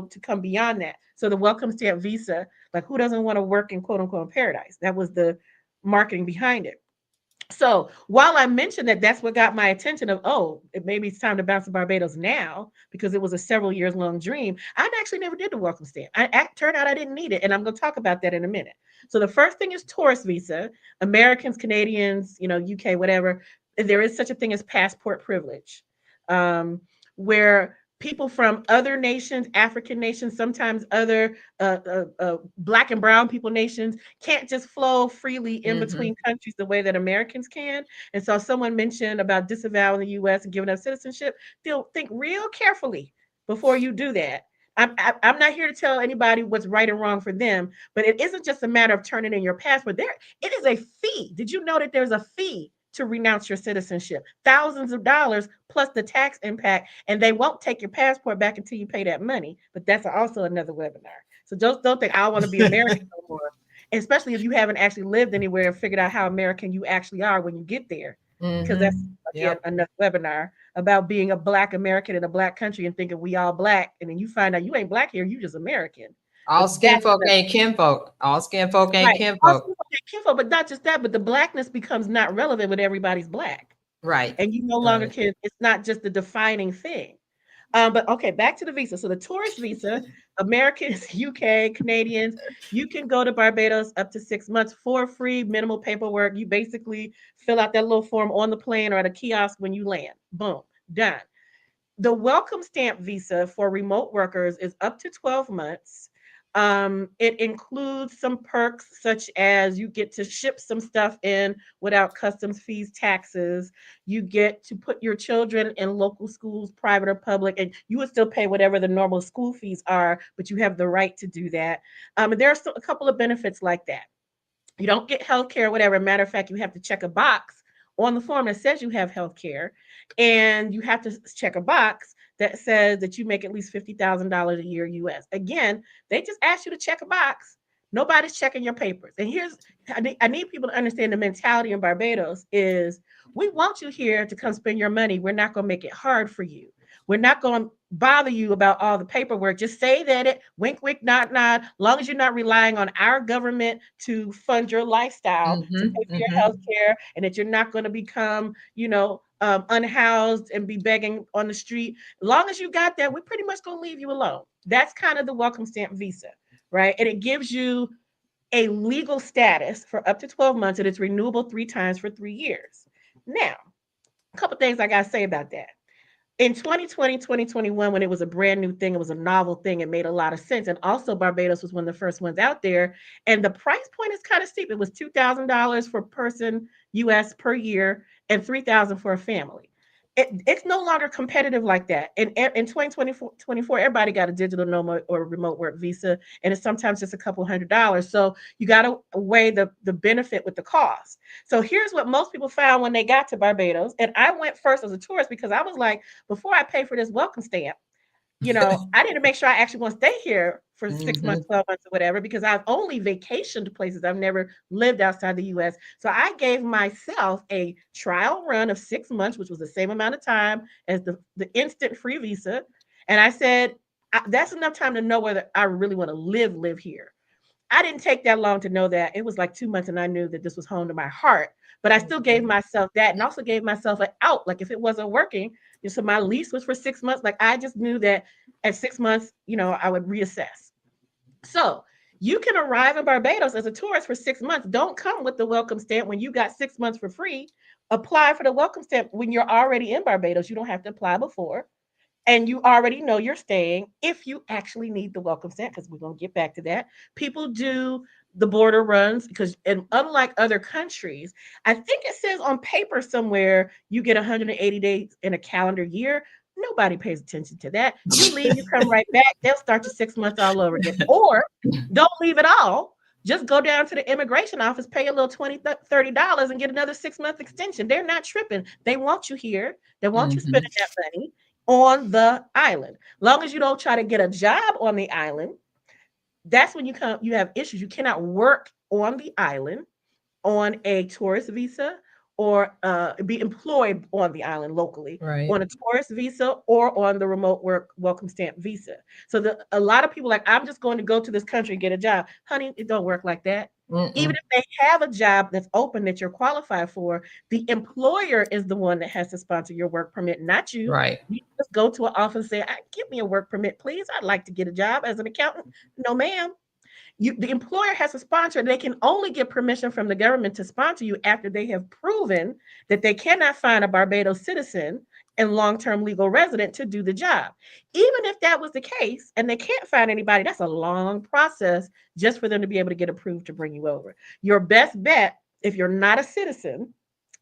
to come beyond that? So the welcome stamp visa, like who doesn't want to work in quote unquote paradise? That was the marketing behind it. So while I mentioned that that's what got my attention of, oh, maybe it's time to bounce to Barbados now because it was a several years long dream. I actually never did the welcome stamp. Turned out I didn't need it. And I'm going to talk about that in a minute. So the first thing is tourist visa, Americans, Canadians, UK, whatever. There is such a thing as passport privilege, where people from other nations, African nations, sometimes other Black and Brown people nations can't just flow freely in Mm-hmm. between countries the way that Americans can. And so, someone mentioned about disavowing the U.S. and giving up citizenship. Think real carefully before you do that. I'm not here to tell anybody what's right or wrong for them, but it isn't just a matter of turning in your passport. It is a fee. Did you know that there's a fee to renounce your citizenship? Thousands of dollars plus the tax impact, and they won't take your passport back until you pay that money. But that's also another webinar. So just don't think I want to be American no more, especially if you haven't actually lived anywhere and figured out how American you actually are when you get there. because that's again Yep. another webinar about being a Black American in a Black country and thinking we all Black, and then you find out you ain't Black here, you just American. But All skin that's folk ain't kinfolk. All skin folk ain't right. Also, kinfolk. kinfolk, but not just that, but the Blackness becomes not relevant when everybody's Black, Right. and you no longer Right. can. It's not just the defining thing. But okay, back to the visa. So the tourist visa, Americans, UK, Canadians, you can go to Barbados up to 6 months for free, minimal paperwork. You basically fill out that little form on the plane or at a kiosk when you land. Boom, done. The welcome stamp visa for remote workers is up to 12 months. It includes some perks such as you get to ship some stuff in without customs fees, taxes. You get to put your children in local schools, private or public, and you would still pay whatever the normal school fees are, but you have the right to do that. And there are still a couple of benefits like that. You don't get health care, whatever. Matter of fact, you have to check a box on the form that says you have health care, and you have to check a box that says that you make at least $50,000 a year US. Again, they just ask you to check a box. Nobody's checking your papers. And I need people to understand the mentality in Barbados is we want you here to come spend your money. We're not going to make it hard for you. We're not going to bother you about all the paperwork. Just say that it wink, wink, nod, nod. Long as you're not relying on our government to fund your lifestyle, to pay for your health care, and that you're not going to become, unhoused and be begging on the street. As long as you got that, we're pretty much going to leave you alone. That's kind of the welcome stamp visa, right? And it gives you a legal status for up to 12 months, and it's renewable 3 times for 3 years. Now, a couple things I got to say about that in 2020, 2021, when it was a brand new thing, it was a novel thing, it made a lot of sense. And also Barbados was one of the first ones out there. And the price point is kind of steep. It was $2,000 for person US per year and $3,000 for a family. It's no longer competitive like that. In 2024, everybody got a digital nomad or remote work visa, and it's sometimes just a couple $100. So you got to weigh the benefit with the cost. So here's what most people found when they got to Barbados. And I went first as a tourist because I was like, before I pay for this welcome stamp, I need to make sure I actually want to stay here for 6 months, 12 months, or whatever, because I've only vacationed places. I've never lived outside the US. So I gave myself a trial run of 6 months, which was the same amount of time as the instant free visa. And I said, that's enough time to know whether I really want to live here. I didn't take that long to know that. It was like 2 months, and I knew that this was home to my heart. But I still gave myself that, and also gave myself an out. Like if it wasn't working, so my lease was for 6 months. Like I just knew that at 6 months, I would reassess. So you can arrive in Barbados as a tourist for 6 months. Don't come with the welcome stamp when you got 6 months for free. Apply for the welcome stamp when you're already in Barbados. You don't have to apply before, and you already know you're staying if you actually need the welcome stamp, because we're going to get back to that. People do the border runs because, and unlike other countries, I think it says on paper somewhere you get 180 days in a calendar year. Nobody pays attention to that. You leave, you come right back, they'll start your 6 months all over again. Or don't leave at all. Just go down to the immigration office, pay a little $20, $30 and get another 6 month extension. They're not tripping. They want you here. They want you spending that money on the island. Long as you don't try to get a job on the island, that's when you have issues. You cannot work on the island on a tourist visa or be employed on the island locally Right. on a tourist visa or on the remote work welcome stamp visa. So a lot of people like, I'm just going to go to this country and get a job. Honey, it don't work like that. Even if they have a job that's open that you're qualified for, the employer is the one that has to sponsor your work permit, not you. Right. You just go to an office and say, give me a work permit, please. I'd like to get a job as an accountant. No, ma'am. The employer has a sponsor. They can only get permission from the government to sponsor you after they have proven that they cannot find a Barbados citizen and long-term legal resident to do the job. Even if that was the case and they can't find anybody, that's a long process just for them to be able to get approved to bring you over. Your best bet, if you're not a citizen,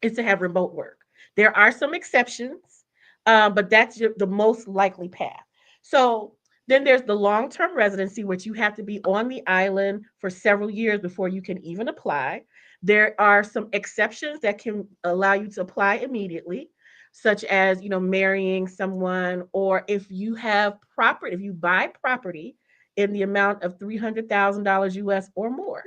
is to have remote work. There are some exceptions, but that's the most likely path. So then there's the long-term residency, which you have to be on the island for several years before you can even apply. There are some exceptions that can allow you to apply immediately, such as, marrying someone, or if you have property, if you buy property in the amount of $300,000 US or more.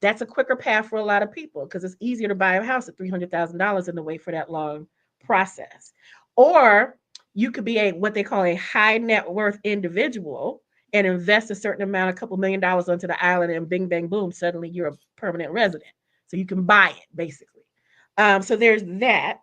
That's a quicker path for a lot of people because it's easier to buy a house at $300,000 than to wait for that long process. Or you could be a what they call a high net worth individual and invest a certain amount, a couple $1,000,000 onto the island, and bing, bang, boom, suddenly you're a permanent resident. So you can buy it basically. So there's that.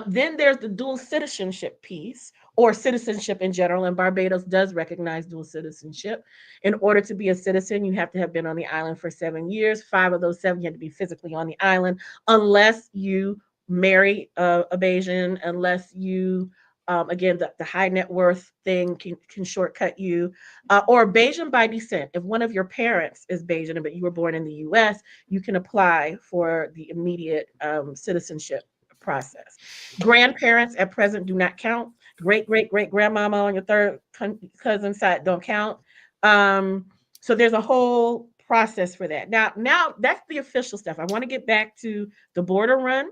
Then there's the dual citizenship piece or citizenship in general, and Barbados does recognize dual citizenship. In order to be a citizen, you have to have been on the island for 7 years. 5 of those 7, you have to be physically on the island, unless you marry a Bayesian, unless you, again, the high net worth thing can shortcut you, or Bayesian by descent. If one of your parents is Bayesian, but you were born in the US, you can apply for the immediate citizenship process. Grandparents at present do not count. Great great great grandmama on your third cousin side don't count. So there's a whole process for that. Now that's the official stuff. I want to get back to the border run,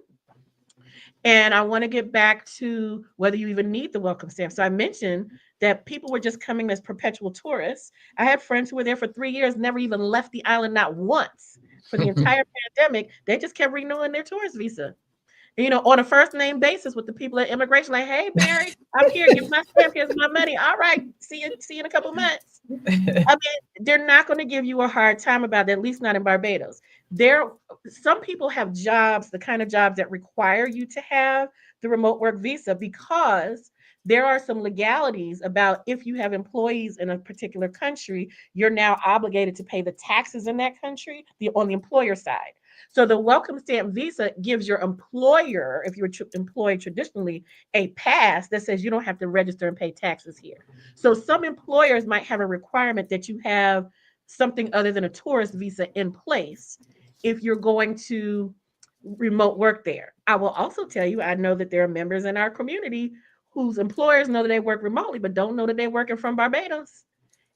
and I want to get back to whether you even need the welcome stamp. So I mentioned that people were just coming as perpetual tourists. I had friends who were there for 3 years, never even left the island, not once for the entire pandemic. They just kept renewing their tourist visa, on a first name basis with the people at immigration, like, hey, Barry, I'm here. Give my stamp. Here's my money. All right. See you in a couple months. I mean, they're not going to give you a hard time about it, at least not in Barbados. Some people have jobs, the kind of jobs that require you to have the remote work visa, because there are some legalities about if you have employees in a particular country, you're now obligated to pay the taxes in that country on the employer side. So the welcome stamp visa gives your employer, if you're employed traditionally, a pass that says you don't have to register and pay taxes here. So some employers might have a requirement that you have something other than a tourist visa in place if you're going to remote work there. I will also tell you, I know that there are members in our community whose employers know that they work remotely, but don't know that they're working from Barbados.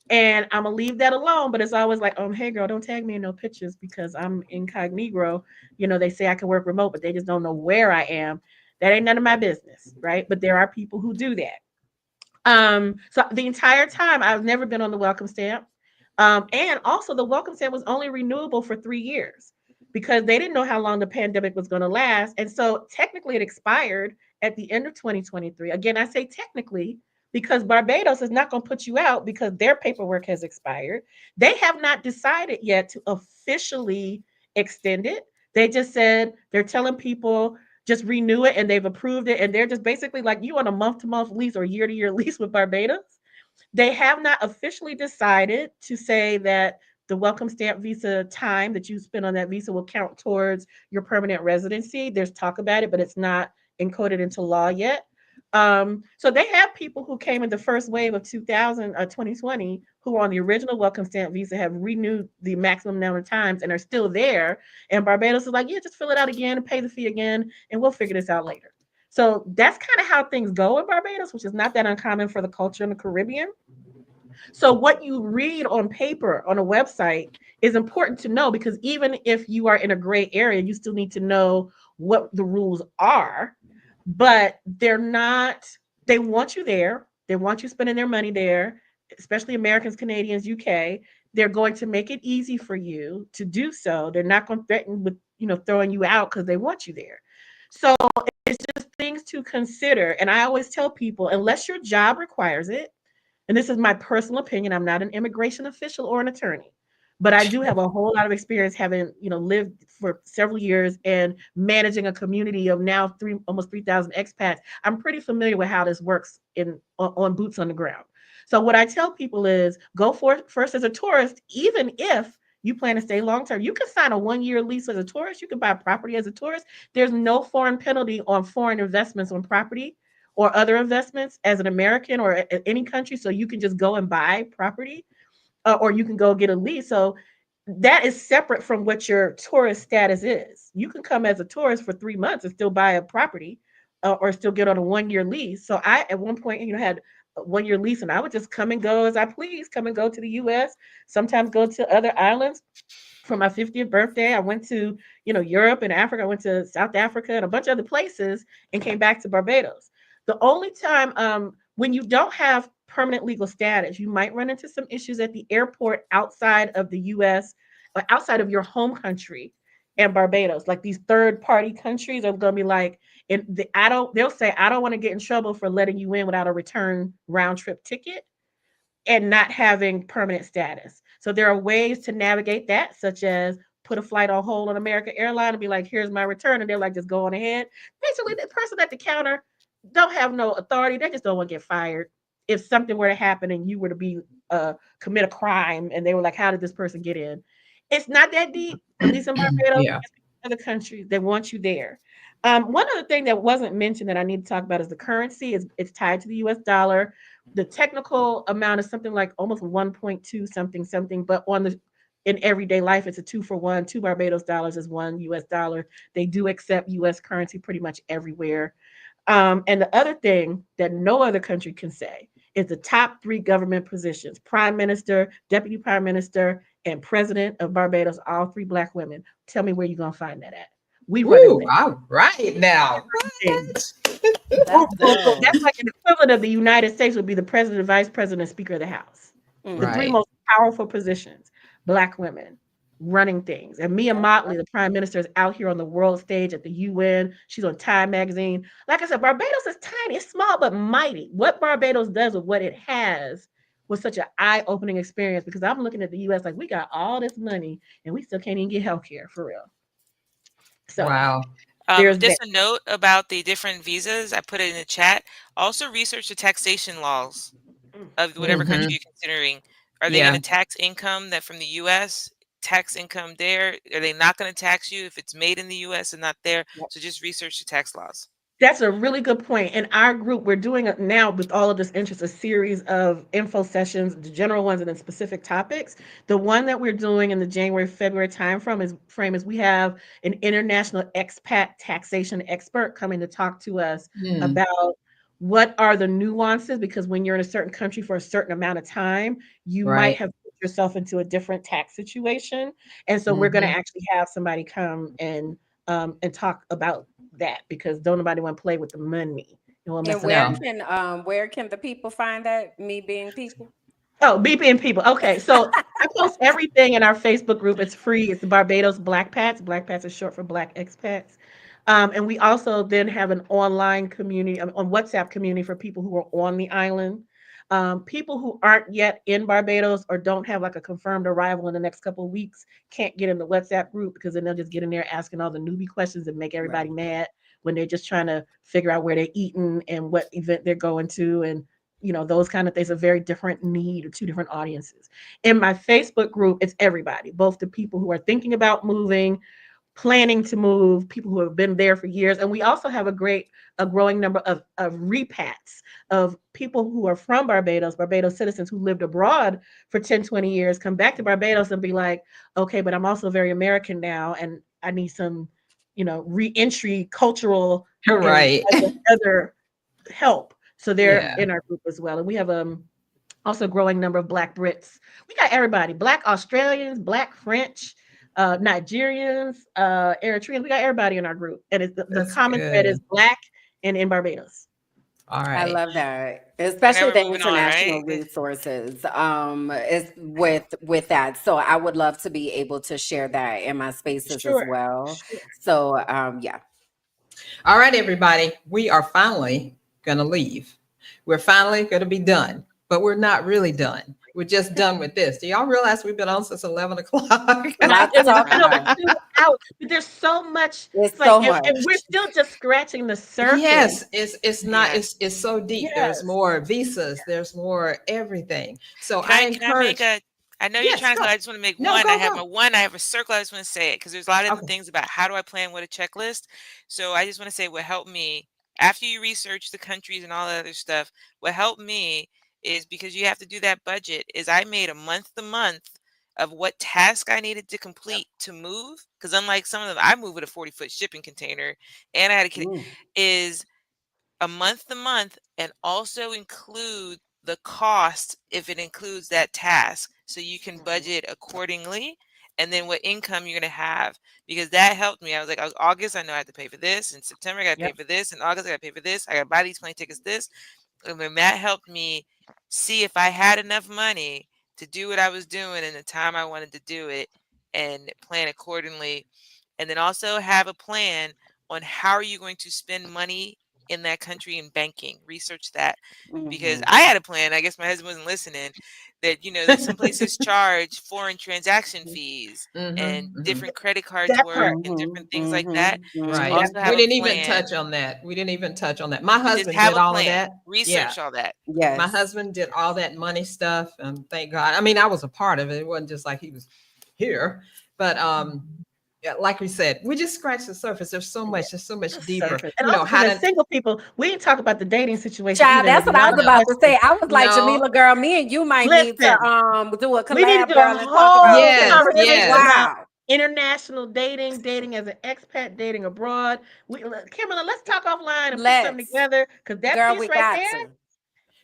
And I'm gonna leave that alone. But it's always like, hey girl, don't tag me in no pictures because I'm incognito. They say I can work remote, but they just don't know where I am. That ain't none of my business, right? But there are people who do that. So the entire time I've never been on the welcome stamp. And also the welcome stamp was only renewable for 3 years because they didn't know how long the pandemic was going to last. And so technically it expired at the end of 2023. Again, I say technically because Barbados is not going to put you out because their paperwork has expired. They have not decided yet to officially extend it. They just said they're telling people just renew it, and they've approved it. And they're just basically like you on a month-to-month lease or year-to-year lease with Barbados. They have not officially decided to say that the welcome stamp visa time that you spend on that visa will count towards your permanent residency. There's talk about it, but it's not encoded into law yet. So they have people who came in the first wave of 2020 who are on the original welcome stamp visa, have renewed the maximum number of times and are still there. And Barbados is like, yeah, just fill it out again and pay the fee again, and we'll figure this out later. So that's kind of how things go in Barbados, which is not that uncommon for the culture in the Caribbean. So what you read on paper on a website is important to know, because even if you are in a gray area, you still need to know what the rules are. But they want you there. They want you spending their money there, especially Americans, Canadians, UK. They're going to make it easy for you to do so. They're not going to threaten with, throwing you out because they want you there. So it's just things to consider. And I always tell people, unless your job requires it, and this is my personal opinion, I'm not an immigration official or an attorney, but I do have a whole lot of experience having, lived for several years and managing a community of now almost 3,000 expats. I'm pretty familiar with how this works on boots on the ground. So what I tell people is go for first as a tourist, even if you plan to stay long term. You can sign a 1-year lease as a tourist. You can buy property as a tourist. There's no foreign penalty on foreign investments on property or other investments as an American or any country. So you can just go and buy property, or you can go get a lease. So that is separate from what your tourist status is. You can come as a tourist for 3 months and still buy a property, or still get on a 1-year lease. So I, at one point, had a 1-year lease, and I would just come and go as I please, come and go to the U.S., sometimes go to other islands. For my 50th birthday, I went to, Europe and Africa. I went to South Africa and a bunch of other places and came back to Barbados. The only time when you don't have permanent legal status, you might run into some issues at the airport outside of the U.S., outside of your home country and Barbados, like these third party countries are going to be like, they'll say, I don't want to get in trouble for letting you in without a return round trip ticket and not having permanent status. So there are ways to navigate that, such as put a flight on hold on American Airlines and be like, here's my return. And they're like, just go on ahead. Basically, the person at the counter don't have no authority. They just don't want to get fired. If something were to happen and you were to be commit a crime and they were like, how did this person get in? It's not that deep, at least in Barbados. Yeah. Other countries, they want you there. One other thing that wasn't mentioned that I need to talk about is the currency. It's tied to the U.S. dollar. The technical amount is something like almost 1.2 something something, but in everyday life it's a 2 for 1. 2 Barbados dollars is 1 U.S. dollar. They do accept U.S. currency pretty much everywhere. And the other thing that no other country can say is the top 3 government positions: prime minister, deputy prime minister, and president of Barbados, all 3 Black women. Tell me where you're gonna find that at. We running Woo, things. all right now. Things. Boom, That's boom, boom. good. That's like an equivalent of the United States would be the president, vice president, speaker of the House. The 3 Mhm. Right. most powerful positions, Black women running things. And Mia Motley, the prime minister, is out here on the world stage at the UN. She's on Time magazine. Like I said, Barbados is tiny. It's small but mighty. What Barbados does with what it has was such an eye-opening experience, because I'm looking at the US like we got all this money and we still can't even get health care for real. So Wow. there's that. Just a note about the different visas. I put it in the chat. Also, research the taxation laws of whatever country Hmm. you're considering. Are they going Yeah. to tax income that from the U.S. tax income there? Are they not going to tax you if it's made in the U.S. and not there? So just research the tax laws. That's a really good point. In our group, we're doing it now with all of this interest, a series of info sessions, the general ones and then specific topics. The one that we're doing in the January, February frame is we have an international expat taxation expert coming to talk to us Mm, about what are the nuances, because when you're in a certain country for a certain amount of time, you might right. have put yourself into a different tax situation. And so we're going to Hmm. actually have somebody come and talk about that, because don't nobody want to play with the money. You want to And mess up. No. where can the people find that? Me being people. Oh, BP and people. Okay, so I post everything in our Facebook group. It's free. It's the Barbados Black Pats. Black Pats is short for Black Expats. And we also then have an online community, on WhatsApp community for people who are on the island. People who aren't yet in Barbados or don't have like a confirmed arrival in the next couple of weeks can't get in the WhatsApp group, because then they'll just get in there asking all the newbie questions and make everybody Right. mad when they're just trying to figure out where they're eating and what event they're going to, and those kind of things. A very different need, or 2 different audiences. In my Facebook group, it's everybody, both the people who are thinking about moving, planning to move, people who have been there for years. And we also have a growing number of repats of people who are from Barbados citizens who lived abroad for 10, 20 years, come back to Barbados and be like, okay, but I'm also very American now and I need some, re-entry cultural and Right. other help. So they're Yeah. in our group as well. And we have also a growing number of Black Brits. We got everybody: Black Australians, Black French, Nigerians, Eritreans. We got everybody in our group. And the That's common thread is good. Black and in Barbados. All I right. love that, So now especially we're the moving on, international right? resources. Is with that. So I would love to be able to share that in my spaces as Sure. well. Sure. So yeah. All right, everybody. We are finally going to leave. We're finally going to be done, but we're not really done. We're just done with this. Do y'all realize we've been on since 11 o'clock? A And, I, lot to and it's talk been over about. 2 hours, but there's so much. It's It's like, so and we're much. still just scratching the surface. Yes, it's not, Yeah. it's so deep. There's Yes. more visas, there's more everything. So I Can I make encourage, a I know you're yes, trying to go. I just want to make No, one. I go, have my go. one, I have a circle, I just want to say it because there's a lot of the Okay. things about how do I plan with a checklist. So I just want to say what helped me after you research the countries and all that other stuff, what helped me is because you have to do that budget, is I made a month to month of what task I needed to complete to move. Because unlike some of them, I move with a 40-foot shipping container and I had a kid Mm. is a month to month and also include the cost if it includes that task so you can Mhm. budget accordingly and then what income you're going to have because that helped me. I was like, August, I know I have to pay for this. In September, I got to pay Yep. for this. In August, I got to pay for this. I got to buy these plane tickets, this. And then that helped me see if I had enough money to do what I was doing in the time I wanted to do it and plan accordingly. And then also have a plan on how are you going to spend money in that country in banking. Research that, because I had a plan. I guess my husband wasn't listening. That that some places charge foreign transaction fees and different credit cards That work part. and different things like that. So Right. That also We have a part. didn't even plan, touch on that. We didn't even touch on that. My but just husband have did a all of plan. that. Yeah. Research all that. My Yes. husband did all that money stuff. Thank God. I mean, I was a part of it. It wasn't just like he was here. But yeah, like we said, we just scratched the surface. There's so much deeper. Surface. And also, How the to single people, we didn't talk about the dating situation Child, either. And that's there's a what I lot was of no, about to questions. say. I was like, no. Jamila, girl, me and you might need to Listen, do a we need to collab, do a girl, and talk about whole this Yes, because this conversation yes. about wow. international dating, dating as an expat, dating abroad. Kimberly, let's talk offline and put something Let's, together because that girl, piece we right got there, to.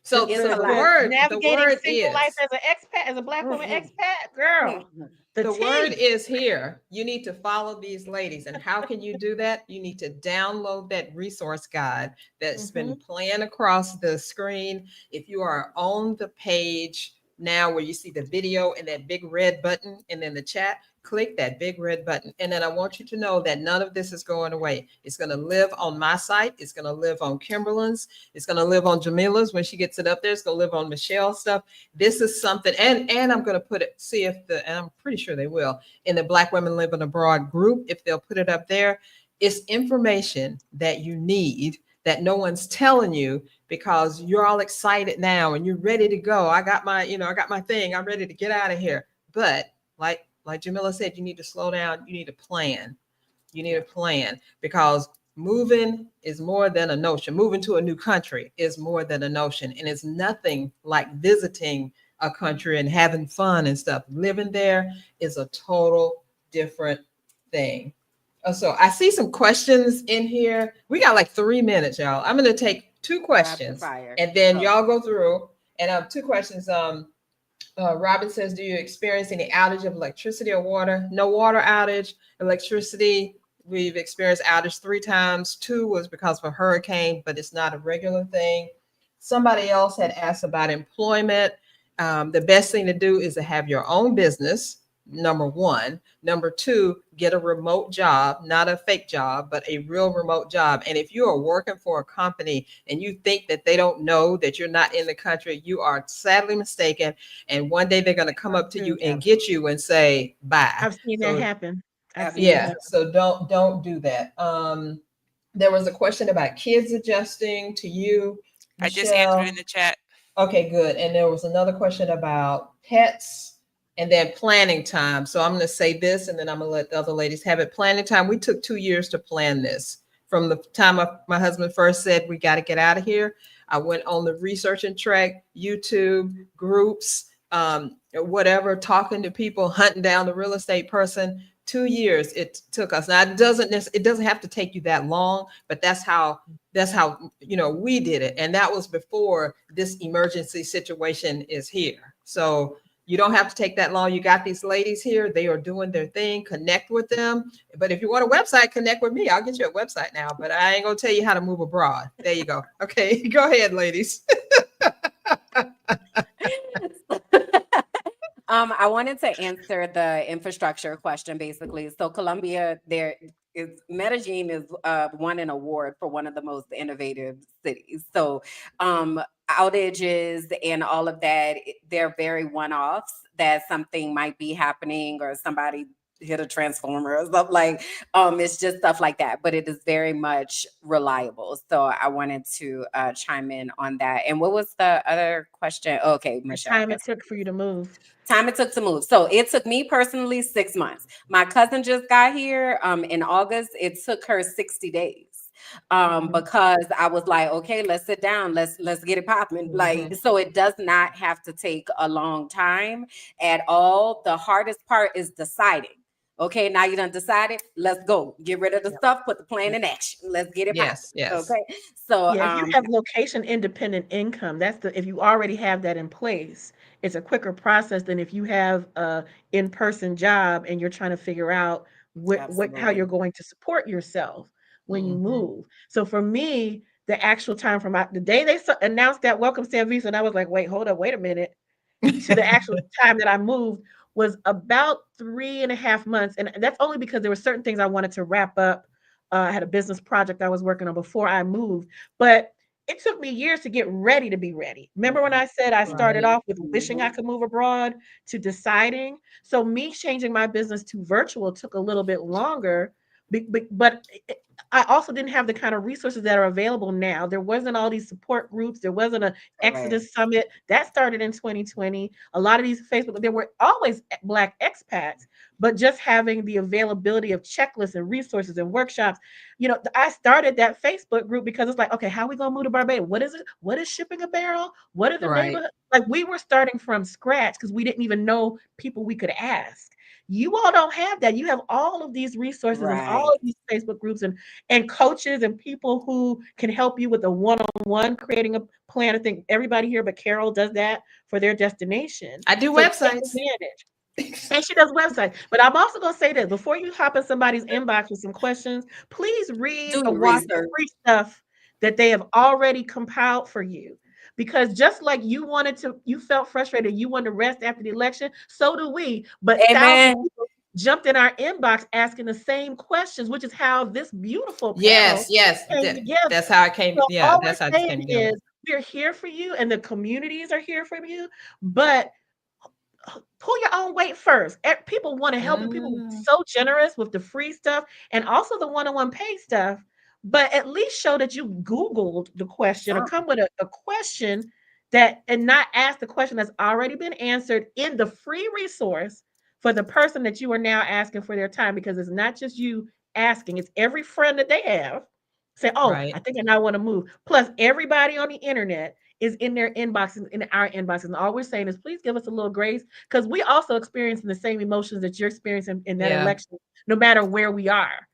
So It's a the lot. navigating word single life is as an expat, as a Black woman Mm-mm. expat, girl, Mm-mm. the the word tea. is here. You need to follow these ladies. And how can you do that? You need to download that resource guide that's been Mm-hmm. playing across the screen. If you are on the page now where you see the video and that big red button and then the chat, click that big red button. And then I want you to know that none of this is going away. It's going to live on my site. It's going to live on Kimberly's. It's going to live on Jamila's when she gets it up there. It's going to live on Michelle's stuff. This is something, and I'm going to put it, see if and I'm pretty sure they will, in the Black Women Living Abroad group, if they'll put it up there. It's information that you need that no one's telling you because you're all excited now and you're ready to go. I got my thing. I'm ready to get out of here. But like Jamila said, you need to slow down. You need to plan. You need a plan because moving is more than a notion. Moving to a new country is more than a notion. And it's nothing like visiting a country and having fun and stuff. Living there is a total different thing. So I see some questions in here. We got like 3 minutes, y'all. I'm going to take two Rapid questions fire. and then Oh, y'all go through. And two questions. Robin says, do you experience any outage of electricity or water? No water outage. Electricity, we've experienced outage 3 times. Two was because of a hurricane, but it's not a regular thing. Somebody else had asked about employment. The best thing to do is to have your own business, number one. Number two, get a remote job, not a fake job, but a real remote job. And if you are working for a company and you think that they don't know that you're not in the country, you are sadly mistaken. And one day they're going to come up to you and get you and say bye. I've seen that So happen. I've seen that yeah, absolutely. happen. so don't do that. There was a question about kids adjusting to you, I just answered in Michelle. the chat. Okay, good. And there was another question about pets and then planning time. So I'm going to say this and then I'm going to let the other ladies have it. Planning time. We took 2 years to plan this. From the time my husband first said, we got to get out of here, I went on the researching track, YouTube, groups, whatever, talking to people, hunting down the real estate person. 2 years it took us. Now it doesn't have to take you that long, but that's how we did it, and that was before this emergency situation is here. So you don't have to take that long. You got these ladies here, they are doing their thing. Connect with them. But if you want a website, connect with me. I'll get you a website now, but I ain't gonna tell you how to move abroad. There you go. Okay. Go ahead, ladies. I wanted to answer the infrastructure question basically. So Colombia, there is Medellin is won an award for one of the most innovative cities. So outages and all of that, they're very one-offs. That something might be happening or somebody hit a transformer or something like it's just stuff like that, but it is very much reliable. So I wanted to chime in on that. And what was the other question? Oh, okay, The Michelle, time it took for you to move. time it took to move. So it took me personally 6 months. My cousin just got here in August. It took her 60 days. Because I was like, okay, let's sit down, let's get it popping. Like, so it does not have to take a long time at all. The hardest part is deciding. Okay, now you done decided, let's go. Get rid of the stuff, put the plan in action. Let's get it popping. Yes, yes. Okay. So Yeah, if you have location independent income, if you already have that in place, it's a quicker process than if you have a in-person job and you're trying to figure out how absolutely. you're going to support yourself when you Mhm. move. So for me, the actual time from the day they announced that welcome stamp visa, and I was like, wait, hold up, wait a minute, to the actual time that I moved was about 3.5 months. And that's only because there were certain things I wanted to wrap up. I had a business project I was working on before I moved, but it took me years to get ready to be ready. Remember when I said I started Right. off with wishing I could move abroad to deciding? So me changing my business to virtual took a little bit longer, but I also didn't have the kind of resources that are available now. There wasn't all these support groups. There wasn't a Correct. Exodus Summit that started in 2020. A lot of these Facebook, there were always Black expats, but just having the availability of checklists and resources and workshops. I started that Facebook group because it's like, okay, how are we gonna move to Barbados? What is it? What is shipping a barrel? What are the Right. neighborhood? Like we were starting from scratch because we didn't even know people we could ask. You all don't have that. You have all of these resources and all Right. of these Facebook groups and coaches and people who can help you with a one-on-one creating a plan. I think everybody here but Carol does that for their destination. I do So take websites. advantage. And she does websites. But I'm also going to say this before you hop in somebody's inbox with some questions, please read Do or your watch the research. free stuff that they have already compiled for you. Because just like you felt frustrated, you wanted to rest after the election, so do we. But thousands of Amen. people jumped in our inbox asking the same questions, which is how this beautiful panel Yes, yes. came together. That's how I came. So Yeah, all we're that's how this saying came together. is we're here for you and the communities are here for you, but pull your own weight first. People want to help you. People are Mm, so generous with the free stuff and also the one-on-one paid stuff. But at least show that you Googled the question or Some. come with a question that and not ask the question that's already been answered in the free resource for the person that you are now asking for their time because it's not just you asking, it's every friend that they have. Say, oh, right. I think I now want to move. Plus, everybody on the internet is in their inboxes, in our inboxes. And all we're saying is please give us a little grace because we also experiencing the same emotions that you're experiencing in that Yeah. election, no matter where we are.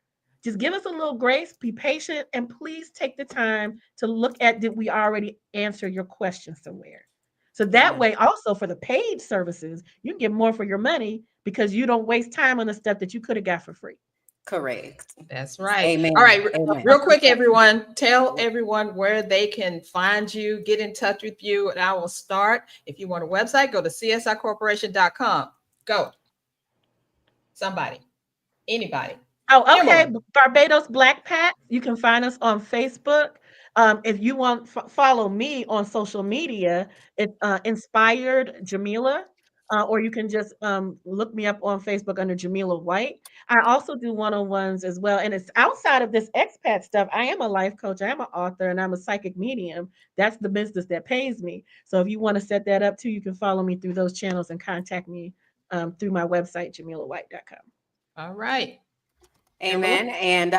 Just give us a little grace, be patient, and please take the time to look at did we already answer your question somewhere. So that Amen. way, also for the paid services, you can get more for your money because you don't waste time on the stuff that you could have got for free. Correct. That's right. All Amen. right. Amen. Real quick, everyone, tell everyone where they can find you, get in touch with you, and I will start. If you want a website, go to csicorporation.com. Go. Somebody, anybody. Oh, okay. Kimberly. Barbados Black Pat. You can find us on Facebook. If you want follow me on social media, it's Inspired Jamila, or you can just look me up on Facebook under Jamila White. I also do one-on-ones as well, and it's outside of this expat stuff. I am a life coach. I am an author, and I'm a psychic medium. That's the business that pays me. So if you want to set that up too, you can follow me through those channels and contact me through my website, jamilawhite.com. All right. Kimberly. Amen. And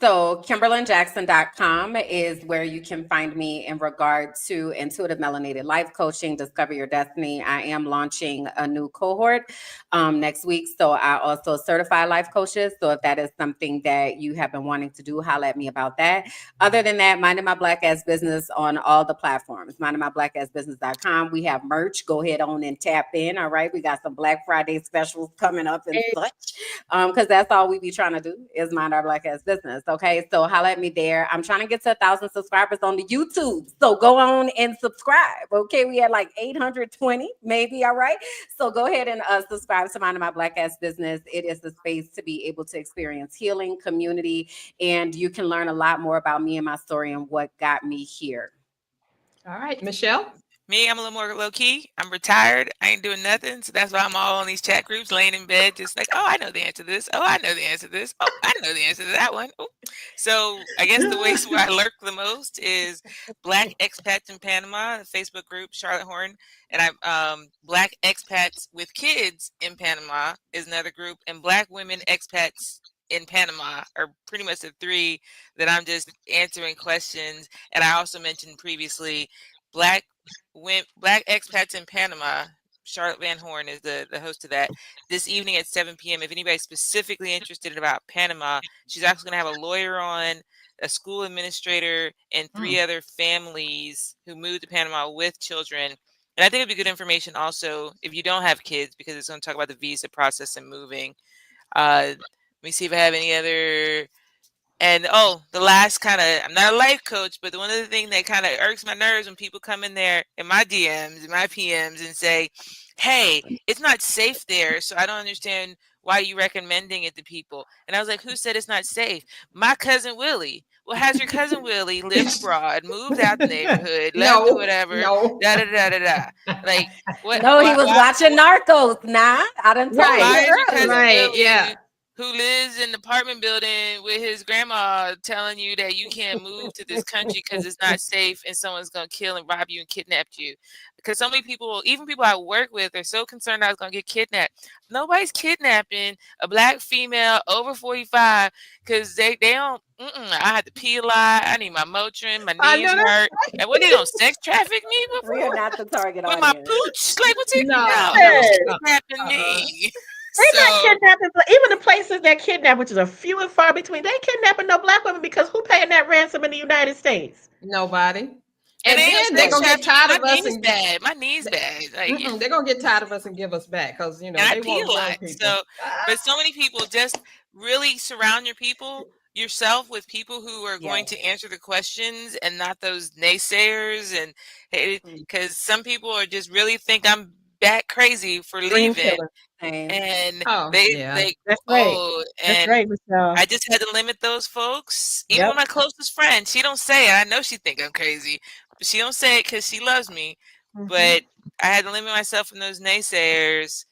so KimberlyJackson.com is where you can find me in regard to intuitive melanated life coaching, discover your destiny. I am launching a new cohort next week. So I also certify life coaches. So if that is something that you have been wanting to do, holla at me about that. Other than that, minding my black ass business on all the platforms, mindingmybblackassbusiness.com. We have merch. Go ahead on and tap in. All right. We got some Black Friday specials coming up and such. Because that's all we be trying to do is mind our black ass business. Okay, so holla at me there. I'm trying to get to 1,000 subscribers on the YouTube, so go on and subscribe. Okay, we had like 820 maybe. All right, so go ahead and subscribe to Mind My Black Ass Business. It is the space to be able to experience healing, community, and you can learn a lot more about me and my story and what got me here. All right. Michelle. Me, I'm a little more low key. I'm retired. I ain't doing nothing. So that's why I'm all on these chat groups, laying in bed, just like, oh, I know the answer to this. Oh, I know the answer to this. Oh, I know the answer to that one. Oh. So I guess the ways where I lurk the most is Black Expats in Panama, the Facebook group, Charlotte Horn. And I'm Black Expats with Kids in Panama is another group. And Black Women Expats in Panama are pretty much the three that I'm just answering questions. And I also mentioned previously Black Expats in Panama. Charlotte Van Horn is the host of that this evening at 7 p.m. If anybody's specifically interested about Panama, she's actually going to have a lawyer on, a school administrator, and 3 other families who moved to Panama with children. And I think it'd be good information also if you don't have kids, because it's going to talk about the visa process and moving. Let me see if I have any other. And the last kind of, I'm not a life coach, but one of the things that kind of irks my nerves when people come in there in my DMs and my PMs and say, hey, it's not safe there, so I don't understand why you recommending it to people. And I was like, who said it's not safe? My cousin Willie. Well, has your cousin Willie lived abroad, moved out the neighborhood, left or No, whatever, no. da da da da da? Like, what? No, he was watching Narcos. Nah, I done told Right, you Why is your cousin earlier. right, yeah. Willie, who lives in an apartment building with his grandma, telling you that you can't move to this country because it's not safe and someone's going to kill and rob you and kidnap you? Because so many people, even people I work with, are so concerned I was going to get kidnapped. Nobody's kidnapping a Black female over 45 because they don't. I had to pee a lot. I need my Motrin. My I knees know that. hurt. And what, they gonna sex traffic me We are before? not the target With my audience. pooch? Like, what's it? No, No, no. who's Yes. kidnapping Uh-uh. me? They not So, kidnapping, but even the places that kidnap, which is a few and far between, they ain't kidnapping no Black women because who paying that ransom in the United States? Nobody. and And they ain't then they're sex gonna get trafficking me. tired My of us knee's and bad. My knee's bad. Like, they're gonna get tired of us and give us back because and I they pee a want young lot. people. So, but so many people, just really surround yourself with people who are going Yes. to answer the questions and not those naysayers. And because some people are just really think I'm bat crazy for Dream leaving, killer. Same. and Oh, they yeah. like, That's right. oh, That's and right, Michelle. I just had to limit those folks. Even Yep. with my closest friend, she don't say it. I know she think I'm crazy, but she don't say it because she loves me. Hmm. But I had to limit myself from those naysayers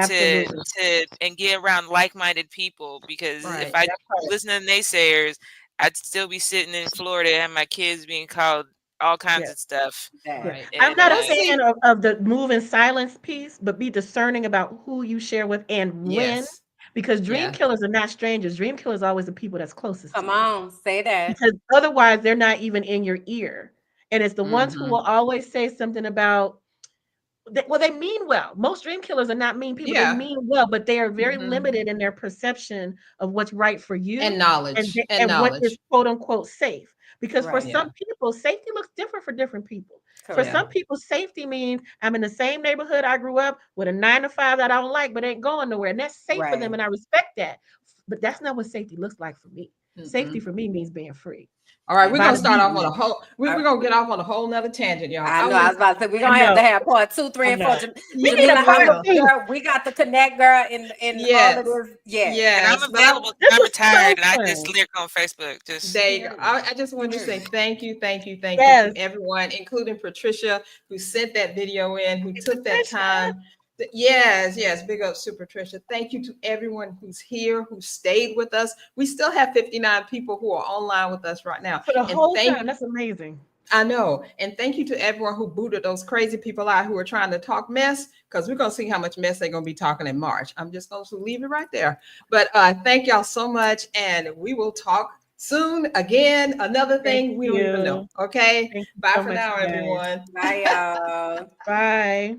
to Absolutely. and get around like-minded people, because if Right. I That part. listen to naysayers, I'd still be sitting in Florida and my kids being called all kinds Yeah. of stuff. Yeah. Right. I'm And not a Well, fan see, of the move in silence piece, but be discerning about who you share with and when, yes. because dream Yeah. killers are not strangers. Dream killers are always the people that's closest to Come you, on, say that. because otherwise they're not even in your ear. And it's the ones who Hmm. will always say something about, well, they mean well. Most dream killers are not mean people. They Yeah. mean well, but they are very Hmm. limited in their perception of what's right for And you knowledge. And and what is knowledge. quote unquote safe. Because for Right. Yeah. some people, safety looks different for different people. For Correct. Yeah. some people, safety means I'm in the same neighborhood I grew up with a 9 to 5 that I don't like, but ain't going nowhere. And that's safe for them. Right. And I respect that. But that's not what safety looks like for me. Safety Mm-mm. for me means being free All right, we're by gonna the start off on beat. a whole. We're I, gonna get off on a whole nother tangent, y'all. I I know. I want was about to say we're I gonna have to know. have part 2, 3, I and 4. know. We need a Jamila part Howard, two. girl, we got the connect, girl, in all of yes, this. Yes. and I'm yes, but available 'cause This I'm was so retired and I just fun. lurk on Facebook. Just there you go. Period. I just wanted to say Period. thank you, thank you, thank you Yes. to everyone, including Patricia, who sent that video in, who Hey, took that Patricia. time. Yes, yes, big up to Patricia. Thank you to everyone who's here, who stayed with us. We still have 59 people who are online with us right now. For the And whole thank time. That's amazing. I know. And thank you to everyone who booted those crazy people out who are trying to talk mess, because we're going to see how much mess they're going to be talking in March. I'm just going to leave it right there. But thank y'all so much. And we will talk soon again. Another Thank thing we don't even know. you. Okay. Thank you Bye so for much, now, you guys. everyone. Bye, y'all. Bye.